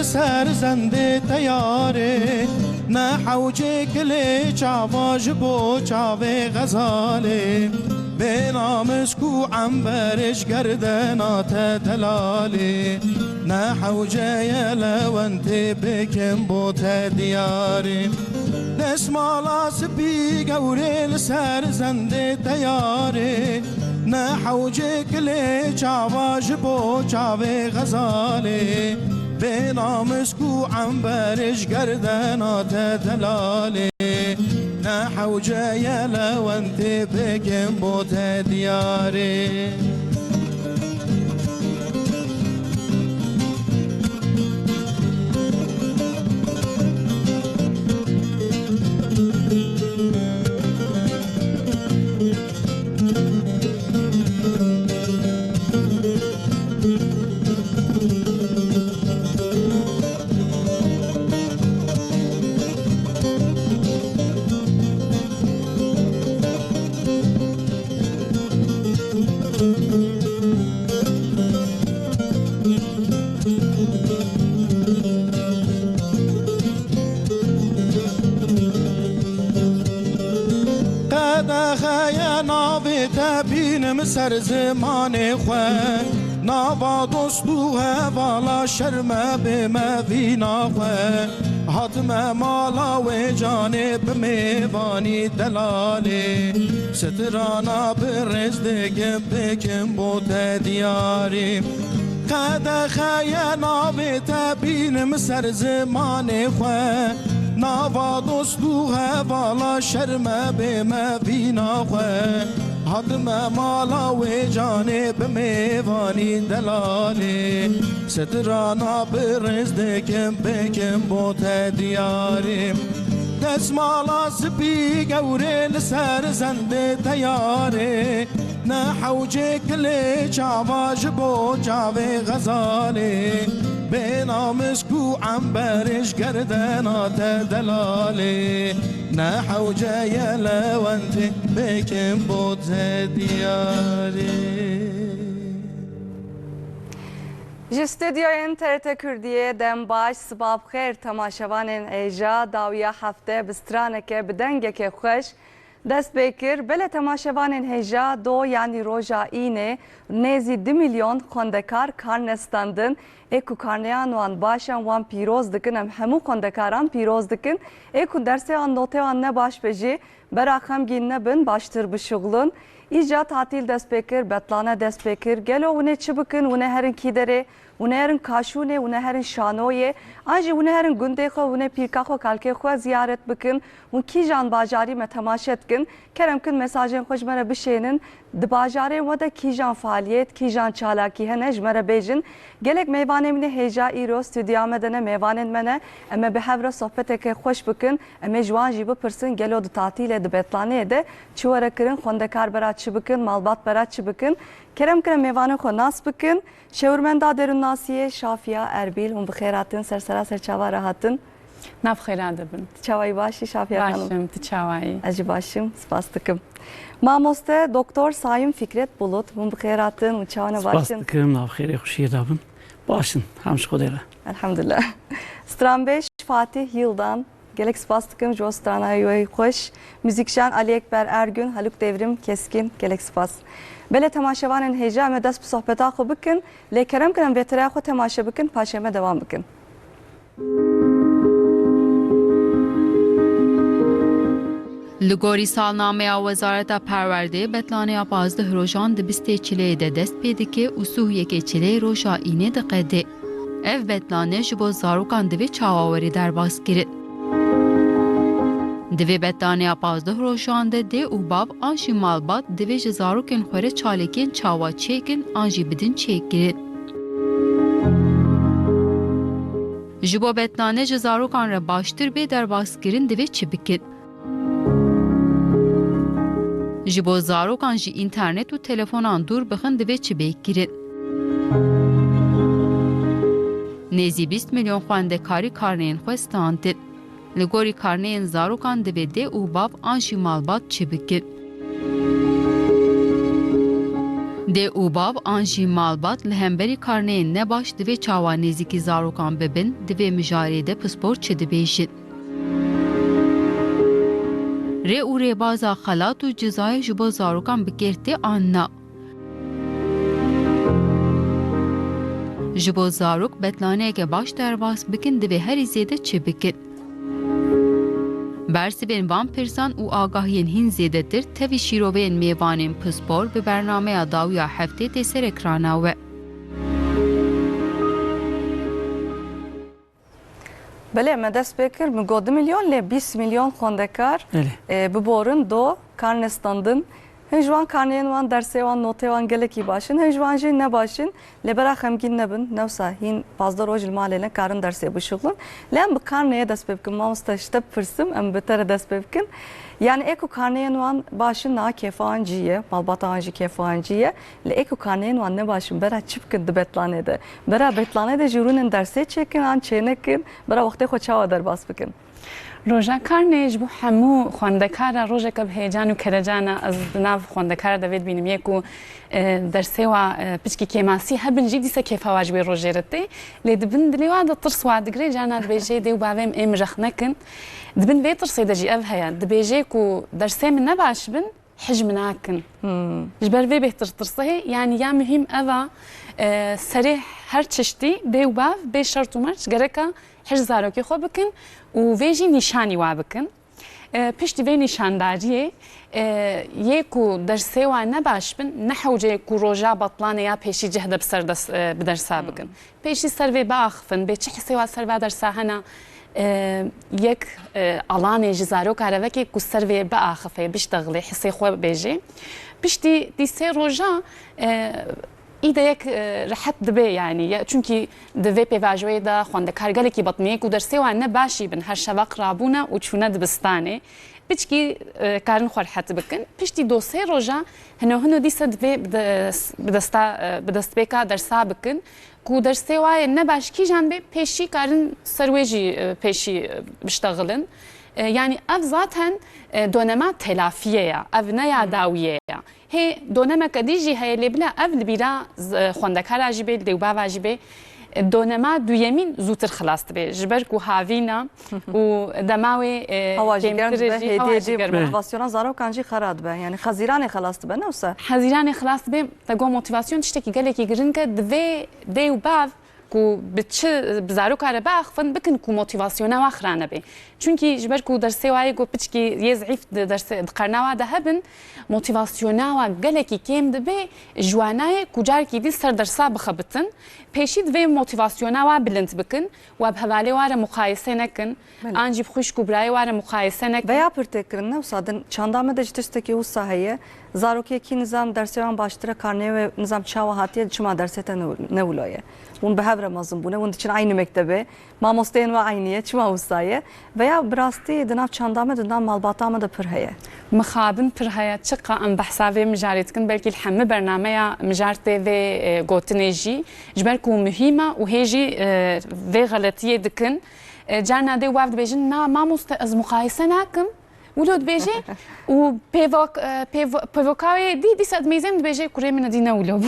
لسر زنده تیاره نه حوجه کلی چاواج بو چاوه غزاله به نامش کو عنبرش گردنات دلاله نه حوجه یلونت بکن بوت دیاره نسمالا سپی گوره لسر زنده تیاره نه حوجه کلی چاواج بو چاوه غزاله به نامش کو عنبرش گردنات دلاله نه حوجه یلونت بکن بوت دیاره بینم سر زمان خواه نابا دوستو هوالا شرمه به موینا خواه حتم مالا و جانب میوانی دلاله سترانا برزدگم بکم بود دیاری قد خینا به تبینم سر زمان خواه نابا دوستو هوالا شرمه به موینا خواه حتم مالا و جانب میوانی دلاله سترانا برزدکم بکم بوت دیاری دست مالا سپی گوره لسر زنده تیاره نه حوجه کلی چاواج بو چاوه غزاله به نامش کو عنبرش گردنات دلاله نه حوجه یلونت بکن بود دیاره جستودیوین TRT Kürdiye dem baş sabah xeyr temaşevanên êja dawiya hefte bi straneke bi dengeke xweş dest pêkir bele temaşevanên hêja do yanî roja înê nêzî 2 milyon xwendekar karne standin ê ku karneyan wan başan wan pîroz dikin em hemû xwendekaran pîroz dikin ê ku derseyan notewan ne baş be jî bera xemgîn nebin baştir bişuxulun İca tatil dest pêkir, betlane dest pêkir, gelo hûnê çi bikin, hûnê herin kîderê, hûnê herin kaşûnê, hûnê herin şanoyê, an jî hûnê herin gundê xwe, hûnê pîrka xwe, kalkê xwe ziyaret bikin, hûn kîjan bajarî me temaşe dikin, kerem kin mesajên xwe ji me re bişênin, di bajarê we de kîjan faaliyet, kîjan çalakî hene ji me re bêjin, gelek mêvanê min ê hêja îro stûdiya me de ne mêvanên me ne, em ê bi hev re sohbeteke xweş bikin, em ê ji wan jî bipirsin gelo di tatilê di betlaneyê de çi were kirin, xwendekar bera çi bikin, malbat bera çi bikin, kerem kirin mêvanê xwe nas bikin, şewirmenda derûn nasiye Şafiya Erbil hûn bi xêr hatin, sersera serçava re hatin. Nav xêra dibin. Çawayî başî Şafiya Hanım? Başım, tu çawayî. Ez jî başım, spas dikim. Mamoste Doktor Sayın Fikret Bulut hûn bi xêr hatin û çawane başin. Spas dikim, nav xêrê xuşiyê dabin. Başın, hem ji Xwedê re. Elhamdülillah. Stranbeş Fatih Yıldan gelek spas dikim ji bo stranayê wê xweş. Müzikşen Ali Ekber Ergün, Haluk Devrim Keskin gelek spas. Bele temaşevanên hêja me dest bi sohbeta xwe bikin, lê kerem kirin vêtiriya xwe temaşe bikin, paşê me devam bikin. Li gorî salnameya Wezareta Perwerdeyê betlaneya 15 rojan di bistê çileyê de dest pê dike û sûhiyekê çileyê roja înê diqede. Ev betlane ji bo zarokan divê çawawerî derbas kirin. Divê betlaneya 15 rojan de dê û bav an jî malbat divê ji zarokên xwe re çalekên çawa çêkin an jî bidin çêkirin. Ji bo betlane ji zarokan re baştir bê derbas kirin divê çi bikin. Ji bo zarokan jî internet û telefonan dûr bixin divê çi bê kirin. Nêzî 20 milyon xwendekarî karneyên xwe standin. Li gorî karneyên zarokan divê dê û bav an jî malbat çi bikin. Dê û bav an jî malbat li hemberî karneyên nebaş divê çawa nêzîkî zarokan bibin, divê mijarê de pispor çi dibêjin. Rê û rêbaza xelat û cizayê ji bo zarokan bikêrtê an na. Ji bo zarok betlaneyeke baş derbas bikin divê herî zêde çi bikin. Bersivên van pirsan û agahiyên hîn zêdetir tevî şîroveyên mêvanên pispor bi bernameya dawiya heftê tê ser ekrana we. Belê me dest pê kir min got 2 milyon lê 20 milyon xwendekar biborin do karne standin. Hin ji wan karneyên wan dersê wan notê wan gelekî başin, hin ji wan jî nebaşin lê bera xemgîn nebin, newsa hîn pazda roj li malê ne karin dersê bişixin. Lê em bi karneyê dest pê bikin, mamoste ji te pirsim em bi te re dest pê bikin. Yani êku karneyên wan başin na kêfa wan cî ye, malbata wan jî kêfa wan cî ye. Lê êku karneyên wan nebaşin bera çi bikin di betlanê de. Bera betlanê de jî rûnin dersê çêkin an çênekin, bera wextê xwe çawa derbas bikin. Roja karnê ji bo hemû xwendekara rojeke bi heyecan û kerecana ez di nav xwendekara divê bînim yek û dersê wa piçkî kêmasî hebin jî dîsa kêfa wa ji wê rojê re tê lê dibin dilê wa de tirs wa digre carna dibêje dê û bavêm êm rex nekin dibin vê tirsê de jî ev heye dibêje ku dersê min nebaş bin hej min nakin ji ber vê bêhtir tirsê yani ya mühim eva serê her çeştî dê û bav bê şert û merç gereka hej zarokê xwe bikin û vê jî nîşanî wa bikin. Piştî vê nîşandariyê yê ku dersê wa nebaş bin nehewce ku roja betlanê ya pêşî cih de bi dersa bikin. Pêşî ser vê biaxivin bê çi hisê wa ser va dersa hene yek alanê ji zaroka revekê ku ser vê biaxife biştexilê hisê xwe bêje. Piştî dîsê roja İde yek rahat dibe yani çünkü divê pêvajoyê de xwendekar gelekî betmiyek û dersê wan ne başî bin her şeva qirabûne û çûne dibistanê piçkî karin xwe rehat bikin piştî dosê roja hino dîsa divê bi destpêka dersa bikin ku dersê wayê ne baş kîjan bê pêşî karin ser wê jî pêşî biştexilin. Yani ev zaten dönema telafiye ya, ev ne ya dawiye ya. He döneme kadî heye lê bila ev li bîra xwendekara jî bê dewbava jî bê dönema duyemîn zûtir xilas dibe ji ber ku havîna û dema wê hêdiyê motivasyona zarokan jî xera dibe yani xezîranê xelas dibe ne wisa hezîranê xilas dibe te got motivasyon tiştekî gelekî giring e divê dê û bav ku bi zaroka re biaxivin bikin ku motivasyona wa xira nebe. Çünkü ji ber ku dersê wayê got piçkî yê zîf di qarna wa de hebin motivasyona wa gelekî kêm dibe ji wanayê ku carkî dî ser dersa bixebitin pêşî divê motivasyona wa bilind bikin we bi hevalê wa re muqayese nekin an jî xwîş ku birayê wa re muqayese nekin. Veya pirtêkirin ne wisa din çandame de ji tiştekî wisa heye zarokekî nizam dersê wan baştire karneyê ve nizam çawa hatiye çima dersê te newloye. Hûn bi hev re mezin bûne hûn diçin aynı mektebê mamosteyên we aynî ye çima wisa ye veya bi rastî di nav çandame di nav malbata me de pir heye. Mixabin pir heye çiqa em behsa vê mijarê dikin belkî li hemû bernameya mijar tê vê gotinê jî ji ber ku mühîm e û hê jî vê xeletiyê dikin carna dê wav dibêjin na mamoste ez muqayese nakim ولو دبيجي وبيفوكاوي دي ساد ميزان دبيجي كوري من دينا ولو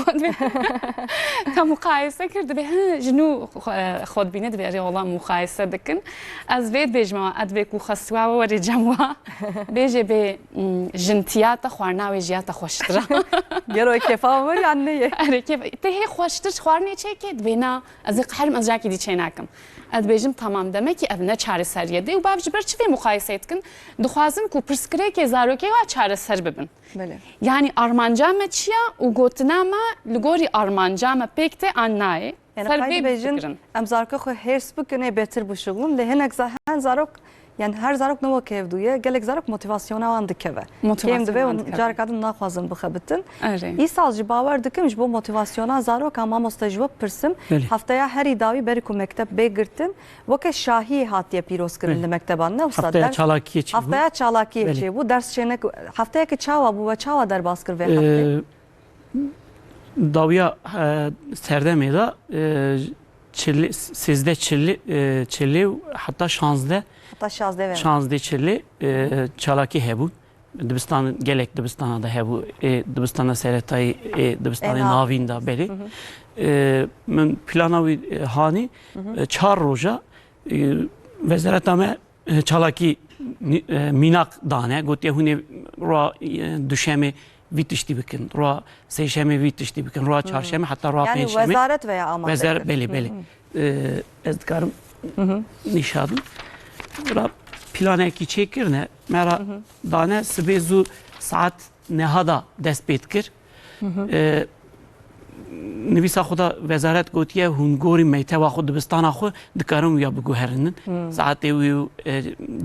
كمقايسه كرد به جنو خود بينه دبيجي والله مقايسه دكن از فيد بيجما ادبكو خسوا ورجموا بيجي به جنتيات خوارنا وجيات خوشترا يرو كيفا ور يعني كيف تهي خوشتر خوارني çeke dbena az qahrim az jaki di çenakim ادبیجم تمام دمه که اونه چاره سریه دی و باوجی بر چی مقایسه کن دخوازم کو پرسکره که زاروکی و چاره سر ببین یعنی آرمانجام چیا و گوتنامه لگوری آرمانجام پکت آنای yani ادبیجن ام زارکه خو هرس بکنه بهتر بشغلم لهنک زهن زارک yani her zarok nova kevduye gelek zarok motivasyona van dikeve. Kem dibe car kadın naxwazin bixebitin. İsal ji bawer dikim ji bo motivasyona zarok ama mostajwa pirsim haftaya her idavi beri ku mektep begirtin veke şahi hatiye piros kirin li mekteban ne usta haftaya çalakiye çi haftaya çalakiye çi bu ders çenek haftaya ki çava bu ve çava derbas kir ve haftaya dawiya serdemê da sizde çilli hatta şanzde hatta şanzde çilli çalakî hebû dibistan gelek dibistana da hebu dibistana seretayı dibistana navin da beri من پلانوی هانی چهار روزه وزارت همه چالاکی میناک دانه گویی هونی را دوشنبه ویتشتی بکن را سه‌شنبه ویتشتی بکن را چهارشنبه حتی را Yani پنجشنبه vezaret veya amade. وزارت بله از دکارم نشادم را پلانه کی چکرنه مرا دانه سبزو ساعت نهادا دست بید کر نویسا خدا وزارت گوتیه هنگوری میته خود دبستان خود دکارم یا بگوهرنن ساعت ویو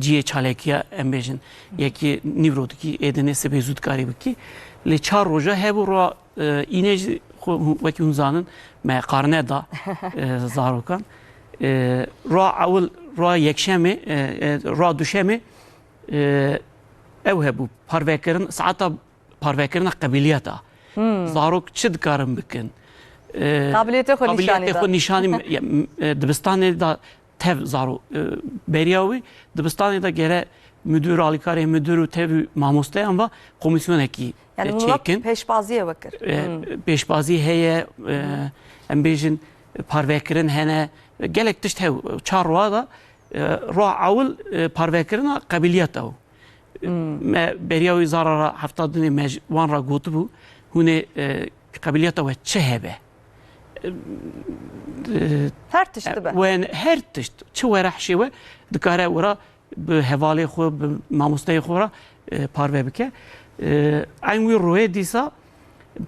جیه چالکیا امبیجن یکی نیورودکی ادنه سبزود کاری بکی لی چهار روزه هبو را اینج وکی اونزانن ما قارنه دا زاروکان را اول را یکشنبه را دوشنبه او هبو پاروکرن ساعتا پاروکرن قبیلیتا زاروک چه دکارم بکن Kabiliyeti خود نشانی خود نشانی دبستانی دا تف زارو بریاوی دبستانی دا گره müdür alikari müdürü tev mamosteyan ve komisyon eki yani bunlar çekin peşbaziye bakır. Peşbazi heye embejin parvekirin hene gelek tişt hev çarwa da ra avul parvekirin kabiliyet av beriyavi zarara haftadini mecvan ra gotu bu hune kabiliyet av çehebe her tişti be. Ve her tişt çı verah şewe dikare ora به حواله خو به ماموستای خو را پارو بکه این وی روی دیسا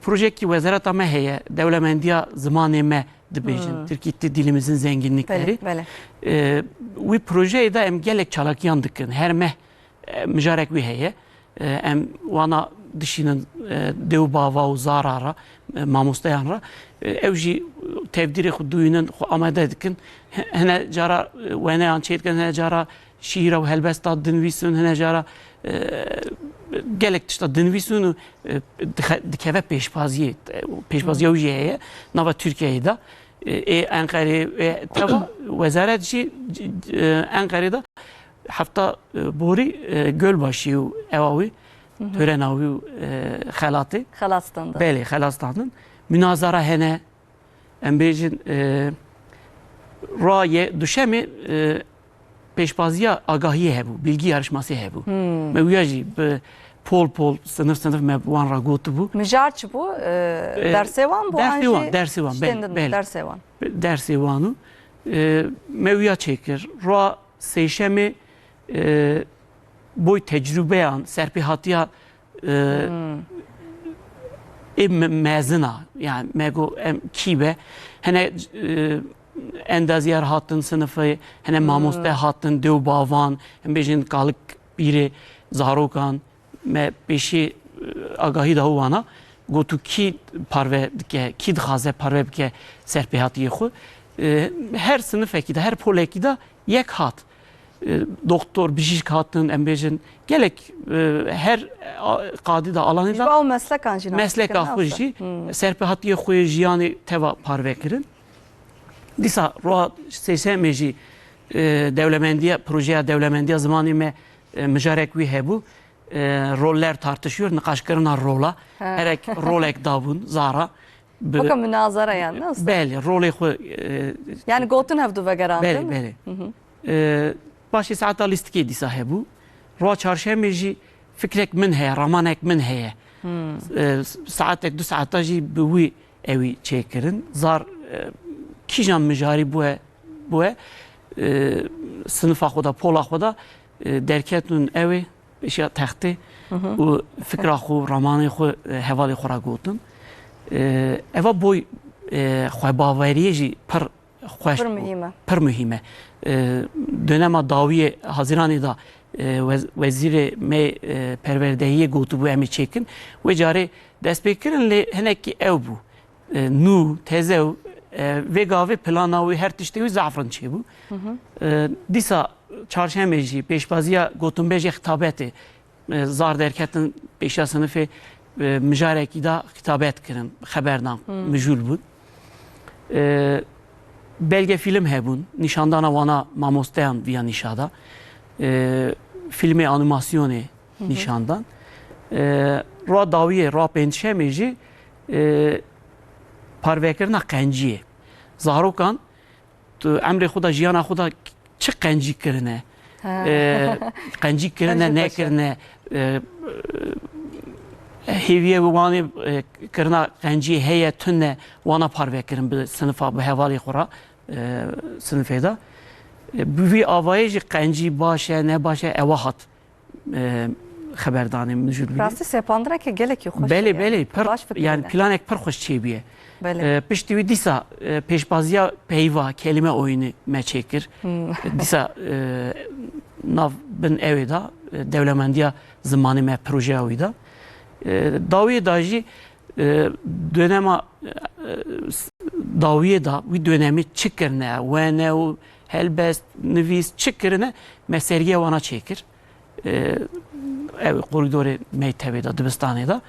پروژه کی وزارت ما هي دولمندیا زمان ما دبیجن Türkiye dilimizin zenginlikleri. وی پروژه دا ام gelek çalakiyan dikkin her meh müjarek vi heye em wana dişinin dev bava u zarara mamustayan ra evji tevdiri xuduyunun amade dikkin hene jara wene an çetken hene jara şiira ve helbesta dinvisun hene jara gelek tişta dinvisunu dikeve peşbaziye ujiye nava Türkiye'de Ankara'ya tava vezaretçi Ankara'da hafta bori Gölbaşı evavi törenavi xalatı Xalastan'da. Beli xalastanın münazara hene embejin raye düşemi peşbaziya agahiye hebu bilgi yarışması hebu mevyaji pol sınıf mevvan ragotu bu Müjarç bu dersevan bu dersevan beli dersevan dersevanu mevya çekir ra seçemi boy tecrübeyan serpihatiya mezina yani mego kibe hene endaziyar hattın sınıfı hene mamoste hattın dev bavan hem bejin kalık biri zarokan me peşi agahi da wana gotu ki parve dike ki dxaze parve dike serpihatiye xu her sınıf ekide her pol ekide yek hat doktor bijik hattın embejin gelek her qadi da alanı da meslek axıjı serpihatiye xu jiyani teva parve kirin disa roa seçemeji devlemendiye projeye devlemendiye zamanı me müjarek vi hebu roller tartışıyor nikaşkırına rola herek rolek davun zara Bakın münazara yani nasıl? Beli rolek yani gotun hevdu ve garandı beli başı saata listki disa hebu roa çarşemeci fikrek min heye ramanek min heye saatek du saata ji bi evi çekirin zar Kijan mücari bu sınıfa xoda pola xoda derketun evi işe taxti u fikra xo romanı xo hevali xora gotun eva boy xo bavariye ji per mühime dönema daviye Haziran'ı da veziri me perverdehiye gotu bu emi çekin ve cari destpekirin le heneki ev bu nu tezev ve gavê plana wê her tiştê wî zafran çêbû dîsa çarşembê jî pêşbaziya gotinbêjê xitabetê zar derketin pêşa sinifê mijarekî da xitabet kirin xeberdan mijûl bûn belge film hebûn nîşandana wana mamosteyan viya nîşada filmê animasyonê nîşandan را داویه را پنجشنبه جی پاروکرنا قنجیه زاروکان تو امر خدا جیانا خدا چه قنجی کرنه قنجی کرنه نه کرنه هیویه وانی کرنا قنجی هیه تنه وانا پاروکرن به سنفا به حوالی خورا سنفه دا بوی آوایج قنجی باشه نه باشه اواهات خبردانم نجور بیه راستی سپاندره که گلکی خوش بله بله پر باش فکر yani ده. planek پر خوش چی بیه بله پشتی وی دیسا پیشبازیا پیوا کلمه oyunu me çekir دیسا nav bin evi da devlemendiya zamanı me proje avi da daviye da jî dönema daviye da vi dönemi çıkırne ve ne o helbest nüvis çıkırne me sergiye vana çekir ev koridori meytevi da dibistanı da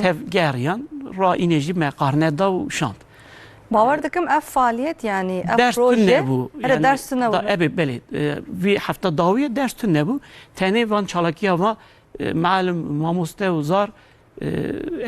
tev geriyan ra ineji me karne da u şant باور دکم اف فعالیت یعنی اف ders پروژه ne bu? هر درس نه da, evet beli. Vi hafta daviye ders ne bu? Tane van çalakiya va malum mamuste uzar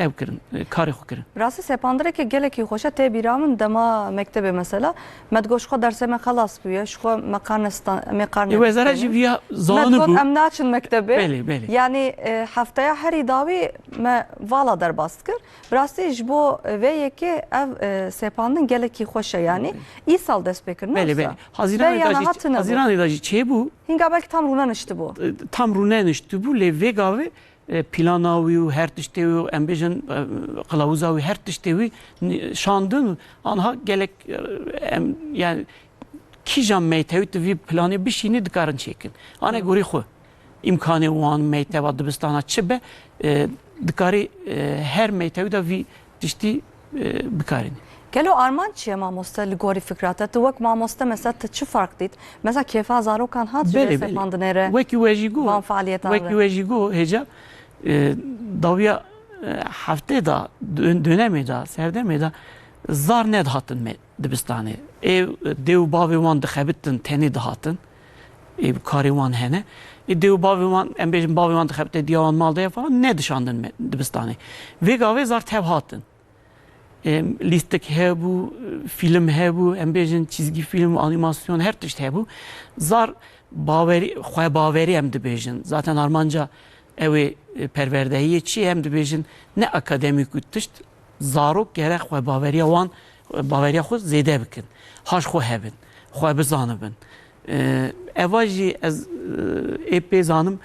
ev kirin, karı kirin. راستی سپاندره که گلکی خوشه تی بیرامن دما مکتب مثلا مدگوش خو درس ما خلاص بیه شو مقارنستان مقارنه Wezara ji viya zanı مدگوت bu. ام ناچن مکتبه Beli beli. yani haftaya her davi me vala der baskır rasti jbo ve yeki ev sepandın geleki خوشه yani iyi sal despekir ne Beli beli. Haziran idacı çe bu. hinga belki tam runan işte bu Tam runen işte bu le vegavi planavi her tiştevi embejin kılavuzavi her tiştevi şandın anha gelek yani kijam meytevi vi planı bir şeyini dikarin çekin. Ana gori xo imkanı wan meyteva dibistana çibe dikari her meytevi da vi tişti bikarin. Gelo arman çiye mamosta li gori fikrata tu vak mamosta mesela çi fark dit mesela kefa zarokan hat Beli sepandın ere Weki wejigo. van faaliyetan Weki wejigo heca davya hafte da dönemi da serdemi da zar ne dhatın me dibistanı. Ev dev bavi wan dixebittin teni dhatın. Ev kari wan hene. Dev bavi wan embejin bavi wan dixebte diyavan malda falan ne dışandın me dibistanı. Ve gave zar tev hatın. Listek hebu, film hebu, embejin çizgi film, animasyon her tişt hebu. Zar baveri, xoy baveri hem dibejin. Zaten Armanca evi perverdehiye çi hem dibejin ne akademik ütüşt. Zarok gerek xoy baveriya wan, baveriya xo zede bikin. Haş xo hebin, xoy bizanıbın. Evaji ez epey zanım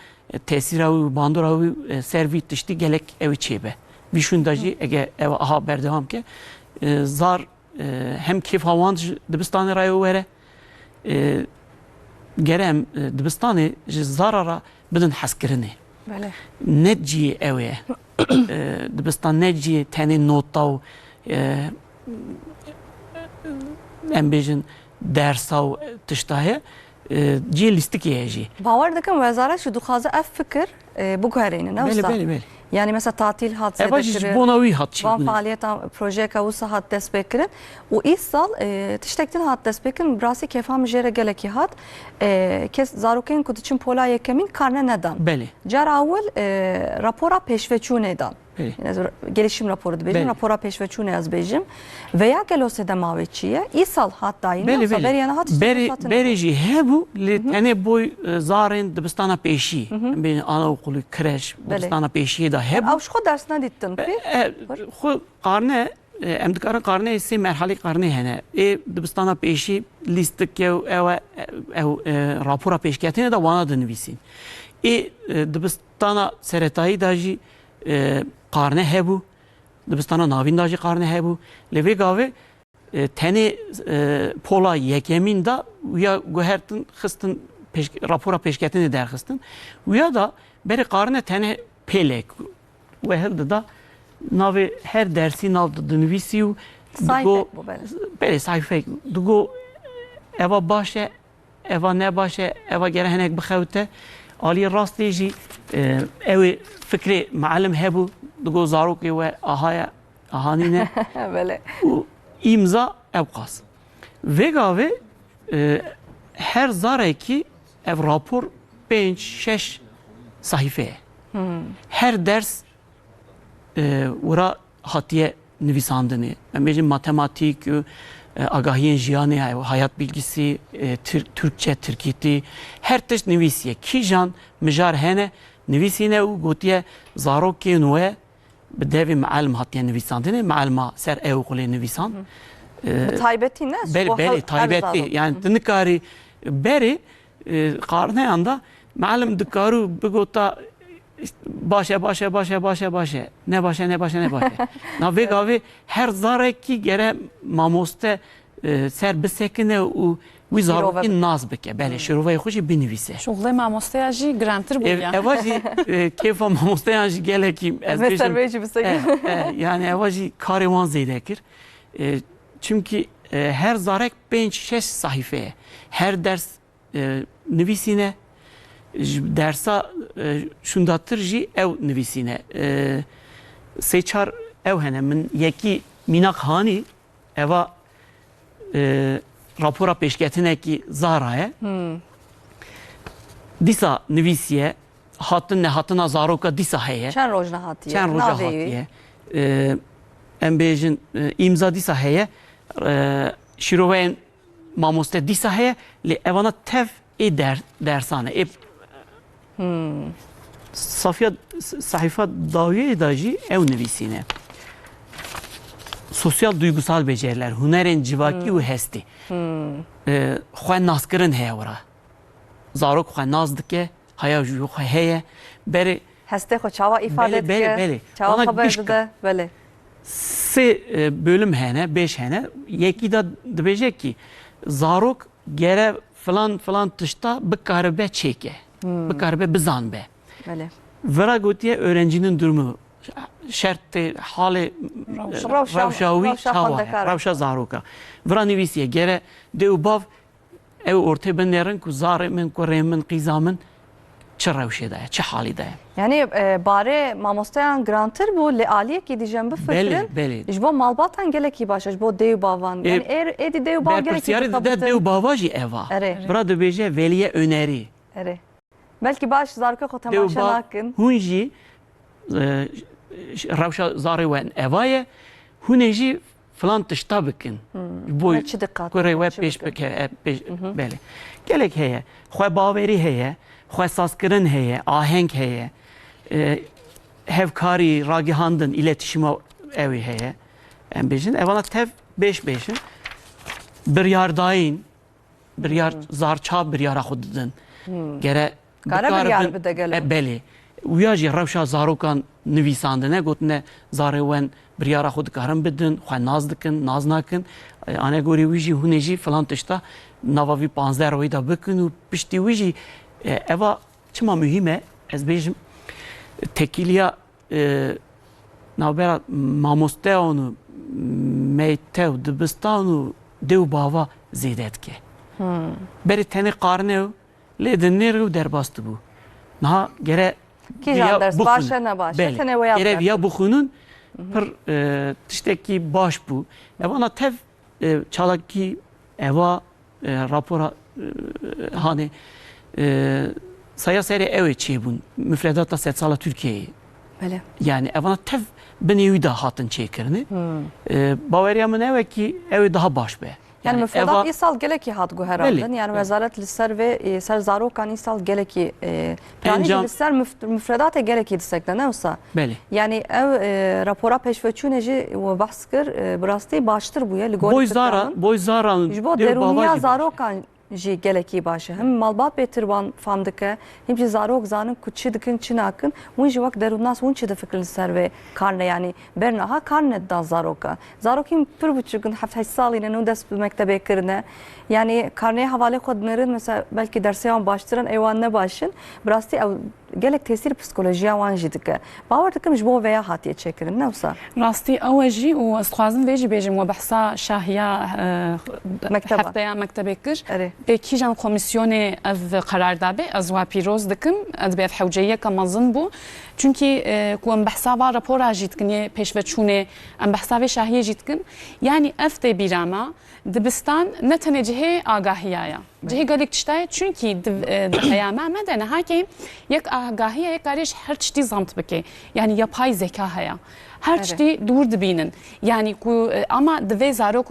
tesiravi, bandoravi servi tişti gelek evi çibe. Vişundacı ege ev aha berdevam ke zar hem keyf havan dibistanı rayo vere gerem dibistanı zarara bidin haskirini Böyle. netci eve dibistan netci teni notav embejin dersav tiştahe ci listik yeji. Bavar dikim vezaret şu duhaza ev fikir bu gareyni ne usta? Beli. Yani mesela tatil hat Evaji zedekirin. bonavi hat Van faaliyetan proje kavusa hat despekrin. O isal tiştektin hat despekrin brasi kefam jere geleki hat kes zaruken kutuçun pola yekemin karne neden? Beli. Car avul rapora peşveçunedan. Beli. Yani gelişim raporu dibejim, Beli. rapora peşveçune yazbejim. Veya gelose demaveçiye isal hatta yine Beli olsa beriyana hat Beri hebu li tane boy zarın dibistana peşi. Ben anaokulu kreş dibistana peşi da hebu. Av şu dersine dittin pi? خو قارنه ام دکارن قارنه سی مرحله قارنه هنه ای دبستانا پیشی لیست که او راپورا پیشکتینه دا وانا دنویسین ای دبستانا سرتایی داجی قارنه هبو دبستانا ناوین داجی قارنه هبو لوی گاوه تنی پولا یکمین دا ویا گوهرتن خستن راپورا پیشکتینه در خستن ویا da beri قارنه تنی پیلک و هل da navi her dersi navda dönvisiu Sayfek bu böyle. Beli sayfek dugo eva başe eva ne başe eva gerehenek bixewte ali rastêjî ew fikri معلم hebu dugo zarokê we ahaya ahanîne Böyle. û îmza ew qas vê gavê her zarekî ev rapor 5-6 sayfe her ders ora hatiye nivîsandinê em bêjin matematik agahiyên jiyanê hayat bilgisi Türkçe Tirkîtî her tişt nivîsiye kîjan mijar hene nivîsîne û gotiye zarokên we bi devê mealim hatiye nivîsandinê mealima ser ewqulê nivîsand taybetî ne? belê taybetî yani tu nikarî berê qarneyan da mealim dikarû bigota başe ne başe na vê gavê her zarekî gere mamoste ser bisekine û wî zarokî naz bike belê şiroveyê xwe jî binivîse شغل مامۆستەیە ژی گرانتر بوو eva jî kêfa mamosteyan jî gelekî ez bêjim yani eva jî karê wan zêde kir çünkü her zarek 5-6 sayfeye her ders nivîsîne dersa şundatir jî ew nivîsîne sê-çar ew hene min yekî mînak hanî eva rapora pêşketinekî Zara ye dîsa nivîsiye hatin nehatina zaroka dîsa heye Çend roj nehatiye? çend roja hatiye em bêjin îmza dîsa heye şîroveyên mamoste dîsa heye lê evana tev ê dersane ê Safiya sayfa dawiyê da jî ew nivîsîne sosyal duygusal beceriler hunerên civakî û hestî xwe nazkirin heye wira zarok xwe naz dike heya jî xwe heye berê Hestê xwe çawa îfade dike? belê Çawa xeber dide? Belê. sê bölüm hene 5 hene yekî da dibêje ki zarok gere filan tişta bikaribe çêke bikaribe bizanbe Belê. vira gotiye öğrencinin durumu şertê halê rewşa wî çawa ye rewşa zaroka vira nivîsiye gere dê û bav ew ortê binêrin ku zarê min ku rê min qîza min çi rewşê de ye çi halî de ye Yani barê mamosteyan grantir bû lê aliyekî dîjem bifikirin belê ji bo malbatan gelekî baş e ji bo dê û bavan yani êdî dê û bav gelekî berpirsiyarê dide dê û bava jî eva Erê. vira dibêje veliye önerî erê belkî baş zaroka xwe dê û temaşe bav nakin hûn jî rewşa zarê we eva ye hûn ê jî filan tişta bikin boy çi diqat kurê we pêş bike belê gelek heye xwe bawerî heye xwe sazkirin heye aheng heye hevkarî ragihandin îletişîma ew heye em bêjin evana tev 5 bêjin biryardayîn biryar zarçav biryara xwe didin gere Kare biryar bide gelek. belê wiya jî rewşa zarokan nivîsandine gotine zarê wen biryara xwe dikarin bidin xwe naz dikin naz nakin anegorî wî jî hûn ê jî filan tişta nava wî 15 royê da bikin û piştî wî jî eva çima mühim e ez bêjim tekîliya navbera mamosteyan û meytew dibistan û dê û bava zêde dike berê tenê qarine ew lê di nêr û derbas dibû niha gere kîjan ders baş e ne baş tenê we yap gere viya bixwînin pir tiştekî baş bû evana tev çalakî eva rapora hanê saya serê ew ê çêbûn müfredata sedsala Tirkiyeyê Belê. yani evana tev binêwî da hatin çêkirinê baweriya min ew e ki ew ê daha baş be Yani müfredat îsal gelekî hat guherandin yani wezaret li ser ve ser zarokan îsal gelekî planî li ser müfredatê gelekî disekne ne wisa belê yani ev rapora pêşveçûnê jî we behs kir bi rastî baştir bûye li gorî boy zara ji bo derûniya zarokan jî gelekî baş e him malbat bêtir wan fam dike him jî zarok zanin ku çi dikin çi nakin hûn jî wek derûnas hûn çi difikirin li ser vê karne yani bernaha karne da zaroka zarokîn pir biçûk in 7-8 salî ne nû dest bi mektebê kirine yani karneyê hevalê xwe dimirin mesela belkî dersê wan baştirin ê wan nebaşin bi rastî ew gelek tesîr psikolojiya wan jî dike bawer dikim ji bo veya hatiye çêkirin ne wisa ڕاستی ئەوە ژی و ئەسخوازم بێژی بێژم وە بەحسا شاهیا مەکتەبە. هەفتەیە مەکتەبێک کرد Erê. به کیجان کمیسیون از قرارداد از و پیروز دکم از به حوجیه که مزن بو چونکی کوم بحثا راپور اجید کنی پیشوچونه ام بحثا شاهیه جید کن یعنی افت بیراما دبستان نتنه جهه آگاهیه جهه گلیک تشتای چونکی دقیامه مدنه هاکی یک آگاهیه یک کاریش هر چیزی زمت بکی یعنی یا پای زکا هیا هر چیزی دور دبینن یعنی کو اما دوی زاروک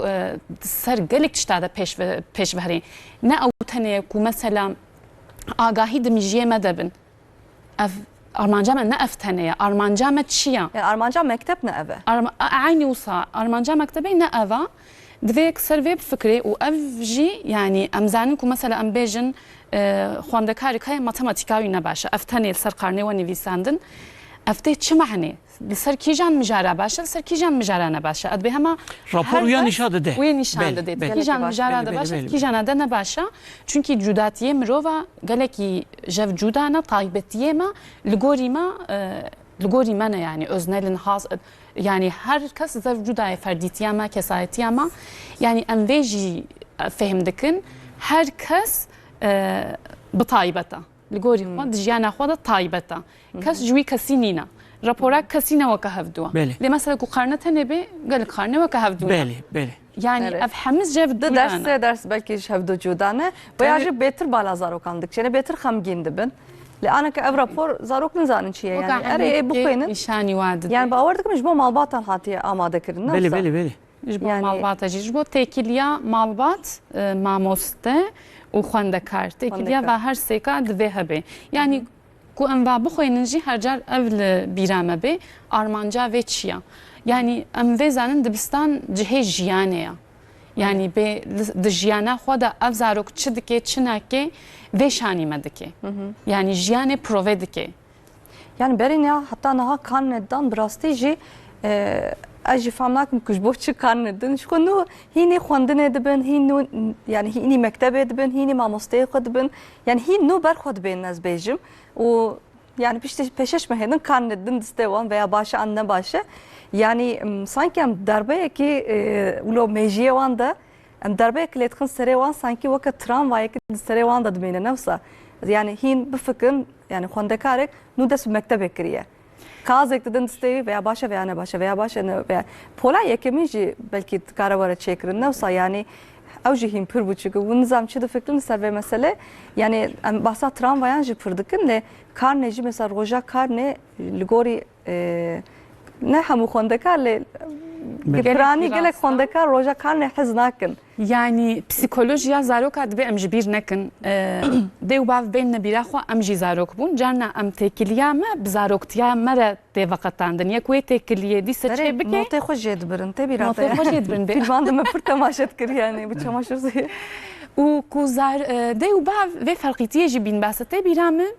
سر گلیک تشتاده پیش بهری نه او تنه کو مثلا آگاهی دمیجیه مدبن Armanca ne eftene, Armanca me çiya. Yani Armanca mektep ne eve? Aynı olsa Armanca mektebi ne eva. Divek serve fikri u evji yani emzanin ku mesela embejin xwendekari kay matematikawi ne başa. Eftene ser qarne ve nivîsandin. Efte çi mehne? Ser kîjan mijara başa, ser kîjan mijara ne başa. Ad hema rapor uya nişan dede. Uya nişan dede. Kîjan mijara da başa, kîjan da ne başa. Çünkü cudatiye mirova geleki jev cudana taybetiye ma ligori mana yani öznelin has yani herkes zev cudaya ferditiye ma kesayetiye ma yani enveji fehmdikin herkes bitaybeta. Ligori ma dijana xwada taybeta. Kes jwi kesinina. Rapora kesine وكا هفدوا لي مثلا كو قارنه نبي قال لك قارنه وكا هفدوا بله يعني افهمز جاب ders belki şevdu cudane veya je betir bala zarokandık yani betir xamgin dibin لأنا كأب رابور زاروك نزانن شيء يعني أري بخينه نشاني وادد يعني باوردك مش بو مالباتن هاتيه آماده كردن بله جبو مالبات جبو تكيليا مالبات ماموسته وخواندكار تكيليا و هر سيكا دبه يعني ku em va bixwînin jî her car ev li bîra me bê armanca ve çiya yani em vê zanin dibistan cihê jiyanê ya yani bê di jiyana xwe de ev zarok çi dike çi nake vê şanî me dike yani jiyanê provê dike yani berîn ya heta niha karnedan bi rastî jî ez jî fehm nakim ku ji bo çi karnedin ji ku nû hînê xwendinê dibin hîn nû yani hînî mektebê dibin hînî mamosteyê xwe dibin yani hîn nû ber xwe dibênin ez bêjim û yani peşeşmehedin karnedin distevan veya başa anne başa yani sanki em derbeyeki ulo mejiye wan da em derbeyek letxin serê wan sanki weke tramvayekî serê wan da dibîne nefsa yani hîn bifikin yani xwendekarek nû dest bi mektebê kiriye kazek didin disteyî veya başa veya ne başa veya başa ne veya pola yekemî jî belkî dikare were çêkirin nefsa yani ew jî hîn pir bûçûk û nizam çi difikirin ser vê mesele yani em bahsa tramvayan jî pir dikin lê karne jî mesela roja karne li gorî ne hemû xwendekar lê piranî gelek xwendekar roja karne hez nakin yani psikolojiya zaroka dibe em ji bîr nekin dê û bav bên nebîra xwe em jî zarok bûn carna em têkiliya me bi zaroktiya me re tê veqetandin yek wê têkiliyê dîse çê bike notê xwe jê dibirin tê bîra notê xwe jê dibirin pîrvan dime pir temaşet kir yani bi çamaşir zê û ku zar dê û bav vê ferqîtiyê jî bîn base tê bîra min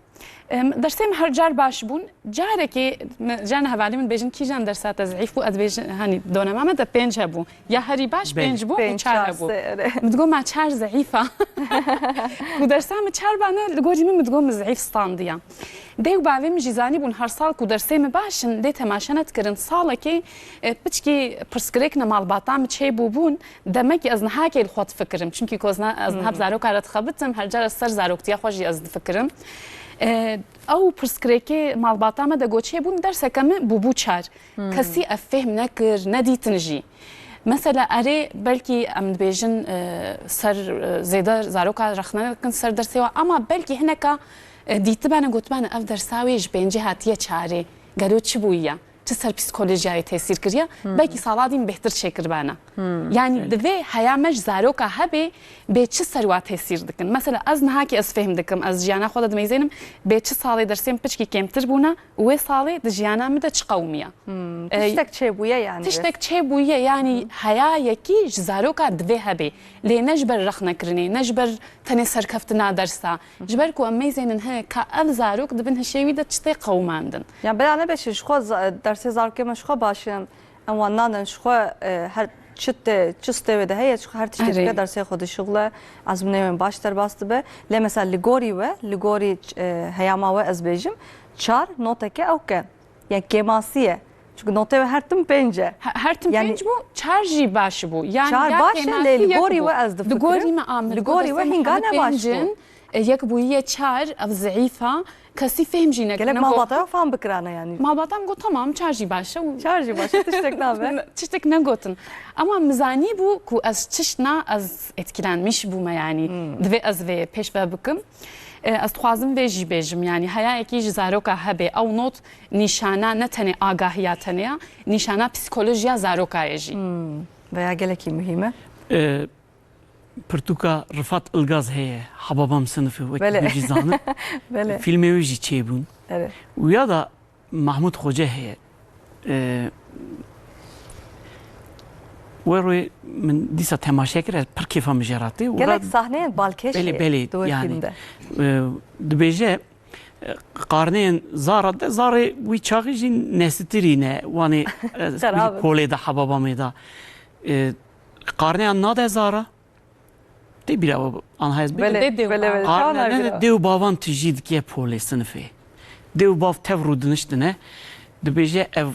dersêm her car baş bûn carekê carna hevalî min bêjin kîjan dersa te zîf bû ez bêjin hanî donema me de pênc hebû ya herî baş pênc bû çar hebû midgom me çar zîfa ku dersa me çar bana li gorî min midgom zîf standiya dê û bavê min jî zanî bûn her sal ku dersê me başin dê temaşe netkirin salekê piçkî pirsgirêk ne malbata me çêbû bûn demekî ez nihakê li xwe difikirim çünkü ku ez niha zaroka re dixebitim her car ez ser zaroktiya xwe jî ez difikirim او پرسکرێکی ماڵباتا me de goçê bûn derseke min bû çar kesî ev fêhm nekir nedîtin jî mesela erê belkî em dibêjin ser zêde zaroka rexne dikin ser dersê we ama belkî hineka dîtibene gotibene ev dersa wê ji pêncî hatiye çarê gelo çi bûye çi ser psikolojiyayê tesîr kiriye belkî sala dîn bêhtir çêkirbane yani divê heya me ji zaroka hebe bê çi ser wa tesîr dikin mesela ez nihakê ez fêhm dikim ez jiyana xwe de dimeyzênim bê çi salê dersêm piçkî kêmtir bûne wê salê di jiyana min de çi qewmiye tiştek çêbûye yani tiştek çêbûye yani heyayekî ji zaroka divê hebe lê ne ji ber rexnekirinê ne ji ber tenê serkeftina dersa ji ber ku em mêzênin hene ka ev zarok dibin hişê wî de çi tê qewmandin yani bela nebeşi ji xwe dersê zarokê me ji xwe başin em wan nadin ji xwe her çi stêvê de heye her tiştê dike dersê xwe dişixe ez bi nêwên baş derbas dibe lê mesela li gorî we li gorî heyama we ez bêjim çar noteke ew ke yani kêmasiye Çünkü notaya her tim pence. هر تم يعني پنج بو چار جی باش بو یعنی چار یا باشه کیماسی لیل یک گوری بو. و از دو فکرم. دگوری ما آمد لگوری و هنگانه باش بو. یک بو یه چار اف ضعیفه کسی فهم جی Gelek نکنه malbataya falan bıkrana yani. ما باتم گو تمام چار جی باشه و Şarjı başı tiştek ne haber? تشتك نگوتن اما مزانی بو کو از چشنا از etkilenmiş بو ما yani دوی از وی پیش بکم از خوازم به جی بجم یعنی هیا اکی زاروکا هبه او نوت نشانه نتنی آگاهیاتنیا نشانه پسیکولوژیا زاروکا جی Veya gelek iyi mühime. Pirtûka Rifat Ilgaz heye Hababam sınıfı Böyle. wekî zanî Böyle. filmê wî jî çêbûn Evet. û ya da Mahmud Hoca heye we rûyê min dîsa temaşe kir ez pir kêfa min jê ratê Gelek sahneye balkeş. belê Doğru yani filmde. dibêje qarneyên zara de zarê wî çaxî jî nestirî ne wanê Xerab. polê de Hababamê da qarneyan nade zara tê bîra anhez Böyle Dedi böyle o. böyle. Çağlar Qarne bir. dew bavan tijî dike polê sinifê. Dew bav tev rû diniştine dibêje ev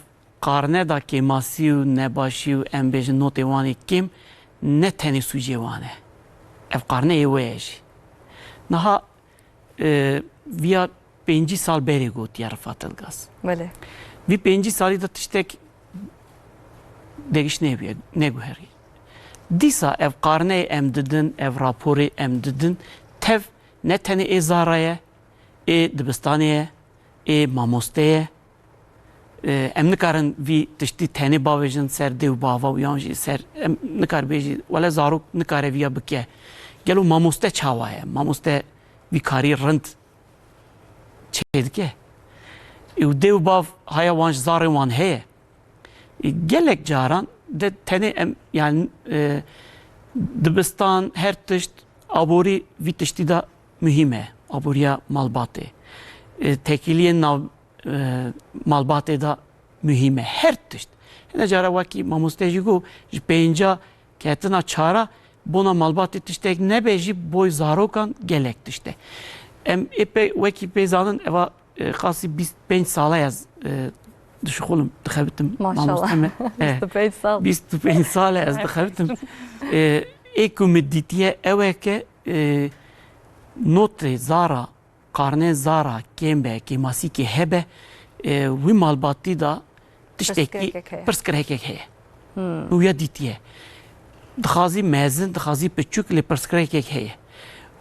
qarne da kêmasî û nebaşî û em bêjin notê wanê kêm ne tenê sûcê wan e. Ev qarneyê wê ye jî. Niha viya 5 sal berê gotiya Rifat Ilgaz. Böyle. Vî 5 salî de tiştek degiş nebiye neguherî. Dîsa ev qarneyê em didin, ev raporê em didin, tev ne tenê ê zara ye, ê dibistanê ye, ê mamostê ye. Em nikarin vî tiştî tenê bavêjin ser dêw bava û yan jî ser em nikar bêjî wele zarok nikare vîya bike. Gelo mamoste çawa ye. Mamoste vî karî rind çê dike. Û dêw bav haya wan ji zarê wan heye. Gelek caran de tenê em yani dibistan her tişt aborî vî tiştî da mühim e. Aboriya malbatê. Tekiliyên nav malbatê da mühim e. Her tişt. Hine cara wekî mamostê jî got ji pênca ketina çara bona malbatê tiştek nebe jî boy zarokan gelek tişte. Em epey wekî pê zanin eva qasî 25 sala ez dişixolim dixebitim Maşallah. 25 sal. 25 sal ez dixebitim ê ku min dîtiye ew e ke notê zara qarnê zara kêm be kêmasîkê hebe wî malbatî da tiştekî Pirsgirêkek heye. pirsgirêkek heye û ya dîtiye dixwazî mezin dixwazî piçûk lê pirsgirêkek heye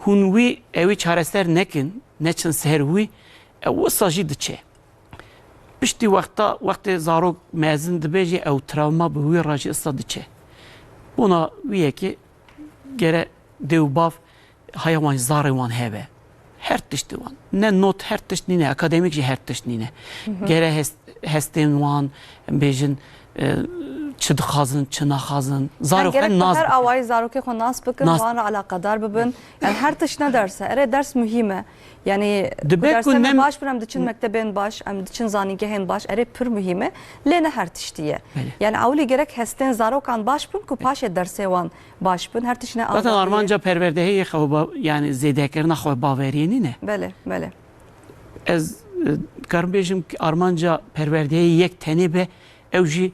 hûn wî ew ê çareser nekin neçin ser wî wisa jî diçe piştî wexta wextê zarok mezin dibe jî ew travma bi wî re jî issa diçe bona wî yekê gere dêw bav haya wan ji zarê wan hebe her tiştî wan ne not her tişt nîne akademîk jî her tişt nîne gere hestên wan em bêjin çi dixwazin çi naxwazin zarok Gerek naz her bikin. avayı zarokê xwe nas bikin, Nas- wan re alaqadar bibin. Yani her tiş ne derse, ere ders mühim e. Yani Dibe ku derseme nem- baş bir em diçin mektebên baş, em diçin zanîngehên baş, ere pir mühim e. Lê ne her tiş diye. Bele. Yani awlî gerek hestên zarokan baş bin ku paşê dersê wan baş bin. Her tiş ne Zaten agahiye. armanca perverdehiyê xwe yani zêdekirina xwe baweriyê nîne Bele, bele. ez dikarim bêjim ki armanca perwerdeyê yek tenê be ew jî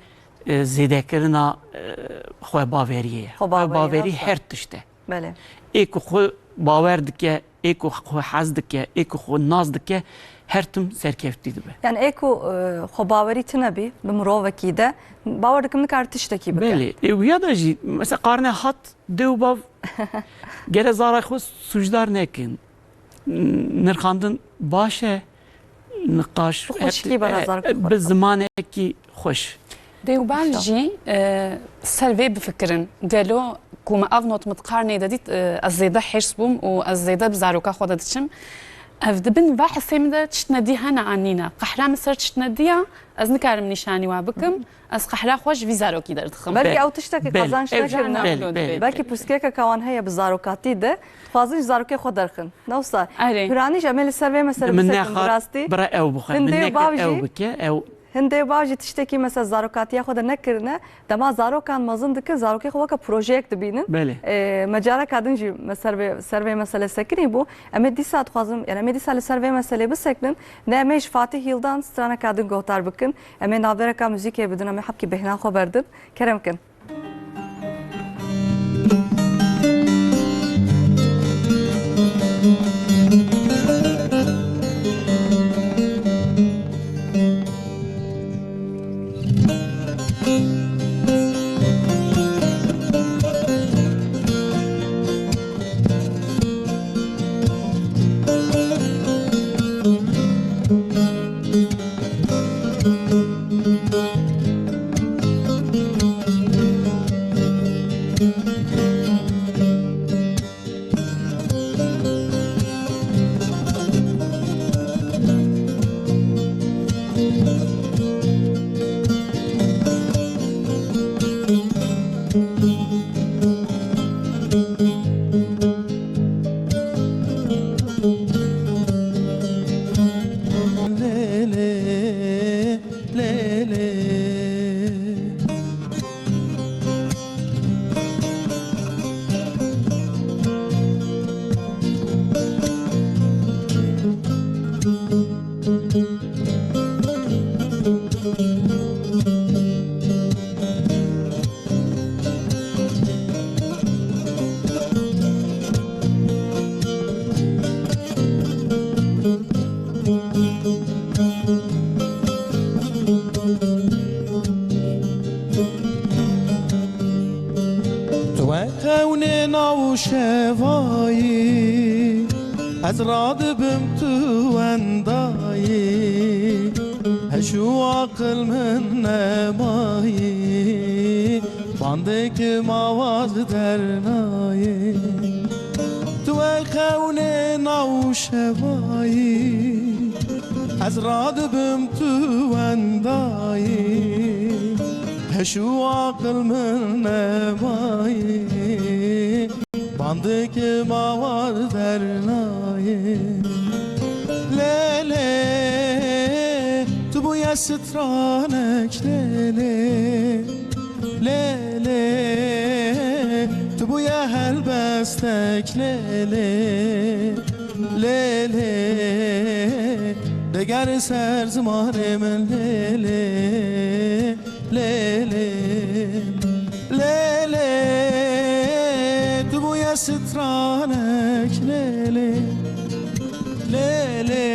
zêdekirina xwe baweriyê ye. Xwe baweriyê, bawerî nasıl? her tişte. Bele. Ê ku xwe bawer dike, ê ku xwe hez dike, ê ku xwe naz dike her tim serkeftî dibe. Yani eko xwe bawerî tune bî bi mirovekî de bawer dikim nikar tiştekî bike. Belê ê ya da jî mesela qarne hat dêw bav gere zara xwe sûjdar nekin. Nirxandin baş e niqaş Xweşikî bera zarokê xwe. bi zimanekî xweş. دێوبال جی سەر vê bifikirin gelo ku me ev not mit qarnê de dît ez zêde hêrs bûm û ez zêde bi zaroka xwe de diçim ev dibin ve hesê min de tiştnedî hene anîne qehra min ser tiştnediya ez nikarim nîşanî wa bikim ez qehra xwe ji vî zarokî derdixim Belki Bel- ew tiştekî bel- kazanç ev- nekirine. bel- bel- Belki piskeka kawan heye bi zarokatî de fazla zarokê xwe derxin. Newsa. Erê. Piranî ji em ê li ser vê meselê Min bisekin bi nexar rastî. bira ew bixwe. Hin Min dêw nekir bav ew jî- bike ew هنده باجی تشتکی مثلا زاروکاتی خود نکرنه دما زاروکان مزن دکر زاروکی خود که پروژه بینن بله مجال کادن جی سروی مسئله سکنی بو اما دی ساعت خوازم یعنی اما دی سال سروی مسئله بسکنن نه میش فاتح یلدان سترانه کادن گوتار بکن اما نابره کا موزیک بدون اما حبکی بهنا خو بردن کرم کن شوایی از راد بم تو اندایی هشو عقل من نمایی بانده که مواز درنایی تو خون نو شوایی از راد بم تو اندایی هشو عقل من نمایی بانده که ماوار در نایه لیله تو بوی سترانک لیله لیله تو بوی هلبستک لیله لیله دگر سرزمار من لیله لیله لیله سترانک لیله لیله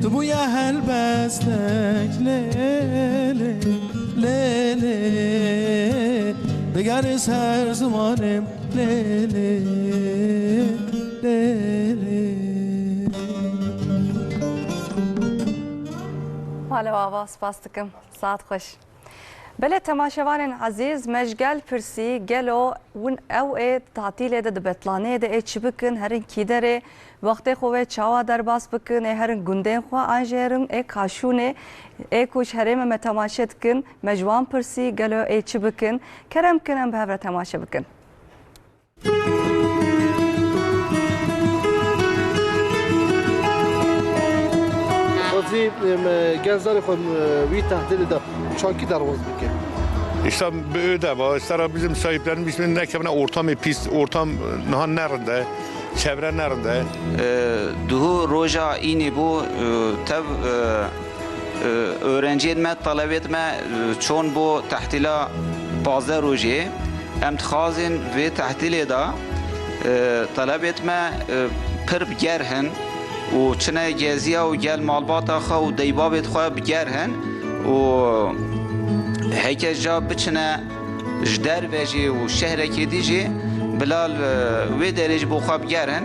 تو بوی هلبستک لیله لیله دگر سر زمانم لیله لیله حالا آواز پاستکم ساعت خوش بله تماشاوان عزیز مشغل پرسی گلو ون او تعطیل ده بطلانه ده چی بکن هرن کی داره وقت خوه چاوا در باز بکن هرن گندن خو آنجرن کاشونه کوش هرم ما تماشات کن مجوان پرسی گلو چی بکن کرم کنم به هر تماشا بکن وزی گنزار خود وی تحتیل ده çanki darvaz bike. İşte böyle var. İşte bizim sahiplerimiz ne ki ortam pis, ortam nerede, çevre nerede? Duhu roja ini bu tav öğrenci etme, talep etme, çon bu tahtila bazı roje, emtihazın ve tahtile da talep etme pır bgerhen, و چنه گزیا و گل مالباتا خو و دیبابت خو بگرهن و هیکه جا بچنه جدر بجی و شهر کی دیجی بلال و درج بو خو بگرهن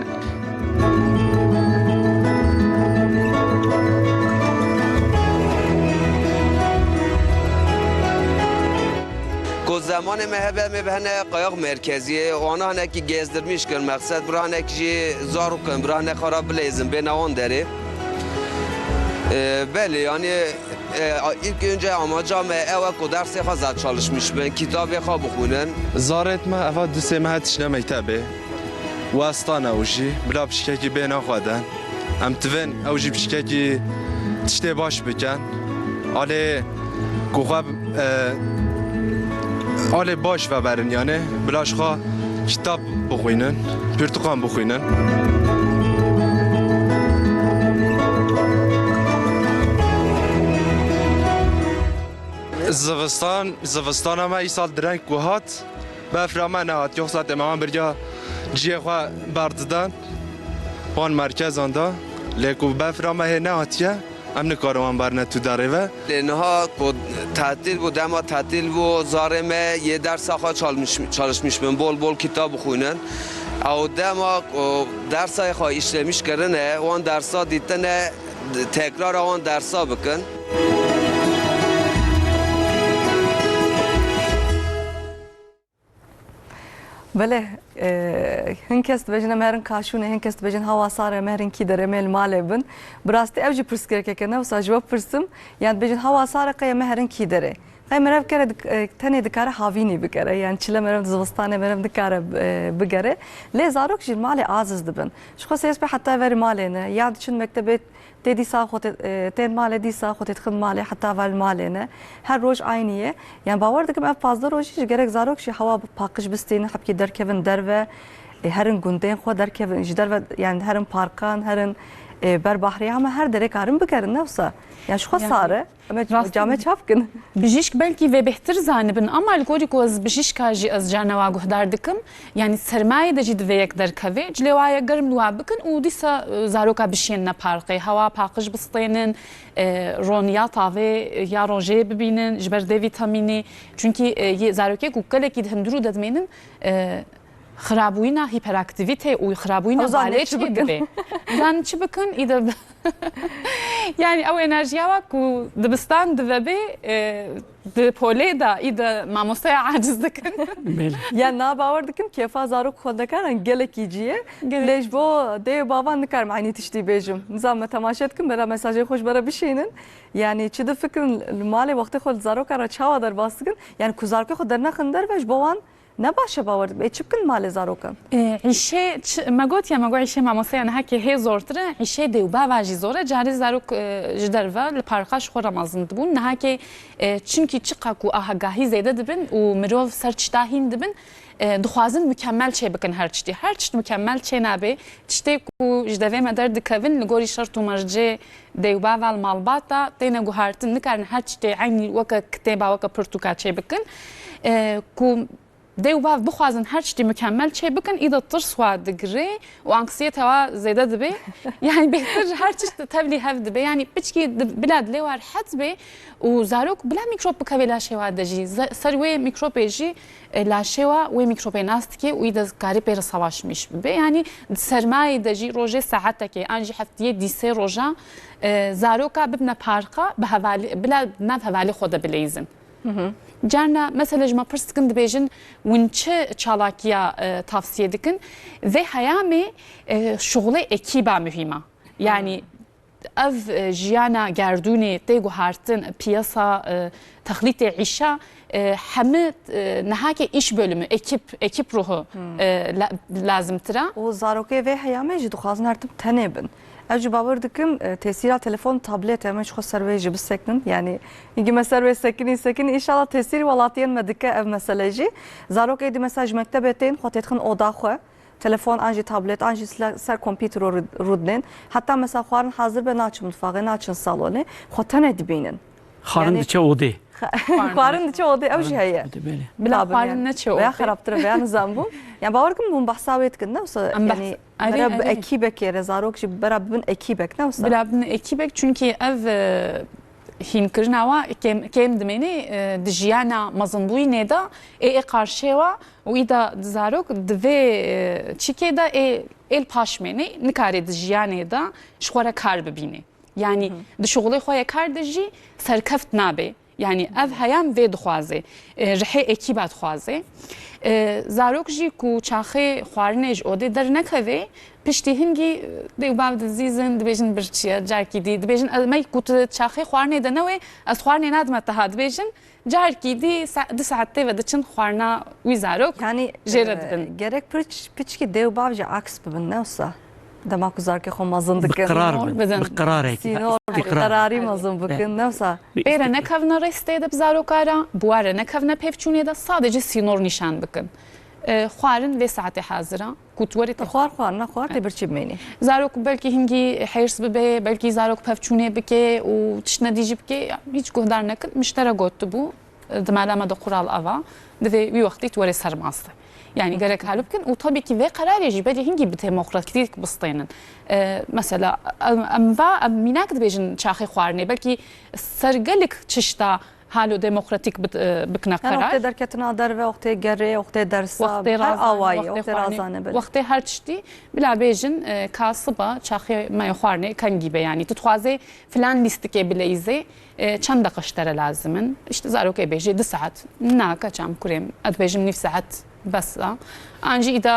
زمان مهبه مبهنه قایق مرکزیه و آنها هنکی گزدرمیش کن مقصد برای هنکی زارو کن برای هنک خراب لیزم به نوان داره بله یعنی ilk önce amacım eve kadar sefa çalışmış ben kitabı خواب بخونن زارت ما افاد دوسه ما هاتشنا مكتبه واستانا وجي بلا بشكاكي بين اخوادن ام تفن اوجي بشكاكي تشتي باش بكن آله کوخاب آله باش و برن یعنی بلاش خوا کتاب بخوینن پرتقال بخوینن زوستان ما ای سال درنگ گوهات بفرما نهات یک ساعت ما برجا جیه خوا برددن وان مرکز آندا لیکو بفرما هی نهاتیه امن کاروان برنه تو داره و اینها تعطیل بود اما تعطیل بود زارمه یه درس آخوا چالش میشمن بول کتاب بخونن او دما درس های خواه اشتمیش کرنه وان درس ها دیتنه تکرار وان درس ها بکن بله هنکس دبجن مهرن کاشونه هنکس دبجن هوا ساره مهرن کی داره مل ماله بن براستی اوجی پرس کرد که نه وسا جواب پرسم یعنی دبجن هوا ساره قیه مهرن کی داره قیه مرف کرد تنی دکاره هاوینی بگره یعنی چله مرف زوستانه مرف دکاره بگره لزاروک جل ماله عزیز دبن شو خاص به حتی ور ماله نه یاد چون مکتبت تدی سا خود تن ماله دی سا خود تخد ماله حتی ول ماله نه هر روز عینیه یعنی باور دکم اف پازدار روزی جرک زاروک شی هوا پاکش بستین حب کی در کفن در و هرن گندین خود در کفن جدر و یعنی هرن پارکان هرن بر بحری هم هر دره کارم بکرن نفسه yani şu hasarı ama cami çapkın. Bijişk belki ve behtir zanibin ama algorik az bijişka ji az canava guhdar dikim yani sermaye de jid ve yek derkave cilevaya garm luwa bikin u disa zaroka bişyen na parqi hava paqij bistaynin roniyata ve ya roje bibinin jber D vitamini çünkü zaroke kukalek idhinduru dadmenin خرابوينا هيبراكتيفيتي وخرابوينا باليتش بكن زان تش بكن اذا يعني او انرجيا كو دبستان دبي بوليدا اذا ما مستطيع عاجز دكن يعني نا باور دكم كيف زارو خدكان gelek يجيه ليش بو دي بابا نكر معني تشتي بيجم نظام تماشيتكم بلا مساجي خوش برا بشينن يعني çi fikrin mali وقت خود زارو كرا çava dar bastıkın yani kuzarke خود درنا خندر وش بوان نباشه باور چبکن مال زاروکن عیشه مگوت یا مگو عیشه ماموسه نه که هی زورتره عیشه دیو با واجی زوره جاری زاروک جدر و لپارقاش خورا مازن دبون نه که çünkü çıkaku ahagahi zeyde dibin و مرو سرچداهین دبن دخوازن مکمل چه بکن هر چی مکمل چه نبی چته کو جدوی مدر دکوین لگوری شرط و مرجع دیوبا و المالباتا تینه گوهرتن نکارن هر چی عینی وک کتابا وک پرتوکا چه بکن کو دیوبا بخوازن هر چی مکمل چه بکن ایده ترس و دگری و انکسیت هوا زیاده دبی یعنی بهتر هر چی تبلی هف دبی یعنی بچکی بلاد لیوار حد بی و زاروک بلا میکروب بکوی لاشه و دجی سروی میکروب جی لاشه و میکروب ناست که و ایده کاری پر سواش میش بی یعنی سرمایه دجی روزه ساعته که آنجی هفتیه دیسه روزه زاروکا ببنا پارقا به حوالی بلا نف حوالی خود بلیزن Carna mesela jma pırstkın dibêjin winçe çalakiya tavsiye dikin ve hayami şoğle ekiba mühima. Yani ev jiyana gerduni tê guhartin piyasa taxlîtê îşa hemê nehake iş bölümü ekip ruhu lazımtıra. O zarokê ve hayami jî dixwazin her tim tenê bin. Evci babar dikim tesira telefon tablet hemen şu serveji biseknin yani İngi serve sekin inşallah tesir valatiyen medike ev meseleci zarok edi mesaj mektebetin xotetxin oda xwe telefon anji tablet anji ser kompüter rudnen hatta mesela xwarin hazır be naçın mutfağı naçın salonu xoten edibinin خارن دچه اوده خواهرن دچه اوده اوجی هیه بلا خواهرن نچه اوده veya خرابتره veya nizam bu yani bavarkım bunun bahsaviyet kın ne olsa yani برا ekibek yere zarok jî برا bin ekibek ne olsa برا bin ekibek çünkü ev hinkirnava kem demeni dijiyana mazınbuy neda karşıva و إذا زاروك دفي تشيكي دا el paşmeni nikare dijiyane da şwara kar bibine yani dişoğlu xoya kardeji serkeft nabe yani ev hayam ve dixwaze rihe ekibat xwaze zarok jî ku çaxê xwarinê ji odê dernekeve piştî hingî dêwbav dizîzin dibêjin birçiye carkî dî dibêjin me ku tu çaxê xwarinê de newê ez xwarinê nadim teha dibêjin carkî dî di saetê ve diçin xwarina wî zarok yani jêre dibin gerek piçkî dêwbav jî aks bibin ne olsa دما كزار كي خو مازن دكن بقرار بدن. بقرارك سينور قراري مازن بكن نفسا بێرە نەکەونە ڕێستێدە بزارۆکارە بوارە نەکەونە پێفچوونێدا سادەجی سینۆر نیشان بکەن خوارن وێ ساعتی حازرە کوتوەری خوار خوار نخوار تبرچی بمینی زارۆک بەلکی هینگی حێرس ببێ بەلکی زارۆک پەفچوونێ بکێ و تشنە دیژی بکێ هیچ گۆدار نەکرد مشتەرە گۆت بوو دمالامە دە قوڕال ئەوە دەوێ وی وەختی وەرێ سەرماستە يعني جرك هالو بكن وطبي كي في قرار يجي بدي هنجي بتموقرات كثير بسطينا مثلا ام ميناك دبيجن شاخي خوارني بلكي سرقلك تشتا هالو ديمقراطيك بكنا قرار وقت دركتنا دربه وقت جري وقت درس وقت رازاوي وقت رازانه بل وقت هر تشتي بلا بيجن كاصبه شاخي ما يخوارني كان جيبه يعني تتخوازي فلان ليستكي بلايزي چند دقيقه اشترى لازمن اشتزاروك بيجي 2 ساعات ناكا چام كريم ادبيجم نيف ساعات بس انجي اذا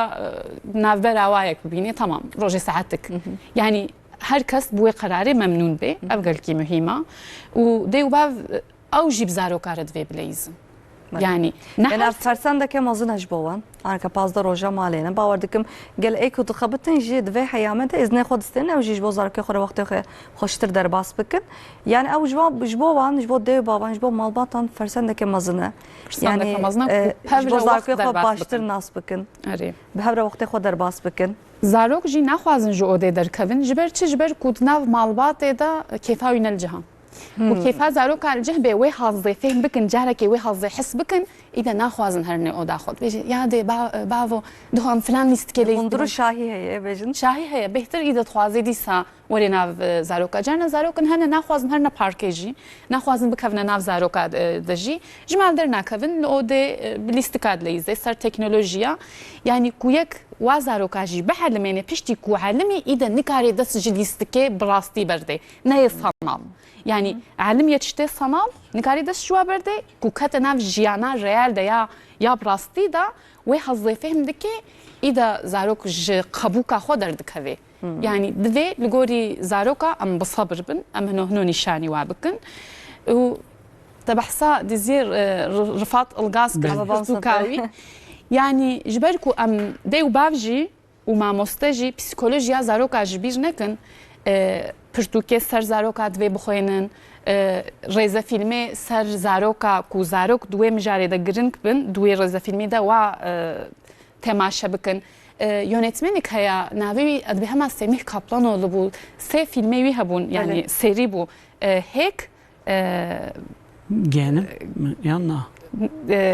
نافبر هوايك ببيني تمام روجي ساعتك يعني هر كس بوي قراري ممنون به ابقلكي مهمه ودي وباv او جيب زارو كارد في بليز يعني انا فرسان دك مازن هجبوان انا كباز روجا مالينا باوردكم قال ايكو تخبطن جيد في حيامته اذن خد استنى او جيج بوزار كي خور وقت خوشتر درباس بكن يعني او جبوان جبو دي بابان جبو مالباتان فرسان دك مازنه يعني بوزار كي خو باشتر ناس بكن اري بهبره وقت خو درباس بكن زاروك جي ناخوازن جو اودي دركبن جبر كودناف مالبات دا كيفاوين الجهه وكيف زاروك الجهبه وي حظي فهم بكن جارك وي حظي حس بكن اذا ناخوازن هرني او داخل بيجي يا دي بافو دهم فلان ليستكلي بندرو شاهي هي بيجن شاهي هي بهتر اذا تخوازي ديسا ورينا زاروك جانا زاروك هنا ناخوازن هرنا باركيجي ناخوازن بكفنا ناف زاروك دجي جمال درنا كفن او دي بليستكاد ليزي صار تكنولوجيا يعني كويك وزاروكاجي بحلميني بشتي كو علمي اذا نكاري دس جليستكي براستي بردي ناي صنم يعني علم يتشتي صنم نكاري دس شو بردي كو كتنا في جيانا ريال دا يا براستي دا وحظي فهم دكي اذا زاروك قبوكا خودر دكوي يعني دفي لغوري زاروكا ام بصبر بن ام هنو نشاني وابكن و تبحثا ديزير رفاط الغاز كاوي يعني جبركو ام دي وبافجي وما مستجي بسيكولوجيا زاروكا جبير نكن پرتوکه سر زاروکا دوی بخوینن رزا فیلمی سر زاروکا کو زاروک دوی مجاری دا گرنگ بن دوی رزا فیلمی دا و تماشا بکن yönetmenlik haya navi adbi hema Semih Kaplanoğlu bu se filmi habun yani seri bu hek Genim yanna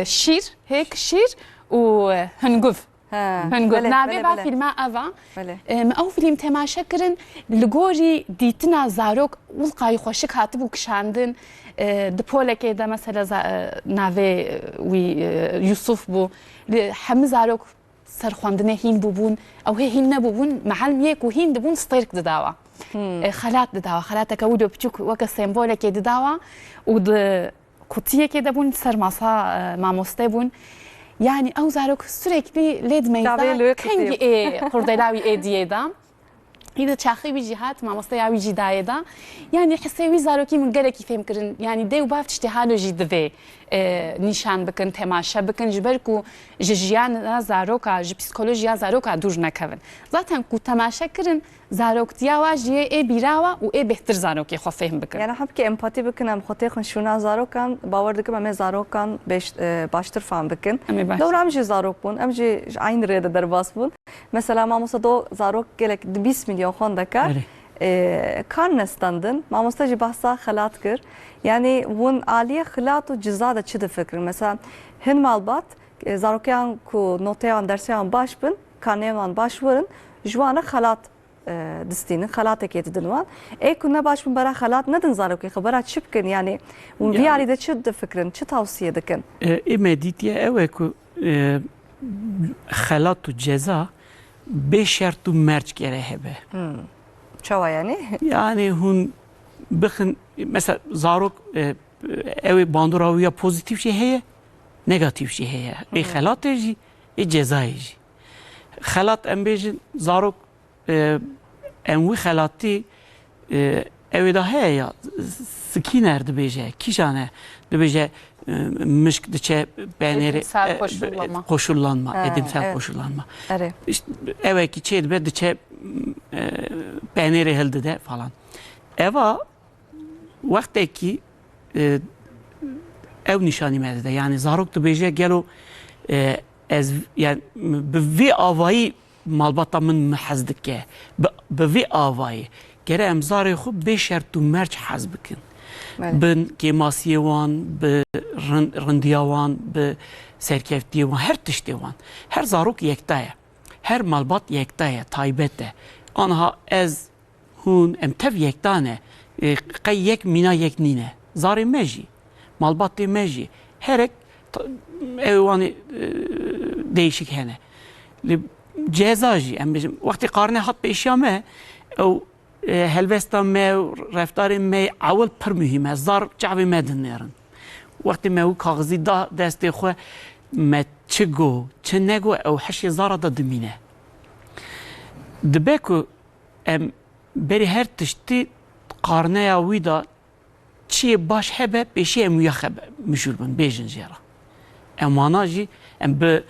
şir hek şir و هنقف هنقف نابي با فيلم أفا أو فيلم تماشا كرن لغوري ديتنا زاروك والقاي خوشك هاتب وكشاندن دبولا كده مثلا نابي وي يوسف بو حم زاروك سرخواندنه هين بوبون أو هين نبوبون معلم يك وهين دبون ستيرك دداوا خلات دداوا خلاتك ودو بتشوك وكا سيمبولا كده دداوا ود كوتيه كده بون سرماسا ماموسته بون Yani o zarok sürekli led meyda kengi kurdelavi diyeda إذا تشاخي بجهات ما مستياوي جداية دا يعني حسيوي زاروكي من قالك يفهم كرن يعني ديو باف تشتهالو جد ذي نشان بكن تماشا بكن جبركو جيان زاروكا جبسيكولوجيا زاروكا دوجنا كفن zaten كو تماشا كرن زاروك تياوا جي بيراوا و بهتر زاروكي خو فهم بكن يعني حبكي امباتي بكن ام خوتيخن شونا زاروكان باوردكم ام زاروكان باشتر فهم بكن دور ام جي زاروك بون ام جي عين ريده درباس بون مثلا ما مصدو زاروك قالك 20 مليون خون دكار كان نستندن ما مستجي بحثا خلات كر يعني ون عالية خلات وجزادة تشد فكر مثلا هن مالبات زاروكيان كو نوتيان درسيان باش بن كانيان باش ورن جوانا خلات دستين خلاتك يتدنوان كنا باش من برا خلات ندن زاروكي خبرات شبكن يعني ونبي علي ده تشد فكرن تش توصية دكن مديتيا اوكو خلات وجزا بشرط مرج گره هبه شو يعني؟ يعني هون بخن مثلا زاروك اوي باندوراويا بوزيتيف شي هي نيجاتيف شي هي اي خلات جي اي جزاي جي خلات ام بيجي زاروك ام وي خلاتي اوي دا هي سكينر دبيجي كيشانه دبيجي مشك دچه بنeri koşullanma edimsel koşullanma. İşte evet ki çeydi be dçe peyniri hildi de falan. Eva vakteki ev nişanı mezde yani zarok da beje gelo ez yani bir avayı malbata min mehazdike bir avayı gere emzarı xu beşer tu merç hazbikin bin kemasiye wan bi rindiya wan bi serkeftiye wan her tiştê wan her zarok yektaye her malbat yektaye taybete anha ez hûn em tev yektane qey yek mîna yek nîne zarê me jî malbatê me jî herek ew wanê değişik hene li ceza jî em bijim wextê qarne hat pêşiya me ew helvesta me reftarê me awil pir mühim e zar çavê me dinêrin wextê me wî kaxizî da destê xwe me çi got çi negot ew heşê zara da dimîne dibe ku em berî her tiştî qarneya wî da çiyê baş hebe pêşî em wiya xebe müşûr bin bêjin jê ra em wana jî em bi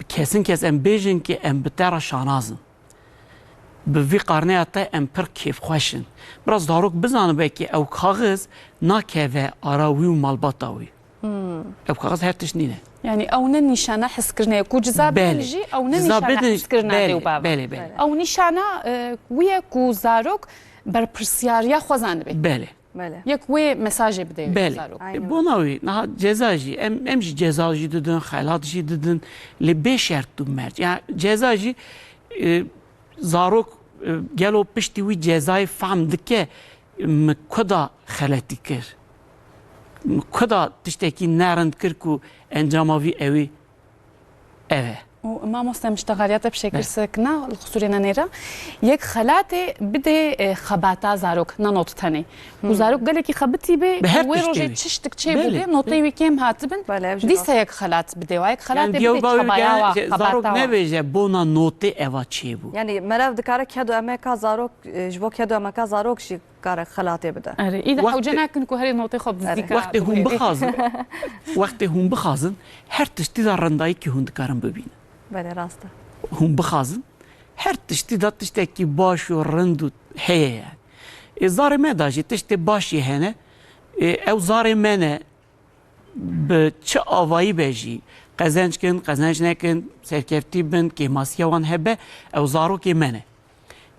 kesin kes em bêjin ki em bi te ra şanazin bi vî qarneya te em pir kêfxweşin biraz zarok bizanin belkî ew kaxiz nakeve ara wî û malbata wî ew kaxiz her tişt nîne يعني او نشانه حسكرنا كو جزاب بلجي او نشانه حسكرنا ديو بابا بله بله او نشانه ويا كو زاروك بر برسياريا خوازان بي بله بله يك وي مساج بده بله زاروك بوناوي نها جزاجي ام جي جزاجي ددن خیلات جي ددن li bê şert tu merc yani ceza jî zarok gelo piştî wî cezayê fehm dike mi kuda xeletî kir kuda tiştekî nerind kir ku encama wî evî ev e وما مسلم اشتغاليات بشكل سكنة الخصورينا نيرا يك خلاتي بدي خباتا زاروك نانوت تاني وزاروك قال لك خبتي بي ويروجي تشتك شيء بدي نوطي ويكيم هاتبن دي سيك خلات بدي ويك خلاتي بدي خبايا زاروك نبيجه بونا نوتي اوا تشيبو يعني مرف دكاره كادو امريكا زاروك جبو كادو امريكا زاروك شي كار خلاتي بده اذا حوجنا كنكو هري نوطي خب ديكا وقت هم بخازن وقت هم بخازن هر تشتي زارنداي ki hund karın bebin بله راسته هم بخازن her tiştî da tiştekî baş û rind û heye yani zarê me da jî tiştê baş yê hene ew zarê me ne bi çi avayî be jî qezenc kin qezenc nekin serkeftî bin kêmasiya wan hebe ew zarokê me ne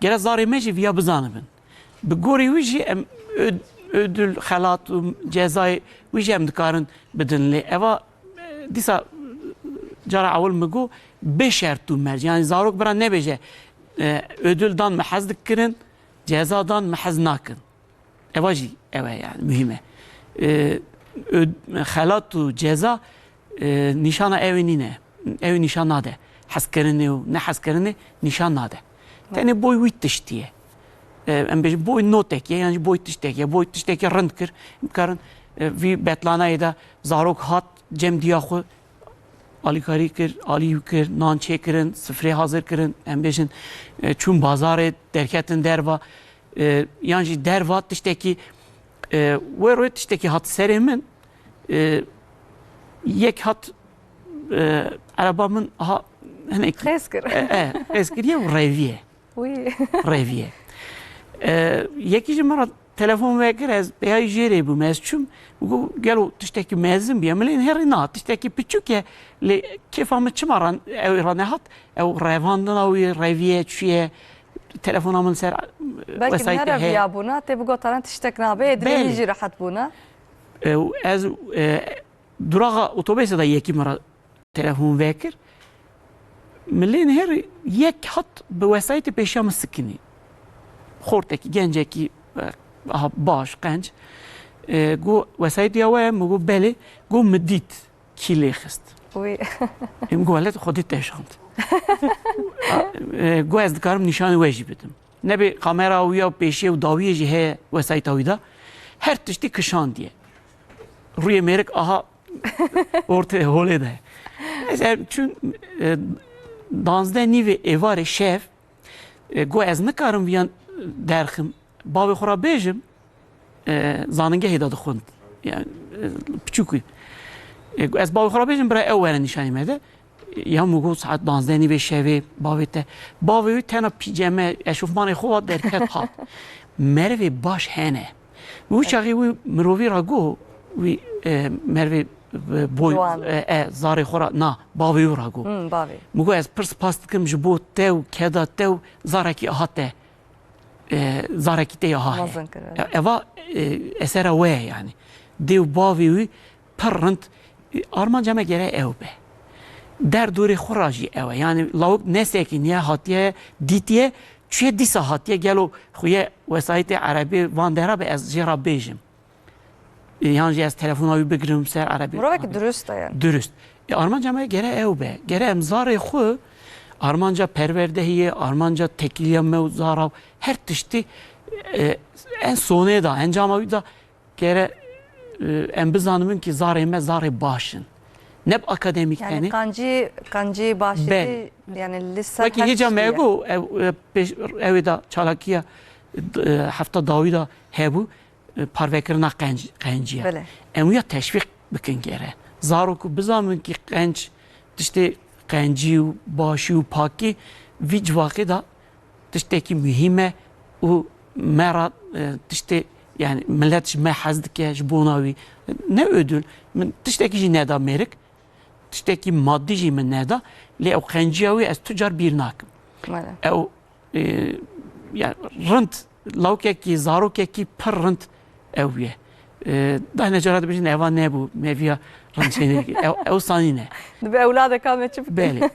gere zarê me jî viya bizanibin bi gorî wî jî em ödül xelat û cezayê wî jî em dikarin bidin lê eva dîsa cara awil mi got bê şert û merc yani zarok bira nebêje ödüldan me hez dikirin cezadan me hez nakin eva jî ew e yani mühim e xelat û ceza nîşana evê nîne evê nîşan nade hezkirinê û nehezkirinê nîşan nade tenê boy wî tiştî ye em bêjin boy notekê yani boy tiştekê boy tiştekê rind kir bikarin vî betlanayê de zarok hat cem diya xwe alîkarî kir, alî kir, nan çêkirin, sifrê hazir kirin, em bêjin çûn bazarê derketin derva yan jî derva tiştekî wê royê tiştekî hat serê min yek hat ereba min aha hinek خيس كر ez kiriye û rêviye وي rêviye yekî ji me telefon vekir ez pêya jêrê bûm ez çûm û gelo tiştekî mezin biye milên herî na tiştekî piçûk ye lê kêfa min çima ran ew ra nehat ew rêvandina wî rêviye çûye telefona min ser belki نرى يا بونا تبي قطران تشتكنا به ادري يجي راحت بونا ez durağa otobüse de yekî me ra telefon vekir milên herî yek hat bi wesayetê pêşiya min sikînî xortekî gencekî baş qenc got wesayetiya we min got belê got min dît kî lê xist وي em got helet xwedî teşand got ez dikarim nîşanê we jî bidim nebê kamera wî ya pêşiya û dawiyê jî heye wesayeta wî da her tiştî kişandiye rûyê mêrik aha ortaya holê de ez çûn danzdeh nîvê êvarê şev got ez nikarim viyan derxim bavê xwe ra bêjim zanîngehê da dixwin yani piçûk ez bavê xwe ra bêjim bira ew were nîşanî me de یا موگو ساعت 12 به شوی باویته باوی تنها پیجامه اشوفمان خوب درکت ها مروی باش هنه و چاقی و مروی را گو و مروی بوی زاری خورا نه باوی را گو باوی موگو از پرس پاست کم جبو تو کدا تو زارکی آهاته زارکی تی آهاه اوا اثر وی یعنی دیو باوی پرند آرمان جمع گره او به در دوری خوراجی اوه یعنی لاوک نسیکی نیه هاتیه دیتیه چیه دیسا هاتیه گلو خویه وسایت عربی واندره به از جیرا بیجم یعنی از تلفن‌هایی بگیرم سر عربی مروه که درسته yani. درست آرمانجا ما گره او به گره امزار خو آرمانجا پروردهیه آرمانجا تکیلیه موزارا هر تشتی en sonu da encamayı da gere em bizanımın ki zarime zare başın. Nep akademik yani kancı başladı yani lise Peki hiç amego ev da çalakiya hafta davida hebu parvekirna kanciye. Em teşvik bikin gere. Zaroku bizanımın ki kanc işte kancı başı paki vic vakıda işte ki mühime o merat işte yani millet me hazdike jbonavi ne ödül tişteki ne da merik tişteki maddi min ne da le o kanciyawi az tüccar bir nak o yani rent laukeki zarokeki per rent evye da ne jarad bijin eva ne bu meviya rentini o sanine be evlada kameçip beli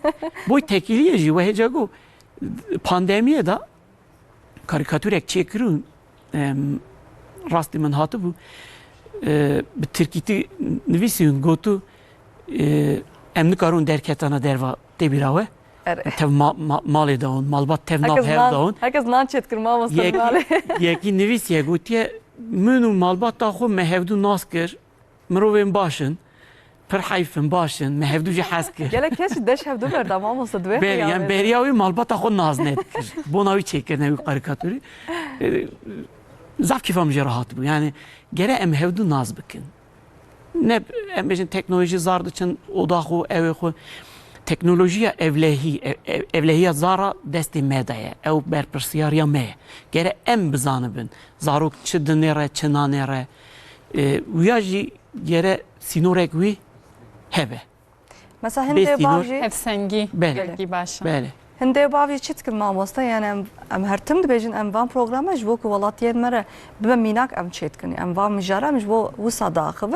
bu tekiliye ve hecago pandemiye da karikatürek çekirun rastı من هاتو بو به ترکیتی نویسیون گوتو ام نکارون درکتانا دروا تبیراوه تف مالی داون مالبات تف ناب هر داون herkes nan çetkir mamasını mali یکی نویسیه گوتیه منو مالبات تا خو مهودو ناس کر مروین باشن پر حیفن باشن مهودو جی حس کر gele keşi deş hevdu verdi mamasa dve بله yani بریاوی مالبات تا خو ناز نت کر بوناوی چیکر نوی karikatürü zaf kifam rahat bu. Yani gere em hevdu naz bikin. Ne em bejin teknoloji zardı için odahu ev xu teknolojiya evlehiya zara desti medaya ev berpersiyariya me. Gere em bizanibin. Zarok çidinere çinanere uyaji gere sinorek wi hebe. Mesela hende bavji Efsengi belki başa. Bele. هنده باوی چیت کن ماموستا یعنی ام هر تم دبیجن ام وان پروگرامش بو که ولاتیان مره به میناک ام چیت کنی ام وان مجاره مش بو وسا داخل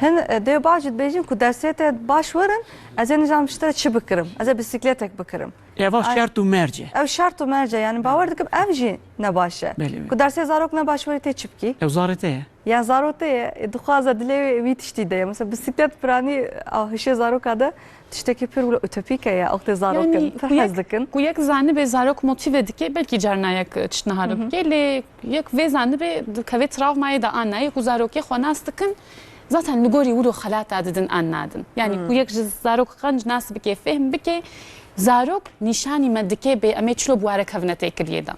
هن ده باوی دبیجن که درسیت باش ورن از این نظام شتر چی بکرم از بیسیکلتک بکرم Eva şart u merce. ev şart u merce yani bavar dikim ev jî nebaşe ku derse zarok nebaş veri te çipki ev zarete ya zarote dixwaza dilê wî tiştî de mesela bisiklet piranî hişê zaroka de tiştekî pir wilo ütopîk ye oxtê zarokin pir hez dikin ku yek zanî bê zarok motive dike belkî carna yek tişnehar bike lê yek vê zanî bê dikeve travmayê de an nayê ku zarokê xwe nas dikin zaten li gorî wilo xelata didin an nadin yani ku yek ji zarok qenc nas bike fehm bike zarok nîşanî me dike bê em ê çilo buware kevne têkiriyê de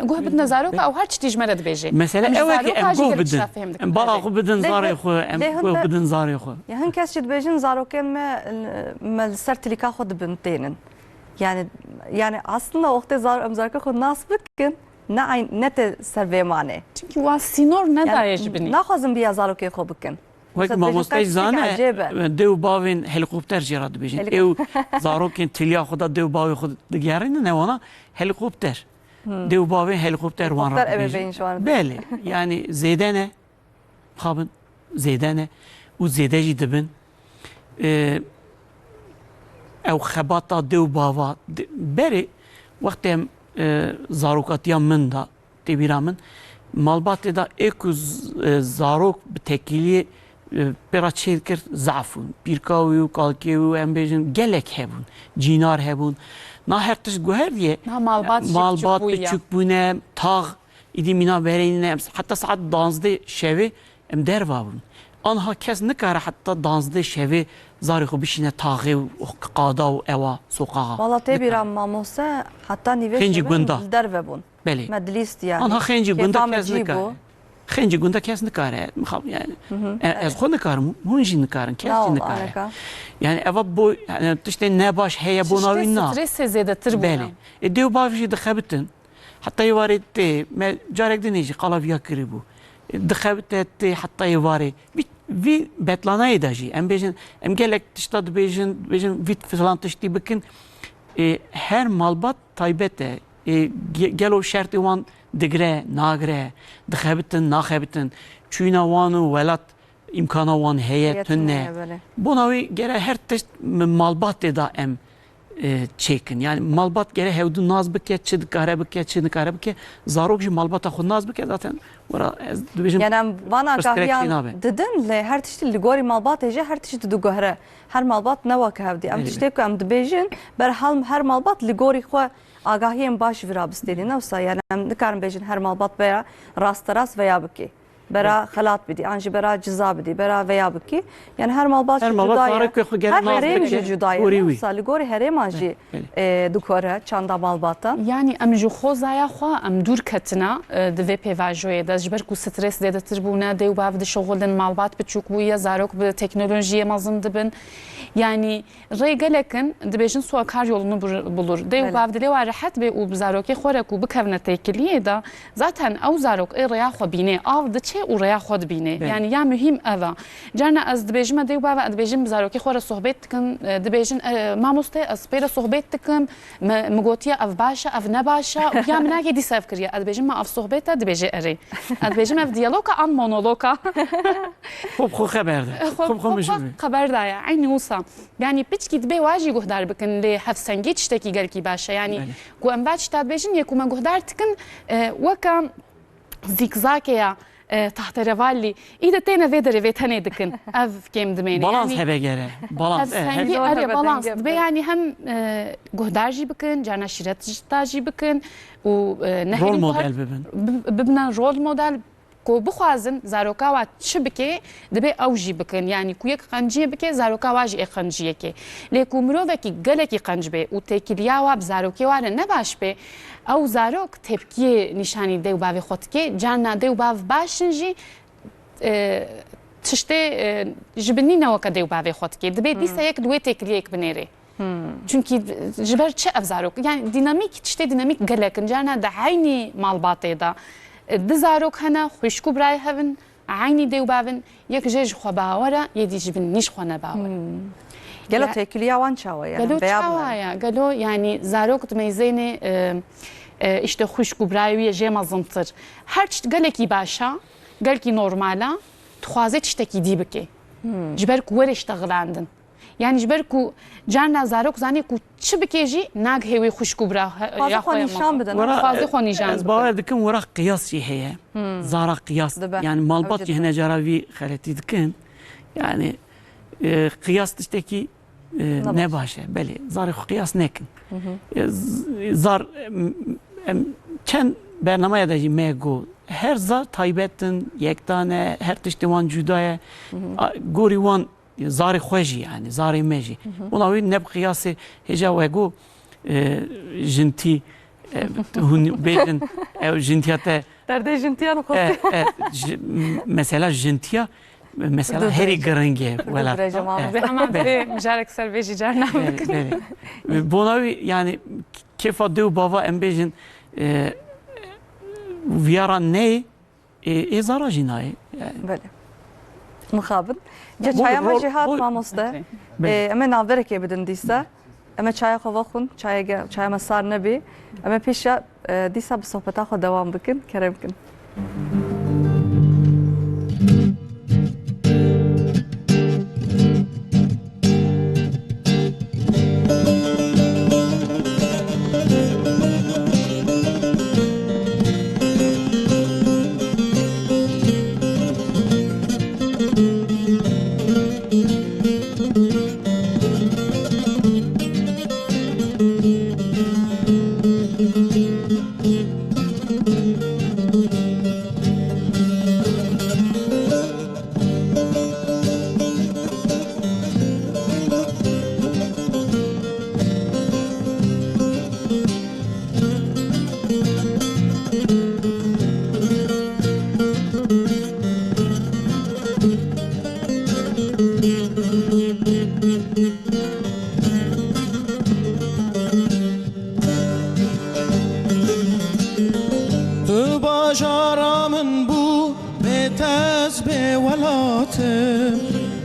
guh bidne zarok ew her tiştî ji me re dibêje mesela ew ki em guh bidin em bala xwe bidin zarê xwe em guh bidin zarê xwe ya hin kes jî dibêjin zarokên me li ser tilîka xwe dibin tênin yani aslında oxtê em zarokê xwe nas bikin ne te ser vê manê çünkü wa sînor nedaye ji binî naxwazin biya zarokê xwe bikin Wek mamostay zane dew bavên helikopter jê ra dibêjin ew zarokên tiliya xwe da dew bavê xwe digerînin ewana helikopter dew bavên helikopter wan ra dibêjin belê yani zêde ne xabin zêde ne û zêde jî dibin ew xebata dew bava berê wextê em zarokatiya min da têbîra min malbatê da ê ku zarok bi tekiliyê pera çêkir zafûn pîrkawî û kalkê û em bêjin gelek hebûn cînar hebûn na her tiş guher diye malbat biçûk bûne tağ îdî mîna berîne heta saet 12 şevê em derva bûn anha kes nikare heta 12 şevê zarê xwe bişîne taxê û qada û ewa soqaxa Valla têbîra mamoste heta nîvê derve bûn belê me dilîst yani anha xêncî gunda kes nikare خنجی گونده کس نکاره میخوام یعنی از خود نکارم هونجی نکارن کسی نکاره یعنی اول بو یعنی تشتی نباش هیا بوناوی نه استرس زیاده تر بله دیو باوی دخبتن حتی یواری تی ما جارک دنیجی قلبیا کریبو دخبت تی حتی یواری وی بتلانای داجی ام بیشن ام گلک تشتاد بیشن ویت فلان تشتی بکن her malbat taybete gelo şerti wan digre nagre dixebitin naxebitin çuyna wan û welat imkana wan heye tünne bonavi gere her tişt malbat da em çekin yani malbat gere hevdu naz bike çi dikare bike çi dikare bike zarok ji malbata xu naz bike zaten wara dibêjim yani vana gahiyan didin le her tişti li gorî malbat êje her tişti diguhere her malbat ne wake hevdî em tiştê ku em dibêjin berhev her malbat li gorî xwe agahiyên baş vira bistêdî newsa yani em nikarin bêjin her malbat veya rasterast veya bikî bera xelat bidî an jî bera ciza bidî bera veya bikî yani her malbat her herêm jî cuda ye newsa li gorî herêman jî dikore çanda malbatan yani em ji xozaya xwe em dûr ketina di vê pêvajoyê de ji ber ku stres zêdetir bûne dê û bav dişexulin malbat biçûk bûye zarok bi teknolojiyê mezin dibin yani rê gelekin dibêjin swakar yolunu bulur dê û bav dilê wa rehet bê û bi zarokê xwe re ku bikevne têkiliyê de zaten ew zarok ê rêya xwe bîne av diçe û rêya xwe dibîne yani ya mühim ev e carna ez dibêjim dê û bav dibêjin bi zarokê xwe re sohbet dikin dibêjin mamostê ez pê re sohbet dikim min gotiye ev baş e ev ne baş e ya min nake dîsa ev kiriye ez dibêjim me ev sohbet e dibêje erê ez dibêjim ev diyaloga an monologa خوب خو خبر ده خوب خو مش خبر ده عيني وصا يعني بتشكي دبي واجي جهدار بكن لي هفسنجي تشتكي قالكي باشا يعني كو ام باش تاد بيجن يكو ما جهدار تكن وكا زيكزاكيا تحت ريفالي اذا تينا فيدر فيتاني دكن اف كيم دمين بالانس هبه جره بالانس هبه بالانس دبي يعني هم جهدار جي بكن جانا شيرت جي بكن و رول موديل ببنا رول موديل کو بخوازن زاروکا و چه بکه دبی اوجی بکن یعنی کو یک قنجیه بکه زاروکا واجی قنجیه که لیکو مروه کی گلکی قنج به او تکیلیا و زاروکی واره نباش به او زاروک تپکی نشانی دیو باوی خود که جان دیو باو باشنجی تشته جبنی نو که دیو باوی خود که دبی دیسه یک دوی تکیلیه یک بنیره çünkü جبر çe ev zarok yani dinamik işte dinamik gelekin jana da aynı malbatı da دزارok hena xuşku bray hevin aynı dew bavin yek jej xwe bawara yedî ji bin nîş xwe nebawar gelo tekiliya wan çawa yani gelo çawa gelo yani zarok dimeyzênê işte xuşku bray wî jê mezinttir her tişt gelekî başa gelkî normala dixwaze tiştekî dî bike ji ber ku werê ştexilandin yani ji ber ku carna zarok zanî ku çi bike jî nag hêwî xuşku bira ya xwe nîşan bidin xwazê xwe nîşan ez bawer dikim wera qiyas jî heye zara qiyas yani malbat jî hene cara wî xeletî dikin yani qiyas tiştekî ne baş e belê zarê xwe qiyas nekin zar çend bernamaya da jî me got her zar taybetin yektane her tiştî wan cuda ye gorî wan zarê xwe jî yani zarê me jî ona wî neb qiyasê hêja we got jintî hûn bêjin ew jintiya te derdê jintiyan xwe mesela jintiya mesela herî giring e welat mijarek ser vê jî carna bona wî yani kêfa dê û bava em bêjin viyara neyê ê zara jî nayê mixabin çaya cihat mamoste em naverekê bidin dîsa em çaya xwe vexwin çaya me sar nebî em pêşa dîsa bi sohbeta xwe dewam bikin kerem bikin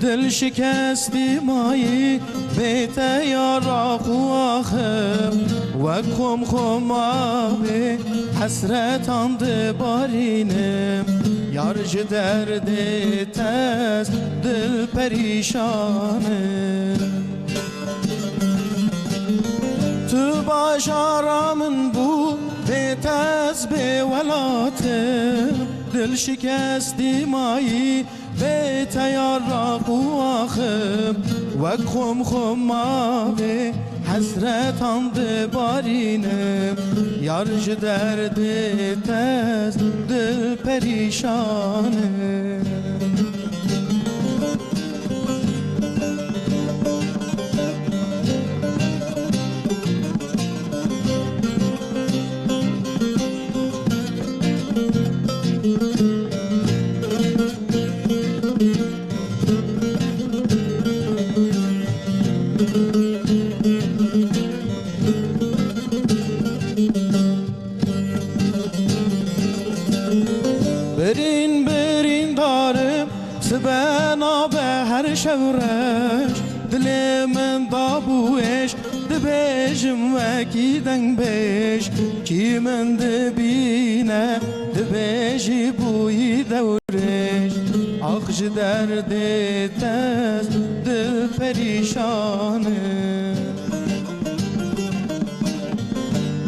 دل شکستی مایی بیت یارا خواهم و کم خمابه حسرت آنده بارینم یارج درد تز دل پریشانه تو باش آرامن بود بیت از به ولاتم دل شکستی مایی بیت یارا خواهم و کم خمابه حسرت آنده بارینم یارج درد تز دل پریشانه برین دارم سبنا به هر شورش دل من دابوش دبیجم و کی دنگ بیش کی من دبینه دبیجی بوی دورش آخش درد تز دل پریشانه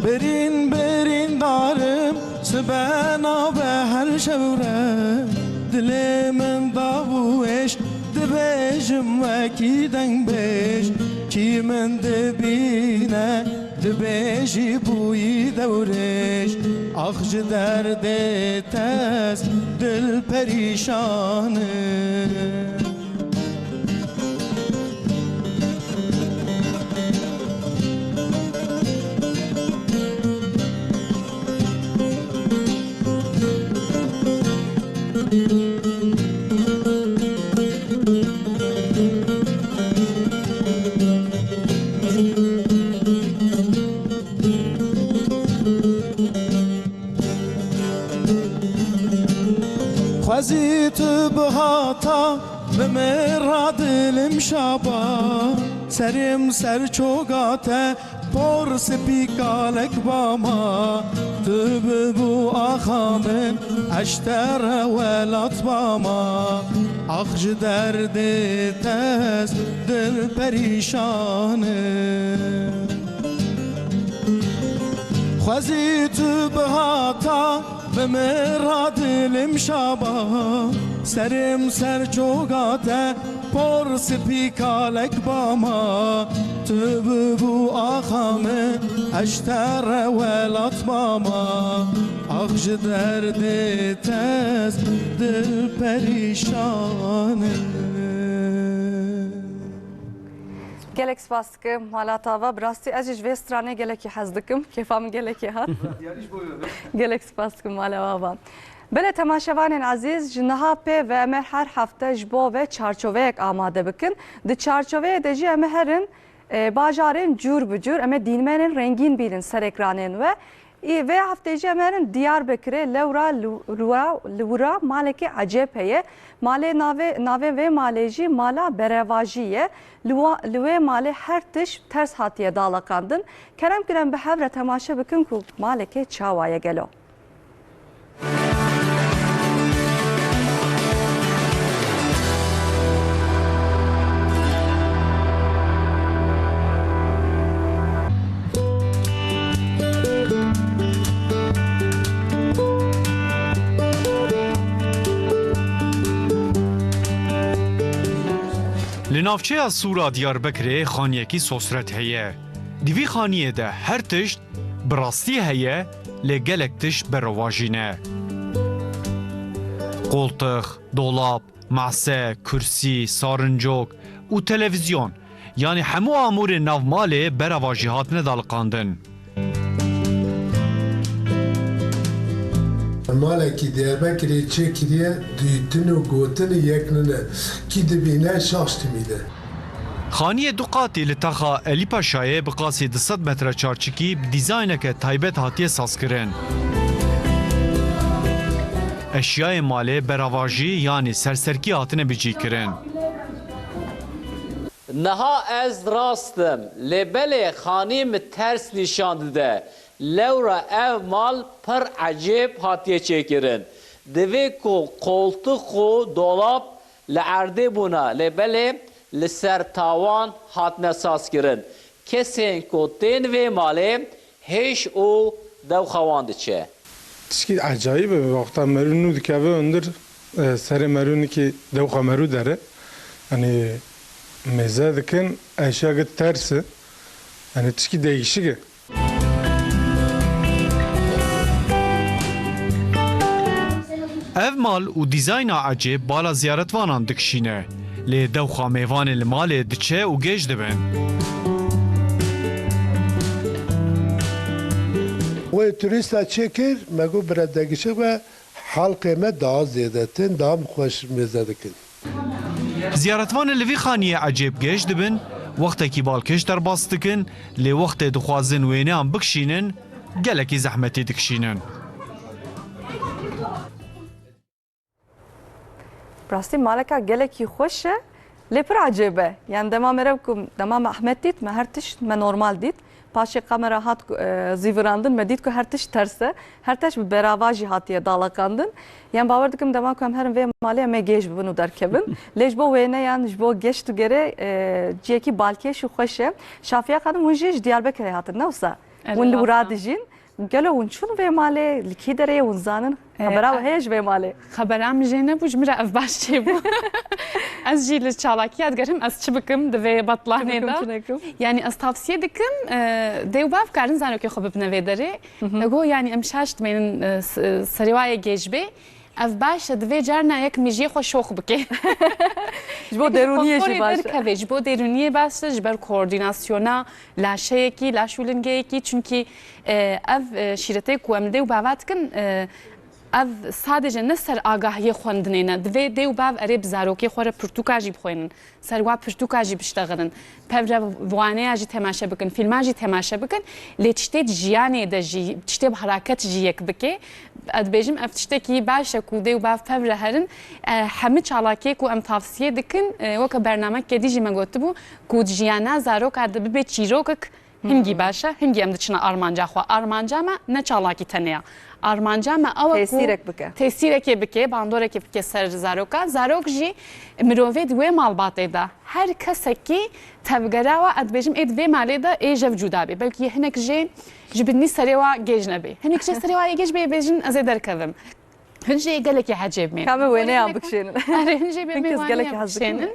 برین دارم سبنا به هر شوره دل من داوش دبیجم و کی دنگ بیش کی من دبینه دبیجی بوی دورش آخش درد تز دل پریشانه خوزیت بهاتا به مرا دلم شابا سرم سر چوگاته پر سپیکالک با ما تو ببو آخامن اشتر ولات با ما آخش درد تز دل پریشانه خوزیت بهاتا به مرا دلم شابا سرم سر چوگاته پر سپیکالک با ما تو ببو آخامه اشتر ولات با ما آخش درد تز دل پریشانه gelek spas dikim malata براستی ازش وی استرانه geleki hez dikim kefam geleki hat gelek spas dikim malava بله تماشاوان عزیز جنها پی و امر هر هفته جبو و چارچوبه یک آماده بکن دی چارچوبه دجی امر هرن باجارن جور بجور امر دینمنن رنگین بیرن سر اکرانن و هفته جی امرن دیاربکر لورا مالک عجب هیه مال ناوه و مالجی مالا برواجیه لوه مال هر تش ترس هاتیه دالقاندن کرم کرم به هفره تماشا بکن که مالک چاوایه گلو لنافچه از سورا دیاربکر خانیکی سوسرت هیه دیوی خانیه ده هر تشت براستی هیه لگلک تشت برواجینه قولتخ، دولاب، معسه، کرسی، سارنجوک و تلویزیون یعنی همو امور نوماله برواجیهات ندالقاندن مالکی دیاربکری چه کریه دیتن و گوتن یک ننه کی دبینه شاشت میده خانیه دو قاتی لتاخا علی پاشایه بقاسی 200 متر چارچکی دیزاینه که تایبت هاتیه ساز کرن اشیای ماله براواجی یعنی سرسرکی هاتنه بجی کرن Neha ez rastım. Lebele xanîm ters nişan dide. Lewra ev mal pir acib hatiye çekirin. Divê ku koltuk û dolap li erdê bûna. Lebele li ser tawan hatine saz kirin. Kesên ku tên vê malê hêş û dewxewan diçe. Tişkî acayip e vakta merûnû dikeve öndir serê merûnê ki dewxa merû dere. Yani meze dikin eşya git tersi. Yani tişkî değişik e. Ev mal û dîzayna ecêb bala ziyaretvanan dikişîne. Lê dewxa mêvanê li malê diçe û gêj dibin. Wê turîsta çêkir me got biredegişik ve halkê me daha zêdetin, daha xweş mêze dikin. Ziyaretvanê li vî xaniyê ecêb gêj dibin, wextekî balkêş derbas dikin, lê wextê dixwazin wêneyan bikişînin, gelekî zehmetê dikişînin. براستی مالکا گلکی خوشه لپر عجیبه یعنی دما مرا کو دما احمد دید من هر تش من نورمال دید پاش kamera hat zivraندن مدید کو هر تش ترسه هر تش به براواجی هاتیه دالاکاندن yani باور دکم دما کو هم هر و مالی ام گیج بونو در کبن لیج بو وینه yani جبو گیش تو گره جیکی بالکی شو خوشه شافیا خانم ونجیش دیاربکر هاتن نوسا ون لورادجین قالوا ونشون في مالي الكيدري ونزانن خبراو هيج في مالي خبرام جينا بوج مرا اف باش تشيبو از جيل الشالاكيات قرم از تشبكم دفي بطلاني دا يعني از تفسير دكم ديو باف كارن زانو كي خب بنوي دري لغو يعني امشاشت من سريوايه جيجبي اف باش دفي جارنا يك ميجي خو شوخ بكي جبو درونيه جي باش جبو درونيه باش جبر کوردیناسیونا لاشيه کی لاشولنگه کی çünkü ev şirete kuamde u bavatkin ev sadece ne ser agahiye xwendinêne divê dê û bav erê bi zarokê xwe re pirtûka jî bixwînin ser wa pirtûka jî bişteğinin pevre waneya jî temaşe bikin filma jî temaşe bikin lê tiştê di jiyanê de jî tiştê bi heraket jî yek bike ez dibêjim ev tiştekî baş e ku dê û bav pevre herin hemû çalakê ku em tavsiye dikin weka bernamekê dî jî me gotibû ku jiyana zarok de bibe çîrokek hingî baş e hingî em diçine armanca xwe armanca me ne çalakî teneya armanca me ew tesîrek bike tesîrekê bike bandorekê bike ser zaroka zarok jî mirovê di wê malbatê de her kesekî tevgera we ez dibêjim ê di vê malê de ê jev cuda bê belkî hinek jê ji binî serê we gêj nebe hinek jê serê we ê gêj bê bêjin ez ê derkevim hin jê gelekî hecêb mê kamê wêneyan bikişînin hin jê bê wêneyan bikişînin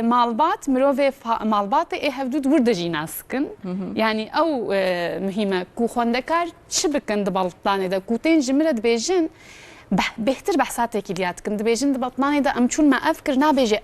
malbat mirovê malbatê ê hevdû wir de jî naskin yani ew mühim e ku xwendekar çi bikin di baltanê de ku tên ji min re dibêjin bêhtir behsa tekîliya dikin dibêjin di baltanê de em çûn me ev kir nabêje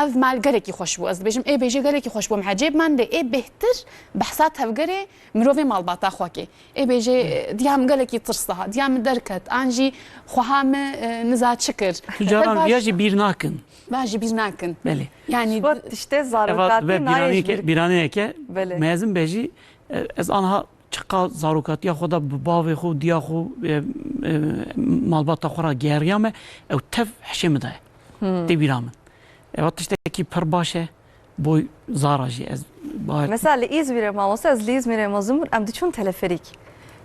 ev mal gelekî xweş bû ez dibêjim ê bêje gelekî xweş bû em hecêb man de ê bêhtir behsa tevgerê mirovê malbata xwekê ê bêje diya min gelekî tirsa diya min derket an jî xweha me niza çi kir caran ya jî bîr nakin باجي بيزناكن بله يعني تشتي زاروكاتي نايش بيرانيكه بله مازن بيجي از انها چقا زاروكات يا خدا باوي خو ديا خو مالبات خورا گيريامه او تف حشم ده دي بيرامن وقت تشتكي پر باشه بو زاراجي از مثلا İzmir'e mağosa az İzmir'e mazmur am diçun teleferik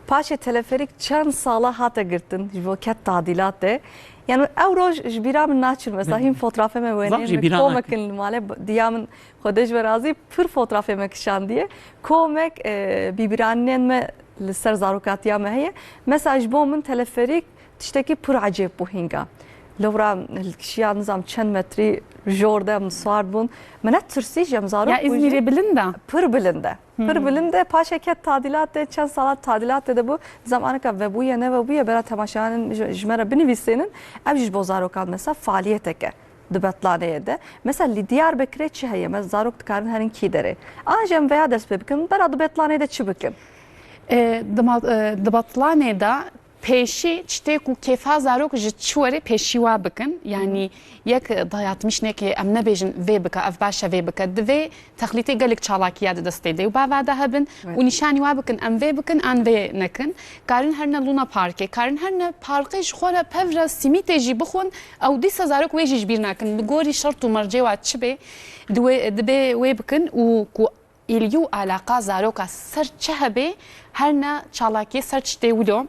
paşe teleferik çan sala hata girtin bu ket tadilat de yani ev roj jbira min naçır mesela him fotoğrafı me wene komekin male diyamın xodej ve razı pır fotoğrafı me kişan diye komek bibirannen me ser zarokatiya me heye mesela jbo min teleferik tişteki pır acayip bu hinga لورا الكشيا نظام چند متری جورده مسوار بون من ترسی جم زارو یا İzmir'e bilinde پر بلنده پر بلنده پاشکت تعدیلات چند سالات تعدیلات ده بو زمانی که وبویه نه وبویه برای تماشاچیان جمره بنویسینن ابجش بازارو کار مثلا فعالیت که دبتلانه ده مثلا Diyarbakır'e چه هیه مثلا زارو کارن هرین کی داره آنجام veya دست بکن برای دبتلانه ده چی بکن دبتلانه ده پیشی چته کو کیفا زاروک جت شوره پیشی وا بکن یعنی یک ضیعتمیش نه که ام نبیجن وی بک اف باشه وی بک دوی تخلیطی گلک چالاکیه دسته دی و بعد هبن و نشانی وا بکن ام وی بکن ان وی نکن کارن هرنا لونا پارکی کارن هرنا پارکش خوره پفر سیمیت جی بخون او دیس زاروک وی جی بیر نکن گوری شرط و مرجع و چبه دبی وی بکن و کو إليو علاقة زاروكا سر شهبة هرنا شالاكي سر شتيولو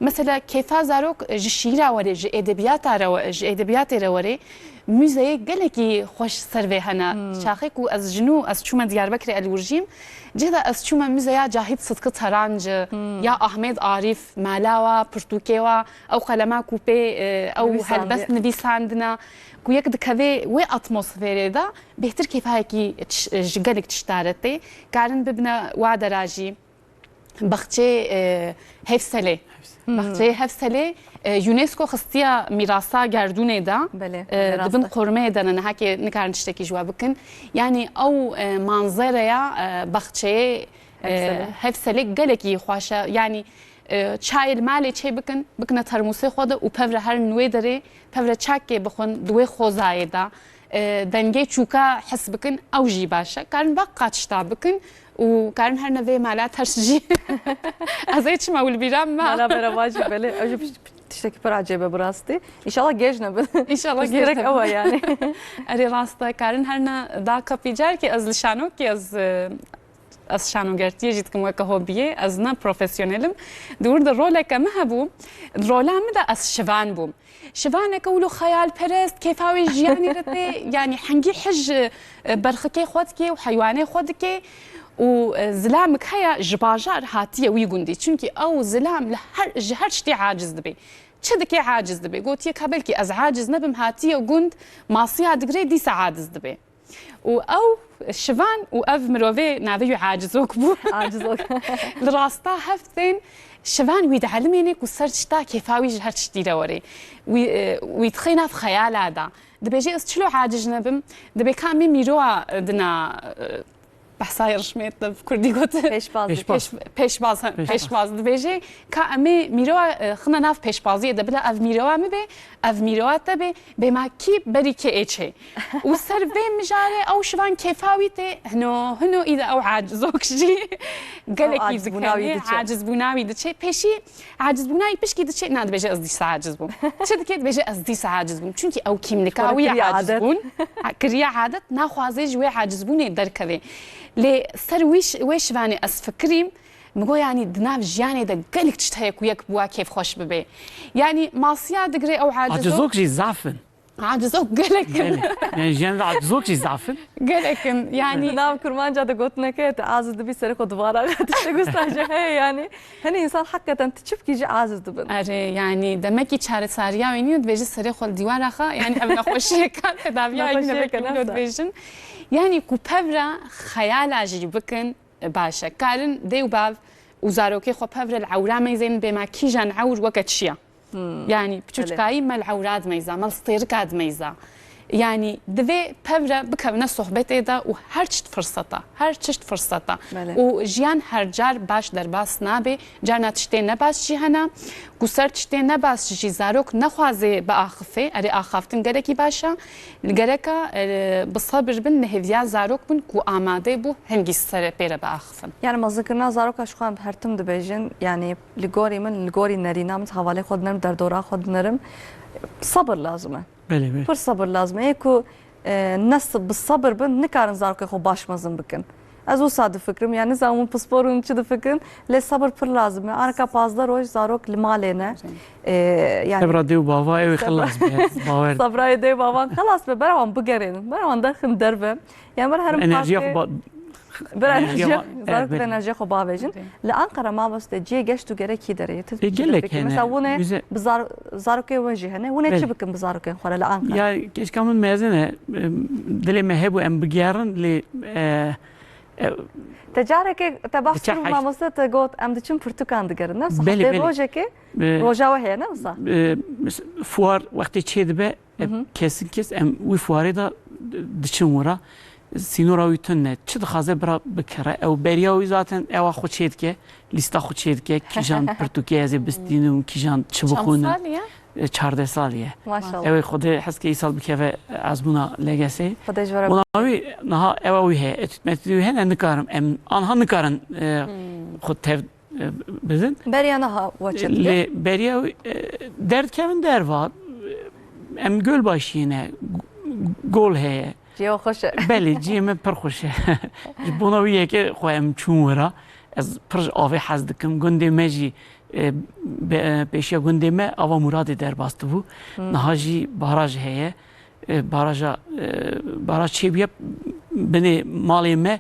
مثلا كيف زاروك جشيرا وري ج ادبيات روري موزه قالكي خوش سرفي هنا شاخيك از جنو از شوما دياربكر الورجيم جدا از شوما موزه جاهد صدق ترانج يا احمد عارف مالاوا برتوكيوا او قلما كوبي او هلبس نفيساندنا ku yek dikeve ve atmosferi da behtir kefayeki jigalek tiştarete karin bibna wa daraji baxçe hevsele baxçe hevsele UNESCO xıstiya mirasa gerdune da dibin korumaya da nehake nikarin tişteki jwa bikin yani o manzaraya baxçe hevsele galeki xoşa yani چای مالی چه بکن ترموسی خود و پفر هر نوی داره پفر چاکی بخون دوی خوزای دا دنگه چوکا حس بکن او جی باشه کارن باقا تشتا بکن و کارن هر نوی مالا ترسجی از ایچ مول بیرم ما مالا برا واجب بله اوجه تشتکی پر عجیبه براستی انشالله گیج نبود انشالله گیج نبود اوه yani اری راسته کارن هر نه دا کپیجار که از لشانو که از شانوگرتی جیت که موقع هوبیه از نه پروفسیونلم دور در رول که مهبوم رولم ده از شوان بوم شوان که ولو خیال پرست کیفاوی جیانی رته یعنی حنگی حج برخکی خود که و حیوانه خود که و زلام که جباجار هاتیه وی گندی چونکی او زلام لهر شتی عاجز دبی چه دکی عاجز دبی گوتیه کابل که از عاجز نبم هاتیه و گند ماسیه دگری دیس عاجز دبی و او شوان و اف مروفي نافيو عاجزوك بو عاجزوك لراستا هفتين شوان ويدعلمينك وسرشتا كيفاوي جهر تشتيرا وري ويتخينا في خيال هذا دبيجي استشلو عاجزنا بم دبي كامي ميروا دنا بحثای رشمیت در کردی گفت پیشباز دبیجی که امی میروا خنا ناف پیشبازی دبلا اف میروا می به اف میروا تبه به ما کی بری که ایچه و سر به مجاره او شوان کیفاوی ته هنو ایده او عاجزوک جی گلکی ذکری عاجز بوناوی دچه پیشی عاجز بوناوی پیش کی دچه نه دبیجی از دیس عاجز بون چه دکی دبیجی از دیس عاجز بون چونکی او کیم نکاوی عاجز بون کریه عادت نخوازه جوی عاجز بونه درکوی لی سر ویش وانی از فکریم مگو یعنی دناف جیانی ده گلک تشتهی کو یک بوا کیف خوش ببی یعنی ماسیا دگری او عاجزوک جی زعفن عاجزوک گلکن یعنی جیان عاجزوک جی زعفن گلکن یعنی دناف کرمانجا ده گوتنه که عاجز دبی سر خود دوباره تشتگوستاجه هی yani hani insan hakikaten تشوف كيجي عاجز دبن آره يعني دمكي چاره ساریا وینی دویجی سر خود دیوار آخه یعنی ابن خوشی کن تداویا این نبکن دویجن يعني كوبافرا خيال عجيب بكن باشا كارن ديو باف وزاروكي خو بافرا العورة ميزين بما كيجان عور وقت شيا يعني بتشكاي ما العورات ميزا ما الستيركات ميزا يعني دفي بافرا بكبنا صحبتي دا وهرشت فرصتا وجيان هرجار باش در باس نابي جانا تشتي نباس جي هنا گوسر تشتي نباس جي زاروك نخوازي بآخفه اري آخافتن گركي باشا الگركا بصبر بن نهفيا زاروك بن كو آماده بو هنگي سر بيره بآخفن يعني ما ذكرنا زاروك اشخوان هرتم دبيجن يعني لغوري من لغوري نرينا من حوالي خود نرم در دورا خود نرم صبر لازمه پر صبر لازمه ايكو نص بالصبر بن نكارن زاروك خو باشمازن بكن از او ساده فکرم yani زمون پسپورون چه فکرم ل صبر پر لازمه انا کا 15 روز زاروك لمالنا يعني صبر ديو بابا اي خلاص باور صبر ديو بابا خلاص بروان بقرين بروان داخل دربه يعني بر هرم انرژی زاروك انرژی خو باوجن لانقره ما بس جي گشتو گره کی داره مثلا ونه زاروك وجه هنا ونه چه بكم بزاروك خور لانقره يا كيش كمان مازنه دلي مهبو ام بگيرن ل تجارك تبحث ما مصت قوت ام دچن برتقال دگرن نفس روجه که روجا وهي نفسه فوار وقتی چه دبه کس ام وی فواری دا دچن ورا سینورا وی تنه چه دخوازه برا بکره او بریاوی zaten eva خود چید که لیستا خود چید که کیجان پرتوکی از بستینم کیجان چه بخونه 14 سالیه ماشاءالله اوی خود حس که ای سال بکه از بونا لگسه خودش برای بناوی نه اوی هه اتمتیوی هن نکارم آنها نکارن خود تف بزن بریا نه وچت لی بریاوی درد کمن در واد ام گل باشینه گل هه جیو خوشه بله جیم پر خوشه بناویه که خواهم چون ورا از پرج آوه حز دکم گنده مجی پیشیا گنده ما آوا مراد در باست بو نهاجی باراج هیه باراج چه بیه بنی مالی ما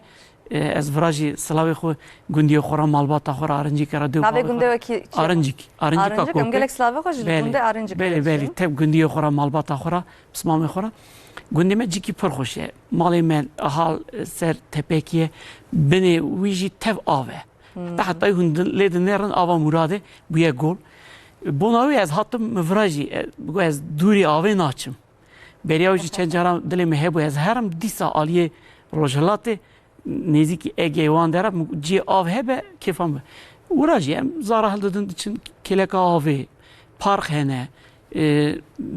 از وراجی سلاوی خو گندی خورا مالباتا خورا آرنجی کرا دو نبی گنده وکی آرنجی آرنجی کم گلک سلاوی خوش گنده آرنجی بله تب گندی خورا مالباتا خورا بسمام خورا گنده ما جیکی پر خوشه مالی من حال سر تپکیه بنی ویجی تب آوه حتی هند لیدنرن آوا مراده بویه گل بناوی از حتم مفراجی بگو از دوری آوه ناچم بریاوی چند جارم دل مهبو از هرم دیسا آلیه روجلاته نزدیکی اگیوان داره جی آوه به کیفام وراجی هم زاره هل دادن چون کلک آوه پارک هنه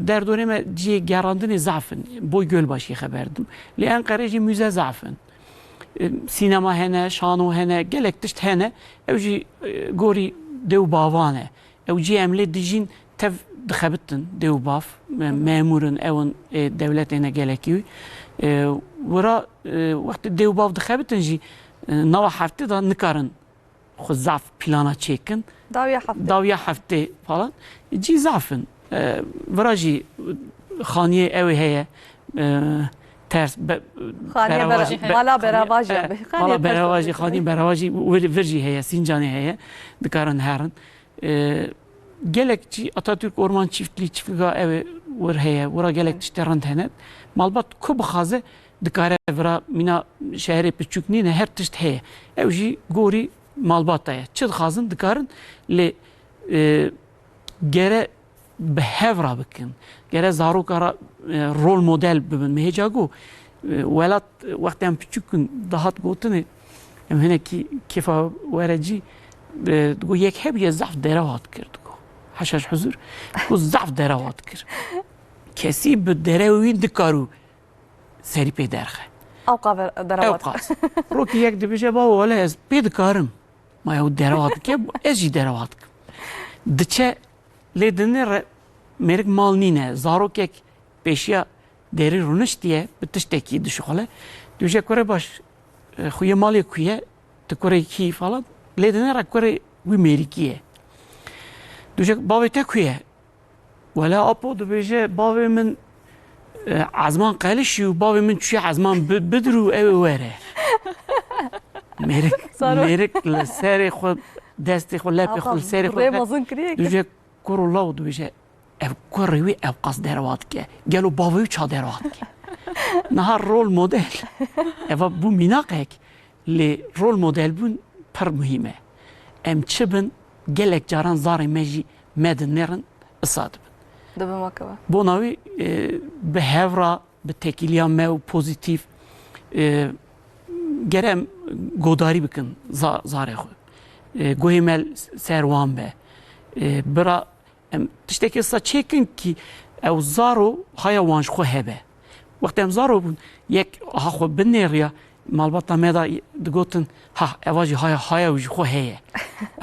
در دورم جی گراندن ضعفن بوی گل باشی خبردم لیان قریجی موزه ضعفن سینما هنه شانو هنه گلکتشت هنه او جی گوری دو باوانه او جی عملی دیجین تف دخبتن دو باف مامورن اون دولت هنه گلکیوی ورا وقت دو باف دخبتن جی نوا هفته دا نکارن خود ضعف پلانا چیکن داویا هفته فلان جی ضعفن ورا جی خانیه اوی هیه ترس مالا براواجی مالا براواجی خانی براواجی ورجی هيا سینجانی هيا دکارن هرن گلک چی آتاتürk orman çiftliği çiftliğe ev ور هيا ورا گلک تشترند هنت مالبات كوب خازه دکاره ورا مینا شهر پچوکنی نه هر تشت هيا ev جی گوری مالبات هيا چه خازن دکارن ل گره به هفرا بکن گره زارو کارا رول مدل ببین مهجاگو ولات وقتی هم پچکن دهات گوتنه هم هنه کیفا ورجی دگو یک هبیه ضعف دروات کرد گو حشش حضور گو ضعف دروات کرد کسی به دروین دکارو سری پی درخه اوقا دروات رو که یک دبیجه با ولی از پی دکارم ما یو دروات که از جی دروات کم دچه لیدنه مرگ مال نینه زاروک پیشیا دری رونش دیه به تشتکی دشخاله دوشه کره باش خوی مالی کویه تکره کی فلان لیدنه را کره وی مریکیه دوشه باوی تکویه ولا اپو دوشه باوی من عزمان قلشی و باوی من چی عزمان بدرو او وره مرگ لسری خود دستی خود لپی خود سری خود دوشه کرو لاو دوشه ev koruyu ev qas deravat ki gelo bavuyu ça deravat ki nahar rol model eva bu minaqek li rol model bun per mühime em çibin gelek caran zarı meji mednerin ısad bin makaba bu navi behevra be tekiliya mev pozitif gerem godari bikin zarı xu gohimel servan be bira تشتكي صا تشيكن كي او زارو هيا وانش خو هبه وقت ام زارو يك اخو بنيريا مالبطا ميدا دغوتن ها اواجي هيا وجي خو هي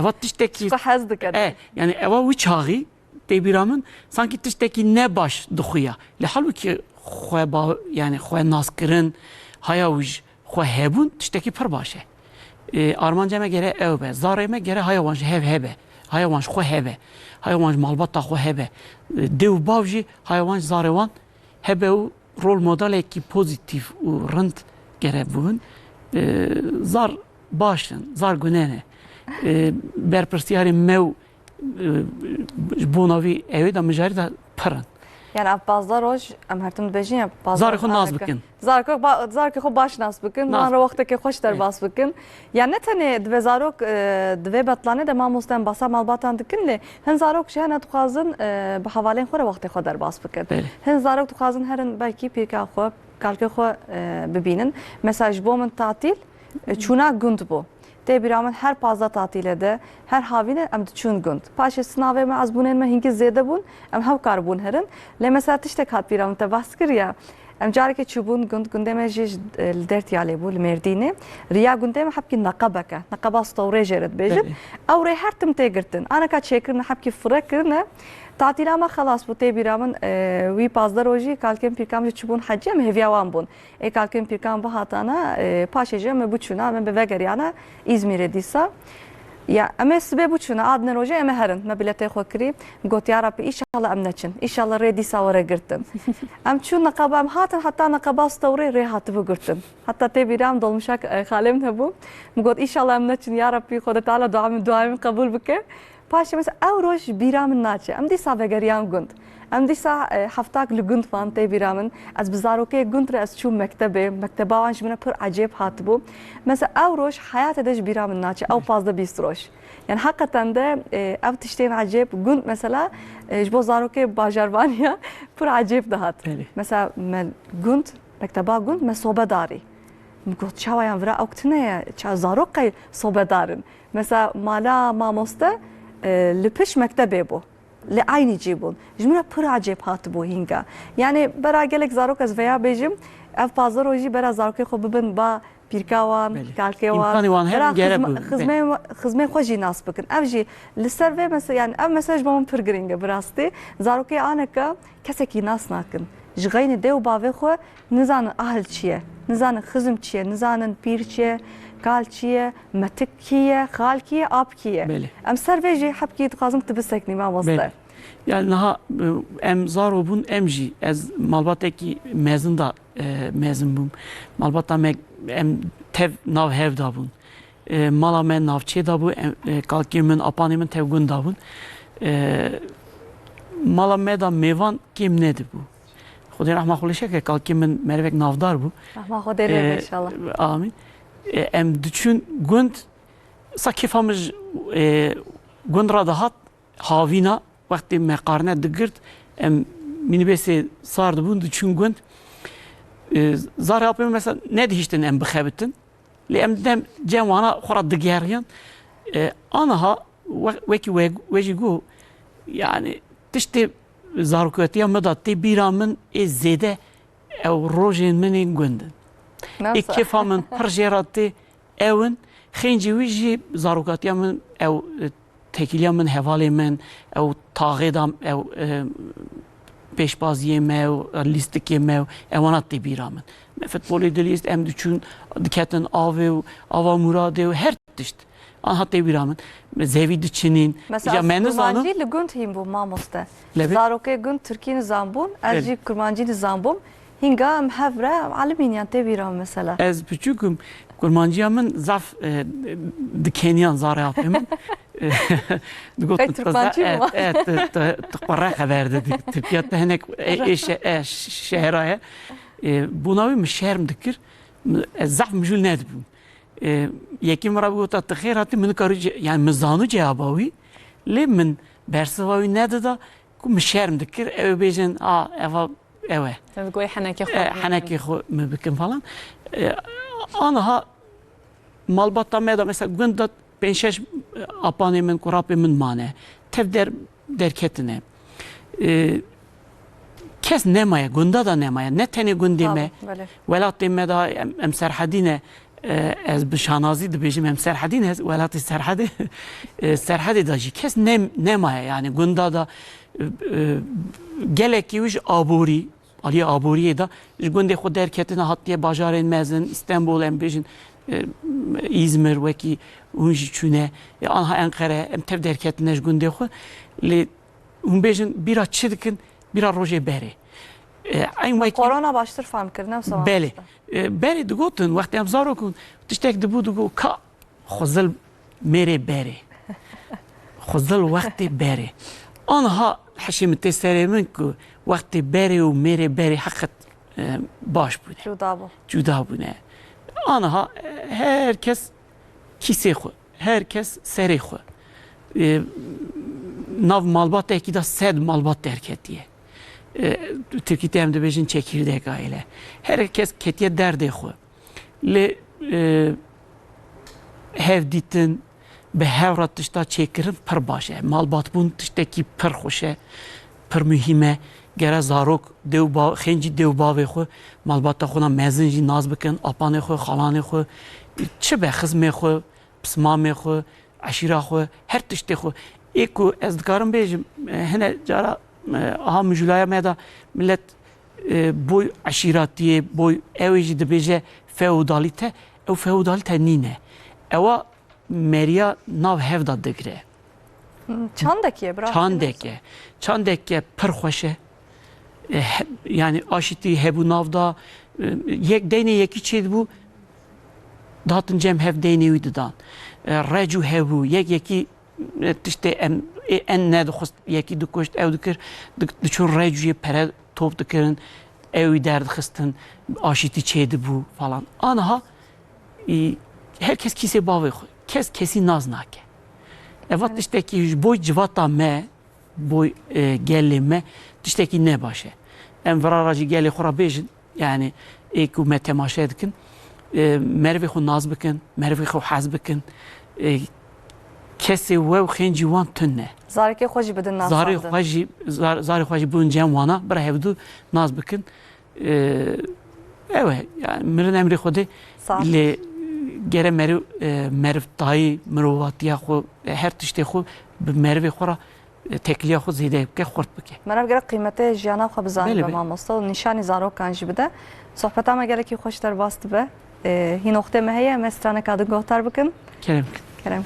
اوا تشتكي حزدك يعني اوا ويچاغي تبيرامن سانكي تشتكي نه باش دخويا لحالوكي خو با يعني خو ناسكرن هيا وج خو هبون تشتكي پر باشه ارمانجا ما گره او به زاري ما گره هيا وانش هبه هيا وانش خو هبه hayvanj malbata xwe hebe dev bav jî hayvanj zarewan hebe û rol modelekî pozitif û rind gere bûn zar baş in zar gune ne berpirsiyarê mew ji bo navî evê de mijarî de pir in yani ev bazda roj em her tim dibêjin ya zarê xwe nas bikin zarkê xwe baş nas bikin wan re wextekê xweş derbas bikin ya ne tenê divê zarok divê betlanê de mamosteyan basa malbatan dikin lê hin zarok ji hene dixwazin bi hevalên xwe re wextê xwe derbas bikin hin zarok dixwazin herin belkî pêka xwe kalke xwe bibînin. Mesela ji bo min tatil çûna gund bû. Tê bîra min her pazda tatilê de her havîne em diçûn gund. Paşê sinavê me ezbûnên me hinkî zêde bûn, em hewkar bûn herin. Lê mesela tiştek hat bîra min te behs kiriye. Em carekê çûbûn gund, gundê me jî li Dertiyalê bû, li Mêrdînê. Riya gundê me hepkî neqebek e. Neqeba stewrê jê re dibêjin. Ew rê her tim tê girtin. Aneka çêkirine hepkî firek kirine. Tatîla me xelas bû tê bîra min wî pazda rojî kalkên pîrkan jî çûbûn hecî em hêviya wan bûn. Ê kalkên pîrkan bihatane paşê jî me biçûna me bi vegeriyane İzmîrê dîsa. Ya em ê sibê biçûne adine rojê em ê herin me biletê xwe kirî gotiya rapî îşallah em neçin. İşallah rê dîsa were girtin. Em çûn neqeba em hatin heta neqeba stewrê rê hatibû girtin. Heta tê bîra em dolmuşak xalê min hebû. Min got îşallah em neçin ya Rabbi Xwedê Teala duayê min qebûl bike. Paşê mesela ew roj bîra min naçe. Em dîsa vegeriyan gund. Em dîsa heftak li gund van tê bîra min. Ez bi zarokê gund re ez çûm mektebê. Mekteba wan ji min re pir acêb hatibû. Mesela ew roj hayatê de ji bîra min naçe. Ew pazda bîst roj. Yani hakikaten de ev tiştên acêb gund mesela ji bo zarokê bajarvaniya pir acêb dihat. Mesela me gund mekteba gund me sobedarî. Got çawayan vira ew tune ye. Zarok qey sobedarin. Mesela mala mamoste li piş mektebê bû. Li aynî cî bûn. Ji min re pir acêb hatibû hînga. Yani bera gelek zarok ez veya bêjim ev pazar rojî bera zarokê xwe bibin ba pîrka wan, kalkê wan. Xizmê xwe jî nas bikin. Ev jî li ser vê mesela yani ev mesela ji bo min pir giring e bi rastî. Zarokê aneka kesekî nas nakin. Ji xeynî dê û bavê xwe nizanin ahil çi ye, nizanin xizm çi ye, nizanin pîr çi ye, kal çi ye, metik kî ye, xal kî ye, ab kî ye. Em ser vê jî hepkî dixwazim tu bisekînî mamoste. Yani niha em zar bûn em jî ez malbatekî mezin da mezin bûm. Malbata me em tev nav hev da bûn. Mala me navçê da bû, kalkê min apanê min tev gund da bûn. Mala me da mêvan kêm nedibû. Xwedê rehma xwe lê şeke kalkê min merivek navdar bû. Rehma Xwedê lê be inşallah. Amin. Em diçûn gund sa kêfa min ji gund ra dihat havîna wextê me qarne digirt em minîbêsê sar dibûn diçûn gund. Zarê apê min mesela nedihîştin em bixebitin. Lê em dem cem wana xwe ra digeriyan. Aniha wekî we jî got yani tiştê zaroketiya me da tê bîra min ê zêde ew rojên min ên gundin. Ê kêfa min pir jê ra tê ewin xêncî wî jî zaroketiya min ew tekîliya min hevalê min ew taxê da ew pêşbaziyê me ew lîstikê me ew wana tê bîra min. Me futbolê dilîst em diçûn diketin avê û ava muradê û her tişt. Anha tê bîra min zevî diçînin. Mesela kurmancî li gund hîn bû mamoste. Zarokê gund Tirkî nizam bûn, ez jî kurmancî nizam bûm. Hînga em hev re alimîn yan tê bîra min mesela. Ez biçûkim kurmanciya min zaf dikeniyan zarê apê min. Digotin tixwere xeber didî. Tirkiye te hinek şehra ye. Bûna wî min şerm dikir. Ez zaf mijûl nedibûm. Yekî min ra bigota tu xêr hatî min nikarî yani min zanû cevaba wî lê min bersiva wî nedida ku min şerm dikir ew bêjin eva ew e. Henekê xwe min bikin falan. Aniha malbata me da mesela gund da 5-6 apanê min kurapê min mane. Tev derketine. Kes nemaye, gunda da nemaye. Ne tenê gundê me, welatê me da em serhedî ne. Ez bi şanazî dibêjim em serhedî ne, welatê serhedê da jî kes nemaye. Yani gunda da gelekî wî ji aborî, aliyê aboriyê da ji gundê xwe derketine hatiye bajarên mezin, İstanbul em bêjin İzmir wekî hûn jî çûne anha Enqere em tev derketine ji gundê xwe lê hûn bêjin bîra çi dikin bîra rojê berê. Korona baştır farm kirin ev zaman. Belê. Berê digotin wextê em zarok bûn tiştek dibû digot ka xwezil mêrê berê. Xwezil wextê berê. Anha hişê min tê serê min ku wextê berê û mêrê berê heqet baş bûne. Cuda bûne. Aniha herkes kîsê xwe, herkes serê xwe. Nav malbatekî da sed malbat derketiye. Türkiye'de hem de bejin çekirdek aile. Herkes ketiye derdi xo. Le hev ditin به هر تشتا چیکرن پر باشه مالبات بون تشتا کی پر خوشه پر مهمه گره زاروک دیو با خنجی دیو باوی خو مالبات خونا مزنجی ناز بکن اپانه خو خالانه خو چه به خزمه خو پسمامه خو عشیره خو هر تشتا خو ایکو از دکارم بیجم هنه جارا aha müjülaya meda millet boy aşiratiye boy evci de beje feodalite ev feodalite nine eva Meriya nav hevda digre. Çandekiye bırak. Çandekiye pır xoşe. Yani aşiti hebu navda yek deyne yeki çed bu datın cem hev deyne uydudan. Recu hebu yeki işte en ne dost yeki dukoşt ev dikir düşün recuye pere top dikirin ev derdi xistin aşiti çedi bu falan. Anaha herkes kise bavi xoy. Kes kesi naz nake. Evet işte ki boy civata me boy gelli me işte ki ne başı. En vararacı gelli xora bejin yani eko me temaşa edikin merve xo naz bikin merve xo haz bikin kesi ve xenci wan tünne. Zarike xoji bedin naz. Zari xoji bun cem wana bir hevdu naz bikin. Evet yani mirin emri xode le gere merv dayı mrovatiya xo her tişte xo bi merve xora tekliya xo zede ke xort bike. Merv gere kıymete jiyana xo bizani be mamosta u nişani zarokan jî bide. Sohbetama gelekî xoş derbast be. Hîn oxtê me heye me strane kadin gohtar bikin. Kerem.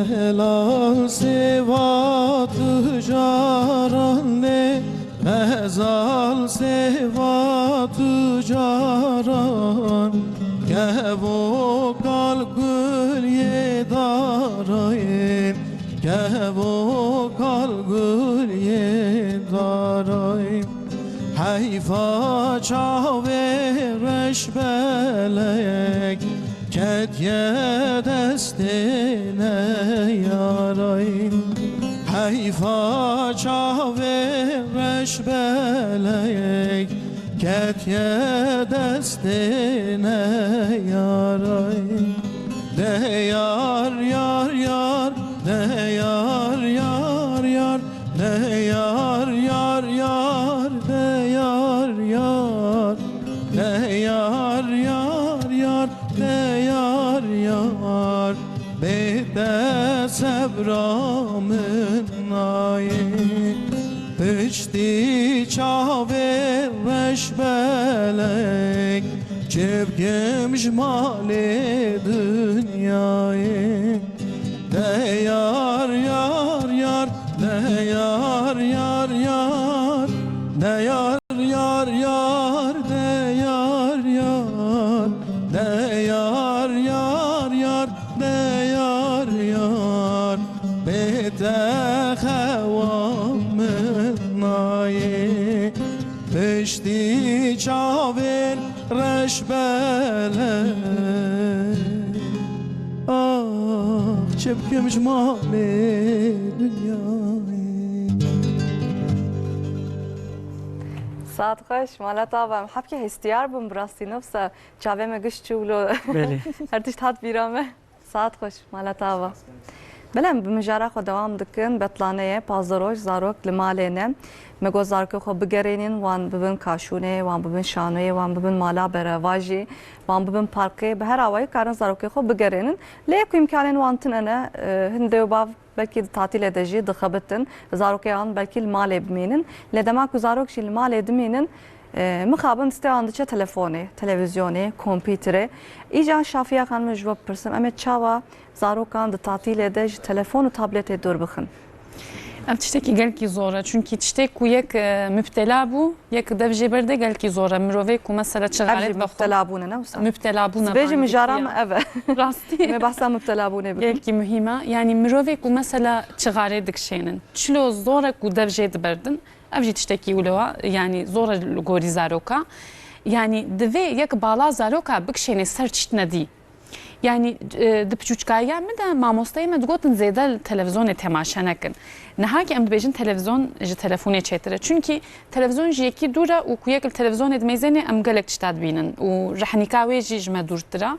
Helal sevat caran mezal sevat caran Kevo kalkı گو کالگوری دارای حیفا چاوه رش بلک کت یه دسته نیارای حیفا چاوه رش بلک کت یه دسته نیارای ده یار یار یار ده یار یار یار ده یار یار یار ده یار یار ده یار یار یار ده یار یار بده صبرامın نایی پشتی چاوه رش بلک Cebgem mali dünyayı De yar yar yar De yar yar yar De yar yar yar De yar yar De yar yar yar De yar yar Bete xevamın nayi Peşti çaver رشبله چبکم جمال دنیای ساعت خوش مالت آبم حبکه هستیار بم براستی نفسه چاوه مگش چولو بله هرتش تات بیرامه ساعت خوش مالت آبم بلم بمجاره خود دوام دکن بطلانه پازروش زاروک لمالینه مگو زارکو خو بگرینین وان ببین کاشونه وان ببین شانوی وان ببین مالا برواجی وان ببین پارکی به هر آوای کارن زاروکی خو بگرینین لیکو امکانین وانتن انا هنده و باv belki tatil edici dıxabitin zarokayan belki mal biminin ledema ku zarok şil mal ediminin mixabin steyandıça telefoni televizyonu kompüteri ican şafiya kan mecbur pırsım emet çava zarokan da tatil edici telefonu tablete dur bixin Ev tiştekî gelkî zor e çünkü tiştek ku yek müptela bû yek dev jê berde gelkî zor e mirovê ku mesela çigaret müptela bûne ne wisa müptela bûne bêjî mijara me ev e rastî me behsa müptela bûne gelkî mühîm e yani mirovê ku mesela çigarê dikişênin çilo zor e ku dev jê diberdin ev jî tiştekî wilo e yani zor e li gorî zaroka yani divê yek bala zaroka bikişêne ser tiştine dî Yani di piçûçkaya me de mamosteyê me digotin zêde televizyonê temaşe nekin. Nihayekî em dibêjin televizyon ji telefonê çêtir e. Çünkü televizyon ji yekî dûr e û ku yek li televizyonê dimêzêne em gelek tişta dibînin û rehnîka wê jî ji me dûrtir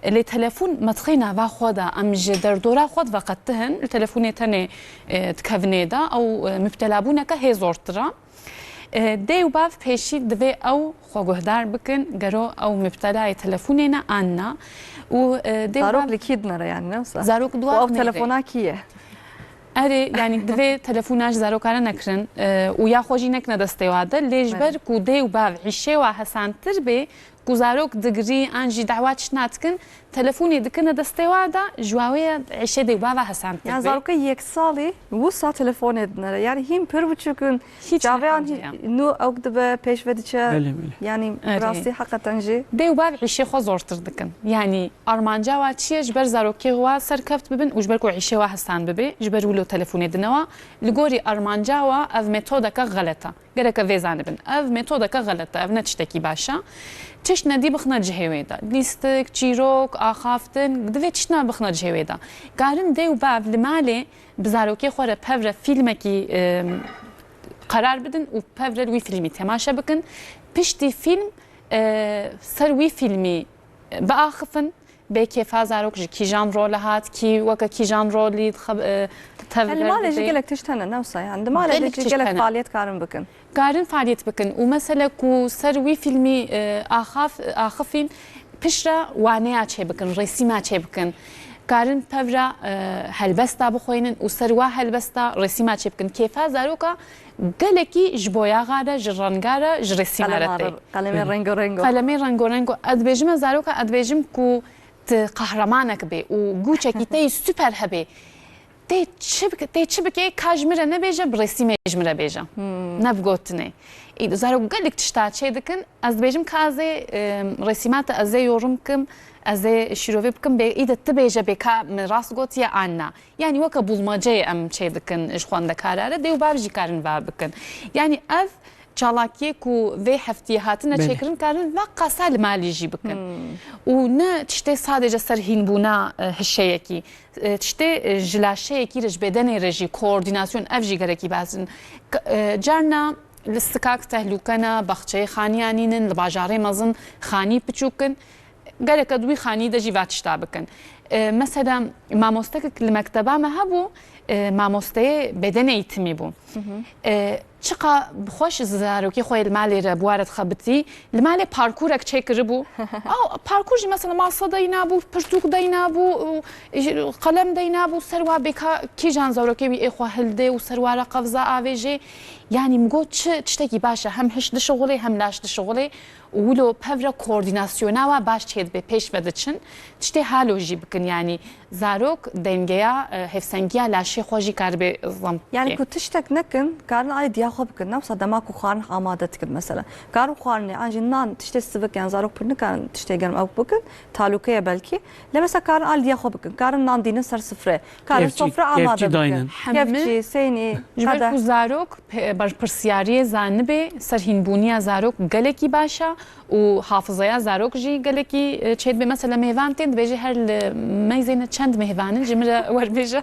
e. Lê telefon me dixê nava xwe de em ji derdora xwe diveqetihin li telefonê tenê dikevinê de ew müptelabûneke hê zortir e. Dê û bav pêşî divê ew xweguhdar bikin gero ew müptelayê telefonê ne an ne û zarok likîd nere yani ne wisa zarok ew telefona kî ye Erê yani divê telefona ji zarokane nekirin û ya xwe jî nekine destê wa de lê ji ber ku dê û bav îşê wa hesantir bê ku zarok digirî an jî dawa tişna dikin telefonê dikine destê wa de ji wawê îşê dê û bava hesantir yani zaroka yek salî wisa telefonê dinere yani hîn pir biçûkin çaveyan nû ew dibe pêşve diçe yani rastî heqeten jî dê û bav îşê xwe zortir dikin yani armanca wa çi ye ji ber zarokê wa serkeft bibin û ji ber ku îşê wa hesan bibe ji ber wilo telefonê dinewa li gorî armanca wa ev metodeka xelet e gerek ev vê zanibin ev metodeka xelet e ev ne tiştekî baş e Çeşt nedî bixne cihêwê de lîstik, çîrok, axaftin divê tiştna bixne cihêwê de garin dê û bav li malê bi zarokê xwe re pevre fîlmekî qarar bidin û pevre wî fîlmî temaşe bikin piştî fîlm ser wî fîlmî biaxifin bê kêfa zarok ji kîjan role hat kî weke kîjan rolî Yani malê jî gelek tişt hene ne wisa yani di malê jî gelek faaliyet karin bikin Garin faaliyet bikin û mesela ku ser wî filmî axifîn pişra waneya çê bikin resîma çê bikin garin pevra helbesta bixwînin û ser wa helbesta resîma çê bikin kêfa zaroka gelekî ji boyaxa re ji renga re ji resîma re tê qalemê rengarengo qalemê rengarengo ez dibêjim zaroka ez dibêjim ku ti qehremanek bê û gûçekî te yî süper hebe tê çi bike ka ji min re nebêje bi resîmê ji min re bêje ne bigotinê زارو قالك تشتات شيء دكن از بيجم كازي رسيمات ازي يورمكم ازي شروفي بكم بايده تبيجه بكا من راس قوتيا عنا يعني وكا بولماجي ام شيء دكن اش خوان دكاراره ديو بارجي كارن بابكن يعني اف چالاکیه کو وی هفتی هاتن چیکرن کارن و قاسال مالی جی بکن و نه تشته sadece سرهین بونا هشیه کی تشته جلاشه کی رج بدن رجی کوردیناسیون افجی گرکی بازن جارنا لستکاک تهلوکنا بخچه خانیانینن لباجاره مزن خانی بچوکن گرک دوی خانی دجی واتشتا بکن مثلا مامۆستەکە لە مەکتەبا هەبوو مامۆستەیە بەدەن ئەیتمی بوو چقا بخۆش زارۆکی خۆی مالێرە بوارەت خەبتی لە مالێ پارکورێک چێکرد بوو پارکوژی مەسەڵ ماسە دەینابوو پرتوک دەینابوو قەلەم دەینابوو سەروا بێکا کیژان زەورۆکەوی ئێخوا هەلدێ و سەروارە قەفزا ئاوێژێ یانی مگۆ تشتێکی باشە هەم هەش دشغڵێ هەم لاش دشغڵێ ولو پەورە کۆردیناسیۆناوە باش چێت بێ پێش بەدەچن تشتێ هالۆژی بکن ینی زارۆک دەنگەیە هێفسەنگیە لاشێ خۆشی کار بێ زەم يعني كنت تشتك نكن كارن على دياخو بكن نفسه دماغ وخارن عمادتك مثلا كارن خارن عن نان تشتي السبك يعني زاروك بكن كان تشتي جرم او بكن تالوكيه بلكي لمسا كارن على دياخو بكن كارن نان دين سر سفره كارن سفره عماده بكن كيفشي سيني هذا زاروك برسياري زانبه سرهينبونيا زاروك گلكي باشا و حافظه زاروك جي گلكي تشيد مثلا ميوان تند بيجي هر ميزينه چند ميوان جمره ور بيجا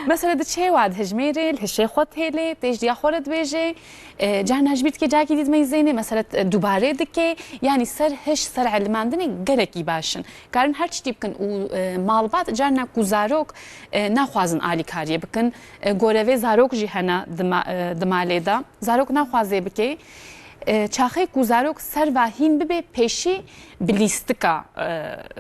مثلا دچه واد هجميري الهشي خود هيلي تيج دي خورد بيجي جان هجبيت كي جاكي ديد ميزينه مثلا دوباره دكي يعني سر هش سر علماندني گلكي باشن كارن هر چتي بكن و مالبات جانا كوزاروك ناخوازن عالي كاريه بكن گوروي زاروك جي هنا دماليدا زاروك ناخوازي بكي چاخه کوزاروک سر و هین ببه پیشی بلیستکا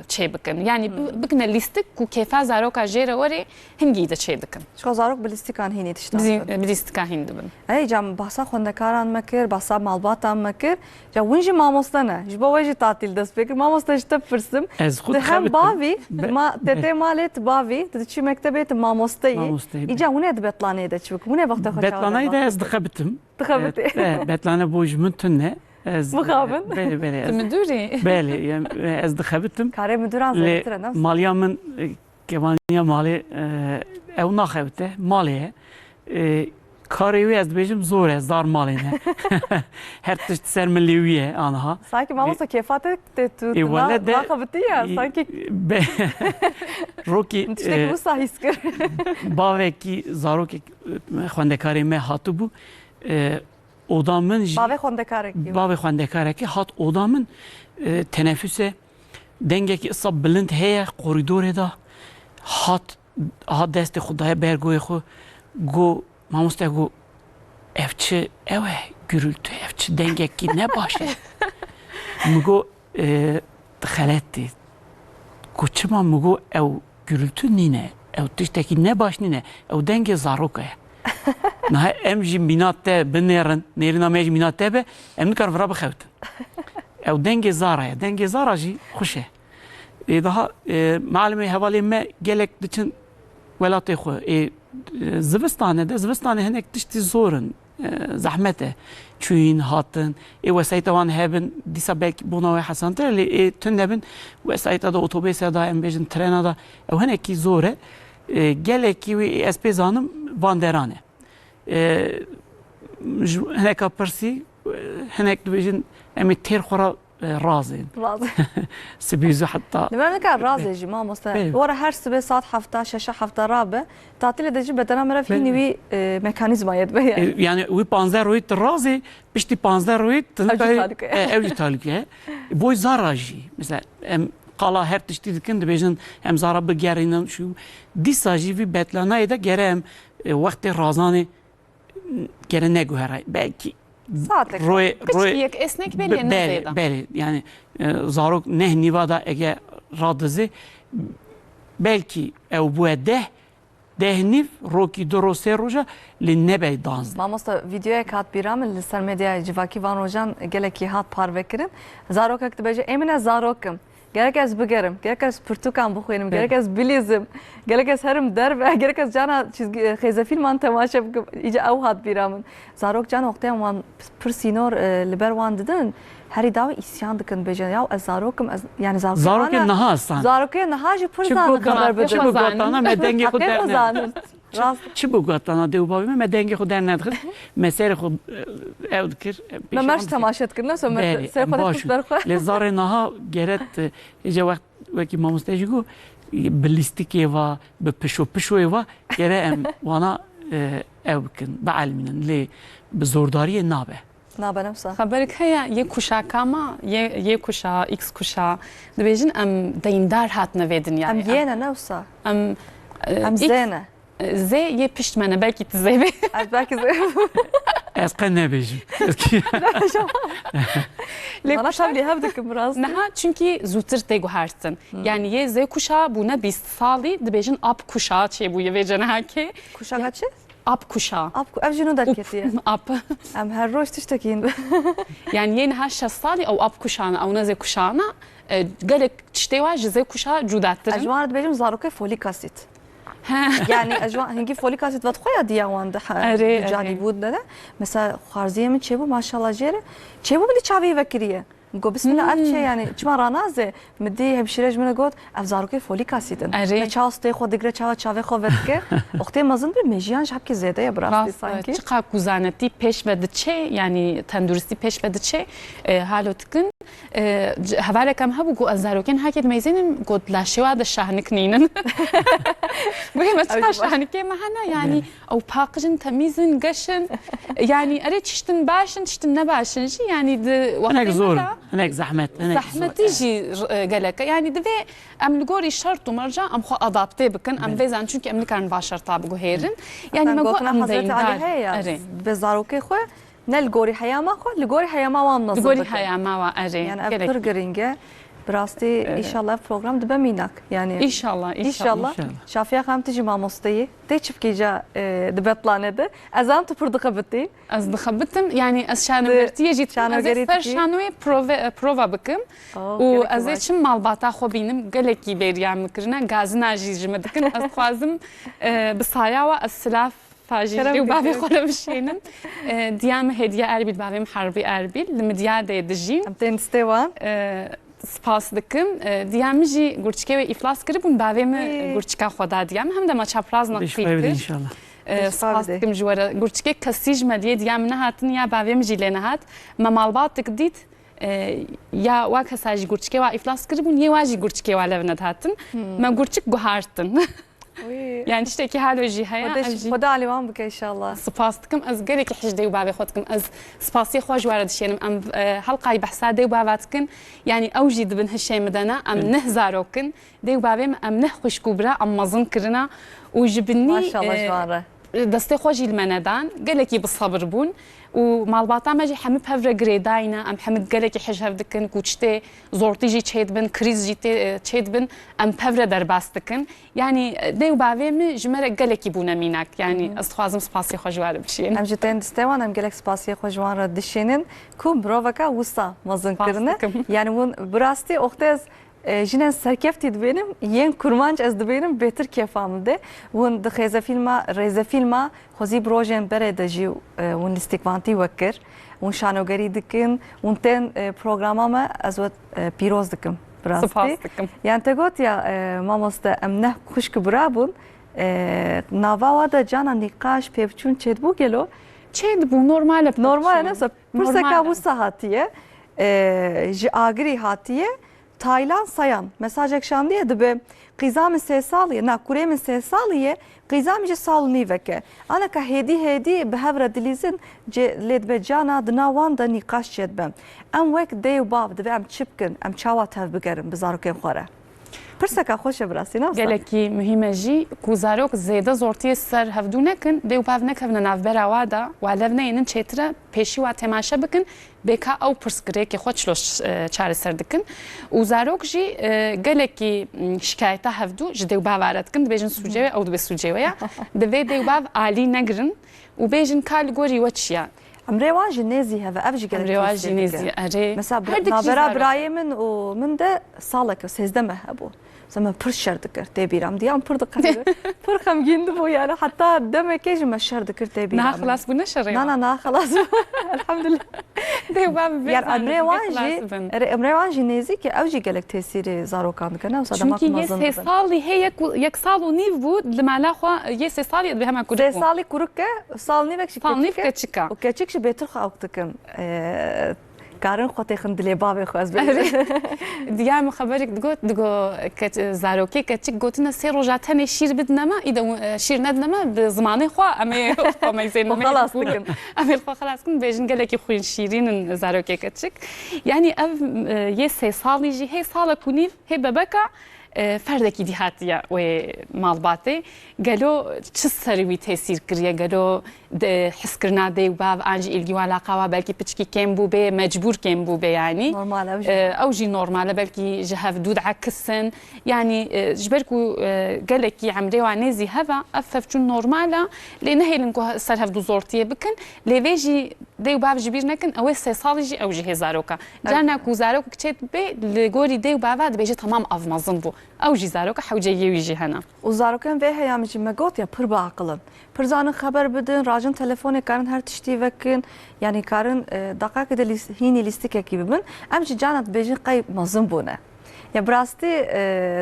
چه بکن یعنی بکن لیستک کو کیفا زاروکا جیره وری هنگی ده چه دکن شو زاروک بلیستکان هینی تشتاق بلیستکا هین دبن ای جام بحثا خوندکاران مکر بحثا مالباتان مکر جا ونجی ماموستانه جبا وجی تعطیل دست بکر ماموستا جتا فرسم هم باوی ما تته مالت باوی تدچی مکتبت ماموستایی ایجا ونه دبطلانه ده چبک ونه وقت خوشا بطلانه ده از دخبتم دخبتی بطلانه بوج من تنه مخابن بله مدوري بله يعني از دخبتم كاري مدوران زيتره نفس ماليا من كمانيا مالي او ناخبته ماليه كاريوي از بيجم زور زار مالينه her تشت سر مليويه انها sanki mamosa kefatı ناخبتيه sanki روكي تشتكي bu sahiskir باوكي زاروكي خوندكاري me hatubu odamın bavê xwendekareke hat odamın teneffüse dengekî issa bilind heye koridorê da hat destê xudaya bergoyê xwe got mamoste got ev çi ew e gürültü ev çi dengekî ne baş e min got xeletî got çima min got ew gürültü nîne ew tiştekî ne baş nîne ew dengê zarok e نه ام جی مینات ته بنرن نیرنا میج مینات ته به ام نکار ورا بخوتن او دنگ زارا دنگ زارا جی خوشه daha معلومه حوالی ما گلک دچن ولاتی خو زوستانه ده زوستانه هنک تشتی زورن زحمته چوین هاتن وسایت وان هبن دیسا بک بوناوی حسن تر لی تن هبن وسایت دا اتوبیس دا ام بیجن ترن دا او هنکی زوره گلکی وی اس پی زانم واندرانه هناك برسي هناك دويجن امي تير خورا رازين سبيزو حتى لما كان رازي جي ما مستوى ورا هر سبي ساعات حفتا شاشة حفتا رابع تعطيل دجي بدنا مرة فيني وي ميكانيزما يدبه يعني وي بانزر رويت رازي بشتي بانزر رويت اوجي تالك بوي زاراجي مثلا قالا هر تشتي دكن دبيجن ام زارا بگرينم شو دي ساجي في بتلانا دا گرم وقت رازانه gene ne güher belki roy esnek belli yani zarok ne nivada ege radızı belki ev bu dehniv roki dorose roja li nebe danz mamosta videoya kat biram li ser medya civaki van rojan geleki hat parvekirin zarok aktibeje emine zarokum gerek ez bigerim, gerek ez Portukan bixwenim, gerek ez bilîzim, gerek ez herim derve, gerek ez cana xêzefîlman temaşe bikim, îce ew hat bîra min. Zarok can wextê wan pir sînor li ber wan didin, herî dawî îsyan dikin bêjin, ya ez zarokim, ez yani zarokê niha astan. Zarokê niha jî pir zanin xeber bidin. Çi bu gotana me dengê xwe Heqê xwe zanin. Çi bu gotana dewbavê me dengê xwe dernedixin, me serê xwe ew dikir. Me merj temaşe dikin, ne so me serê xwe dikir ber xwe. Lê zarê niha geret îce wekî mamoste jî got bi lîstikê ve bi pişoyê ve gere em wana ew bikin, bielmînin lê bi zordariyê nabe. Nabe nefsa. خبرك هيا يك كوشا كاما يك كوشا إكس كوشا دبيجن أم ديندار هات نفيدن يعني أم يانا نفسا أم زينة زي يبشت منا belki تزيبي belki Ez qen nebêjim. Bana şavli hevdikim biraz. Neha çünkü zûtir tê guhertin. Yani ye Z kuşağı bûne 20 salî dibêjin ab kuşağı çê bûye vê cenahekê. Kuşağı çi? Ab kuşağı. Ev jî no derketiye. Ab. Em her roj tiştekîn. Yani yê niha 6 salî ew ab kuşağına ew ne Z kuşağına gelek tiştê wa ji Z kuşağı cûdattir. Ez ji wan dibêjim zarokê folik asit. Yani ez hingî folik asit vedxweya diya wan de canî bû de mesela xwarziyê min çêbû maşallah jê re çêbû bilî çavê vekiriye. Go bismillah ev çê yani çima ranaze mi dê hemşîre ji min got ev zarokê folik asîtin. Me çawa stê xwe digire çawa çavê xwe vedike. Oxtê mezin bir mejiyan ji hepkê zêde ye birastî sanki. Çiqa ku zanetî pêş ve diçe yani tenduristî pêş ve diçe halo dikin. Hevalekam hebû got ez zarokên hekê dimêzînin got laşêwa de şahniknînin. Bûye me çiqa şahnikê me hene yani ew paqijin temîzin geşin yani erê tiştin başin tiştin ne başin jî yani di hinek zor hinek zahmet zahmetî jî gelek yani divê em li gorî şert û merca em xwe adaptê bikin em vêzan çünkü em nikarin baş şerta biguhêrin yani me got em deyndar be zarokê xwe ne li gorî heyama xwe li gorî heyama wan nazir li gorî heyama we yani ev pir giring e birastî inşallah program dibe mînak yani inşallah şafiya xam tijî mamosteyî tê çivkêja dibe planede ez an tu pir dixebitî ez dixebitim yani ez şanogertiye jî ez fer şanoyê prova bikim û ez ê çim malbata xwe bînim gelekî bêriya min kirine gazina jî ji me dikin ez dixwazim bi saya we ez silaf فاجری و بابی خورم شینن دیام هدیه اربیل بابیم حربی اربیل لمدیا دیدجیم امتن استوان سپاس دکم دیام جی گرچکه و افلاس کربون بابیم گرچکه خدا دیام هم دم چپراز نقیقی انشالله سپاس دکم جواره گرچکه کسیج ملیه دیام نهاتن یا بابیم جیله نهات ممالبات تقدید یا واک هساجی گرچکه و افلاس کربون یه واجی گرچکه و لبنت هاتن ما گرچک گوهارتن يعني تشتكي هالو جي هيا خدا عليوان بك ان شاء الله سباستكم از قالك حجدي وبابي خدكم از سباسي خوج وارد شيء ام حلقه بحثا دي وباباتكن يعني اوجد بن هالشيء مدنا ام نهزاروكن دي وبابي ام نخش كبرى ام مزن كرنا وجبني ما شاء الله جواره دستي خوجي المندان قالك بالصبر بون ومالباتا ماجي حمد هفر جريداينا ام حمد قالك حجاب دكن كوتشتي زورتي جي تشيد بن كريز جي تشيد بن ام هفر درباستكن يعني دي وبافيم جمره قالك بونا ميناك يعني استخوازم سباسي خوجوار بشين ام جتين دستوان ام قالك سباسي خوجوار دشينن كوم بروفكا وسا مزن كرنا يعني ون براستي اختز جنن سرکفتی دبینم ین کرمانج از دبینم بهتر کفام ده ون دخیزه فیلما خوزی بروژن بره دجی ون استقبانتی وکر ون شانوگری دکن ون تن پروگرامه از وقت پیروز دکم براستی یعنی تقول یا ماموسته امنه خوش کبرابون نواوا دا جانا نقاش پیوچون چید بو گلو چید بو نورمال نفسه پرسکا بو ساعتیه جی آگری هاتیه Taylan sayan mesaj ekşandiye dibe qizam se saliye na kurem se saliye qizam je salni veke ana ka hedi behevra dilizin je ledbe cana dnawan da niqash çedbem em wek de bab dibe em çipkin em çawa tev bigerim bizarokên xwara pirseka xoş e birasî ne gelekî mühîm jî ku zarok zêde zortiyê ser hevdû nekin dê û bav nekevne navbera wa da wa levneyên çêtire pêşî wa temaşe bikin bêka ew pirsgirêkê xwe çilo çareser dikin û zarok jî gelekî şikayeta hevdû ji dê û bav re dikin dibêjin sûcê we ew dibe sûcê we ya divê dê û bav alî negirin û bêjin ka li gorî we çi ye امريوان جنازي هذا افجي قال امريوان جنازي اري مثلا نابرا براي من ومن ده صالك سيزدمه ابو زعما پر شر دکر تبیرم دیام پر دکر پر خم گیند بو یعنی حتی دم کیج مشر دکر تبیرم نه خلاص بنا شر نه خلاص الحمد لله ده باب يعني امريوان جنازي که اوجی گلک تاثیر زاروکان کنه و صدمات چونکی مازن یه سه سالی هی یک سال و نیو بود لمالا خو یه سه سالی به همه سه سالی کورکه سال نیو کچکه و کچکش بهتر خو اوقتکم کارن خود خندلی بابی خو از دیگه خبرك دگو که زاروکی که گوتنا سه روزاتن شیر بدنما ایده شیر ندنما به زمانی خو اما ما زين خلاص دکن اما خلاص کن بیشن گله کی خوین شیرین زاروکی کچک یعنی اف یه سه سالی جی هی سال کنی هی ببکا فردکی دیهاتیه و مالباتی گلو چه سروی تاثیر کریه گلو حس کرنا دی و باv انج ilgi و علاقه و belki piçki kem bu be mecbur kem bu be yani normal اوجي نورمال belki جهاف دود عكسن يعني جبركو قالك عمري وعنازي هذا افف نورماله لان هي لنكو سالها دو زورتيه بكن ليفيجي دي وباب جبير نكن او سي صالجي او جي زاروكا جانا كو زاروك كتشت بي لغوري دي وباب بيجي تمام اف مازنبو او جي زاروكا حوجي يجي هنا وزاروكن به هيام جي مگوت ya pır bağqılın pır zanın xəbər bidin rajın telefonu karın hər tişti vəkin yani karın daqiq de hini listik gibi bin amci canat bejin qay mazın buna ya brasti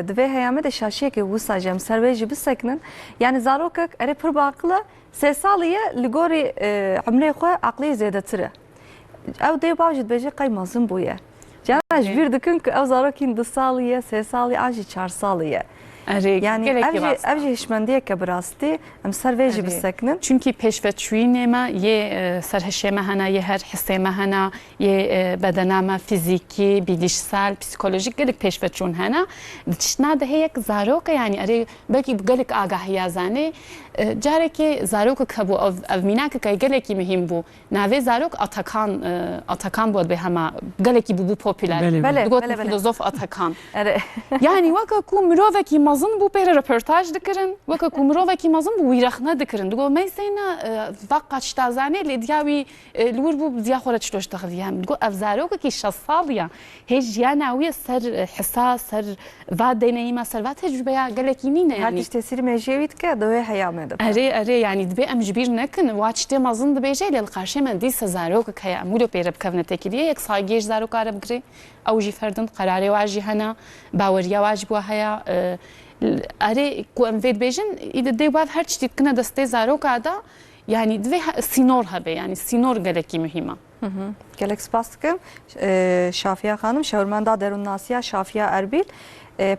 dve heyame de şaşiye ki vusa jem serveji bisaknin yani zarokak ere pır bağqıla sesaliye ligori amre xo aqli zedatire ev de bavjid beji qay mazın buya canaj bir dikin ki ev zarokin dsaliye sesali aji çarsaliye yani evci hişmendiye ke brasti em serveji bisaknin çünkü peşveçuine ma ye serheşeme hana ye her hisseme hana ye bedenama fiziki bilişsel psikolojik gelik peşveçun hana dişna da heyek zaroka yani ari belki gelik agahiya zane jareki zaroka kabu av minak kay geleki mühim bu nave zarok Atakan bu be hama geleki bu popüler bele filozof Atakan yani vaka ku miroveki mazın bu pere röportaj dikirin vaka ku miroveki mazın bu wiraqna dikirin digo mesela vaqaç tazane li diawi lur bu ziya xora çloş taxdiyam digo avzarok ki şasaliya hejyana wi ser hisas ser va deneyima ser va tecrübeya geleki nine yani her tesiri mecevit ke doya hayamede اري يعني دبي ام جبير نكن واتشتي مازن دبي جاي للقرشه من دي سزاروك كيا مولو بيرب كفنه تكليه يك سايجيج زاروك عرب كري او جي فردن قراري واجي هنا باوريا واجب وهيا اري كو ام فيد بيجن اذا دي بعد هر تشتي كنا دستي زاروك هذا يعني دبي سينور هبه يعني سينور geleki mühima gelek spastıkım Şafiye Hanım şevrmenda derun nasiya Şafiye Erbil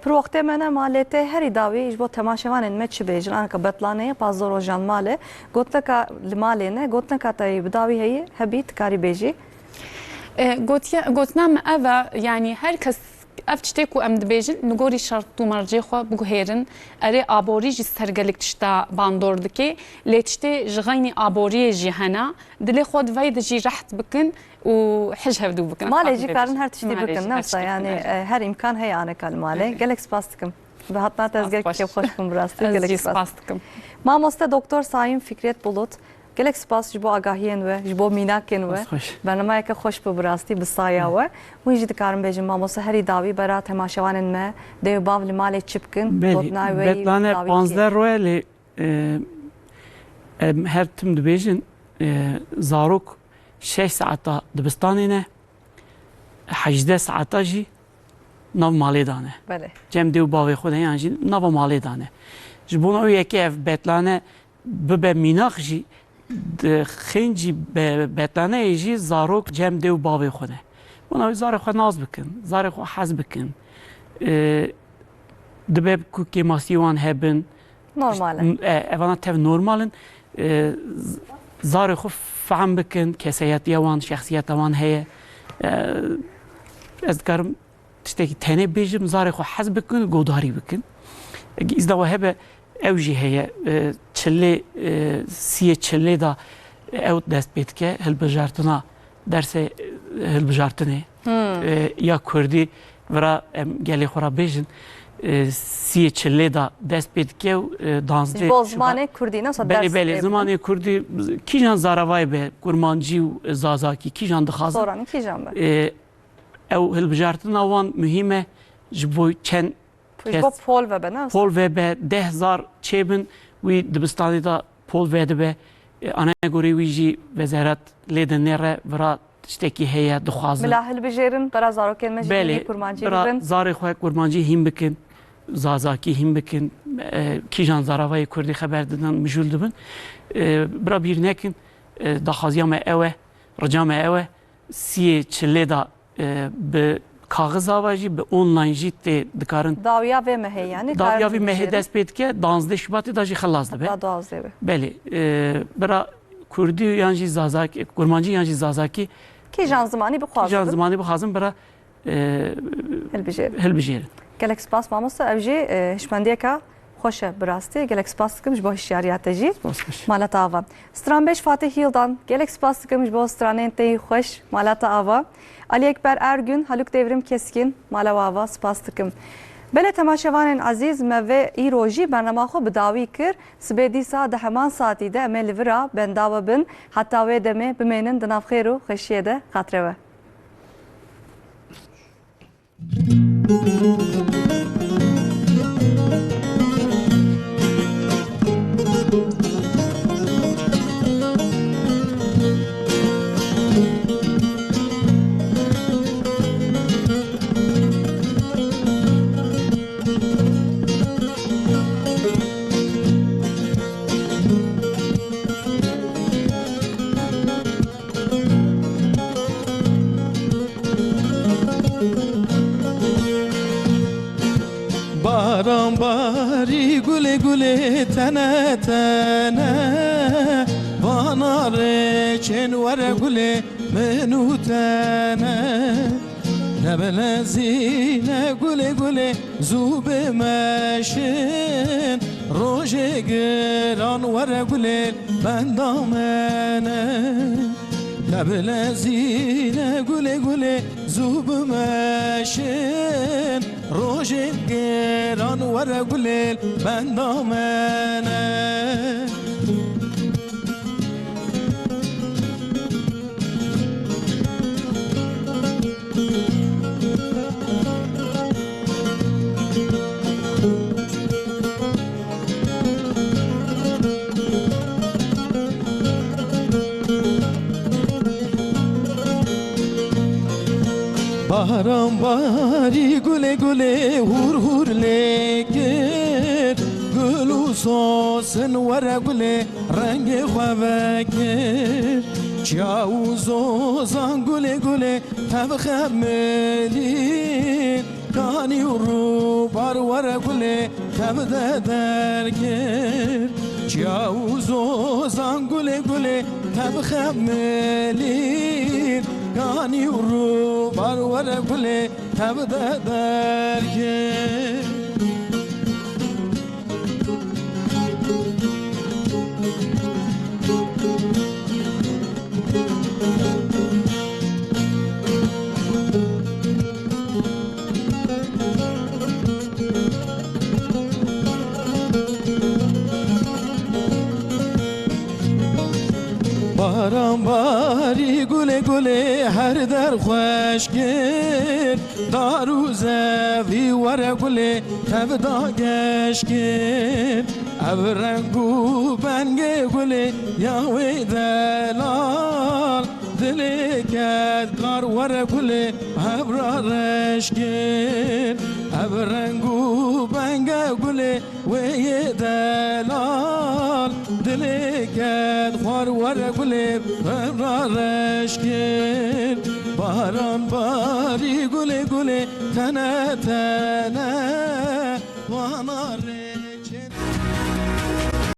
پر وقت منه مالته هری داوی اجبو تماشاوان ان مچ بیجن انک بطلانه پازور جان ماله گوتلکا لماله نه گوتلکا تای بداوی هي هبیت کاری بیجی گوتنام اوا yani herkes افچته کو ام دبیجن نگوری شرط تو مرجی خو بگهرن اری آبوری جی سرگلک تشتا باندوردکی لیتشته جغینی آبوری جهنا دلی خود وید جی رحت بکن وحج هفدو بكن مالي جي كارن هر تشتي بكن نفسه يعني هر امكان هي انا كالمالي جالك سباستكم بهاتنا تزگek كيف خوشكم براستي جالك سباستكم ما مست دكتور سايم فكريت بولوت جالك سباس جبو اگاهين و جبو ميناكن و برنامه که خوش براستي بالصايا و ويجي دكارن بيجن ما مست هري داوي برا تماشاوان ما دي باv مالي چپكن بوتنا وي بتلانه 15 رويل هر تم دبيجن زاروك 6 ساعتا دبستانینه 18 ساعتا جی نو مالی دانه بله جم دیو باوی خود هیان جی نو مالی دانه جبون او یکی اف بتلانه به میناخ جی خنجی به بتلانه جی زاروک جم دیو باوی خوده اونا زار خو ناز بکن زار خو حز بکن دبه کو کیماسیوان هبن نورماله اوانا تف نورمالن زار خو فهم بکن کسیت یوان شخصیت وان هی از کارم تشتکی تنه بیجم زار خو حز بکن گوداری بکن از دو هبه اوجی هی چله سی چله دا او دست بید که هل بجارتنا درس هل بجارتنه یا کردی ورا گلی خورا بیجن سی چله دا دست پید که دانزده با زمان کردی نه صد درس بله زمان کردی کیجان زاروای به کرمانجی و زازاکی کیجان دخوازه سورانی کیجان به او هلبجارتن آوان مهمه جبوی چند با پول و به نه پول و به 10,000 چیبن وی دبستانی دا پول و به آنها گوری ویجی وزارت لیدن نره ورا تشتکی هیا دخوازن ملاحل بجیرن برا زارو کن مجیدی بله کرمانجی برا ببن زار خواه کرمانجی هم بکن زازاکی هم بکن کیجان زاروای کردی خبر دادن مجول دبن برا بیر نکن دخوازیام اوه رجام اوه سی چله دا به کاغذ آواجی به اونلاین جیت دکارن داویا و مهی یعنی داویا و مهی دست پید که 12 شباتی داجی خلاص دبه بله برا کردی یانجی زازاکی کرمانجی یانجی زازاکی کیجان زمانی بخوازن کیجان زمانی بخوازن برا هلبجیرن گلک سپاس ماموستا اوجی هشمندیه که خوشه براستی گلک سپاس کمش با هشیاریات جی مالات آوا ستران بیش فاتح هیلدان گلک سپاس کمش با سترانین تی خوش مالات آوا علی اکبر ارگün Haluk Devrim Keskin مالوا سپاس کم بله تماشاوان عزیز موی ایروجی برنامه خو بداوی کر سبیدی سا ده همان ساعتی ده امل ورا بنداو بن حتی و دمه بمینن دناف خیرو خشیه ده خاطره باران باری گله گله تنه تنه واناره چنوره گله منو تنه نبله زینه گله گله زوب مشن روژ گران وره گله بندامنه نبله زینه گله گله زوب مشن روژن گران وره گلیل بندامنه باران باری گله گله هور هور لیکر گلو سوسن وره گله رنگ خوابکر چاو زوزان گله گله تب خملین کانی رو بار وره گله تب درکر چاو زوزان گله گله تب خملین کانی رو بار وره گله تب درکر باران باری گله گله هر در خوش گیر دارو زوی وره گله تب داگش گیر او رنگو بنگه گله یاوی دلال دلی کد کار وره گله هبرارش گیر او رنگو بنگه گله وی دلال دلی کد خوار وره گله هبرارش گیر باران باری گله گله تنه تنه واناره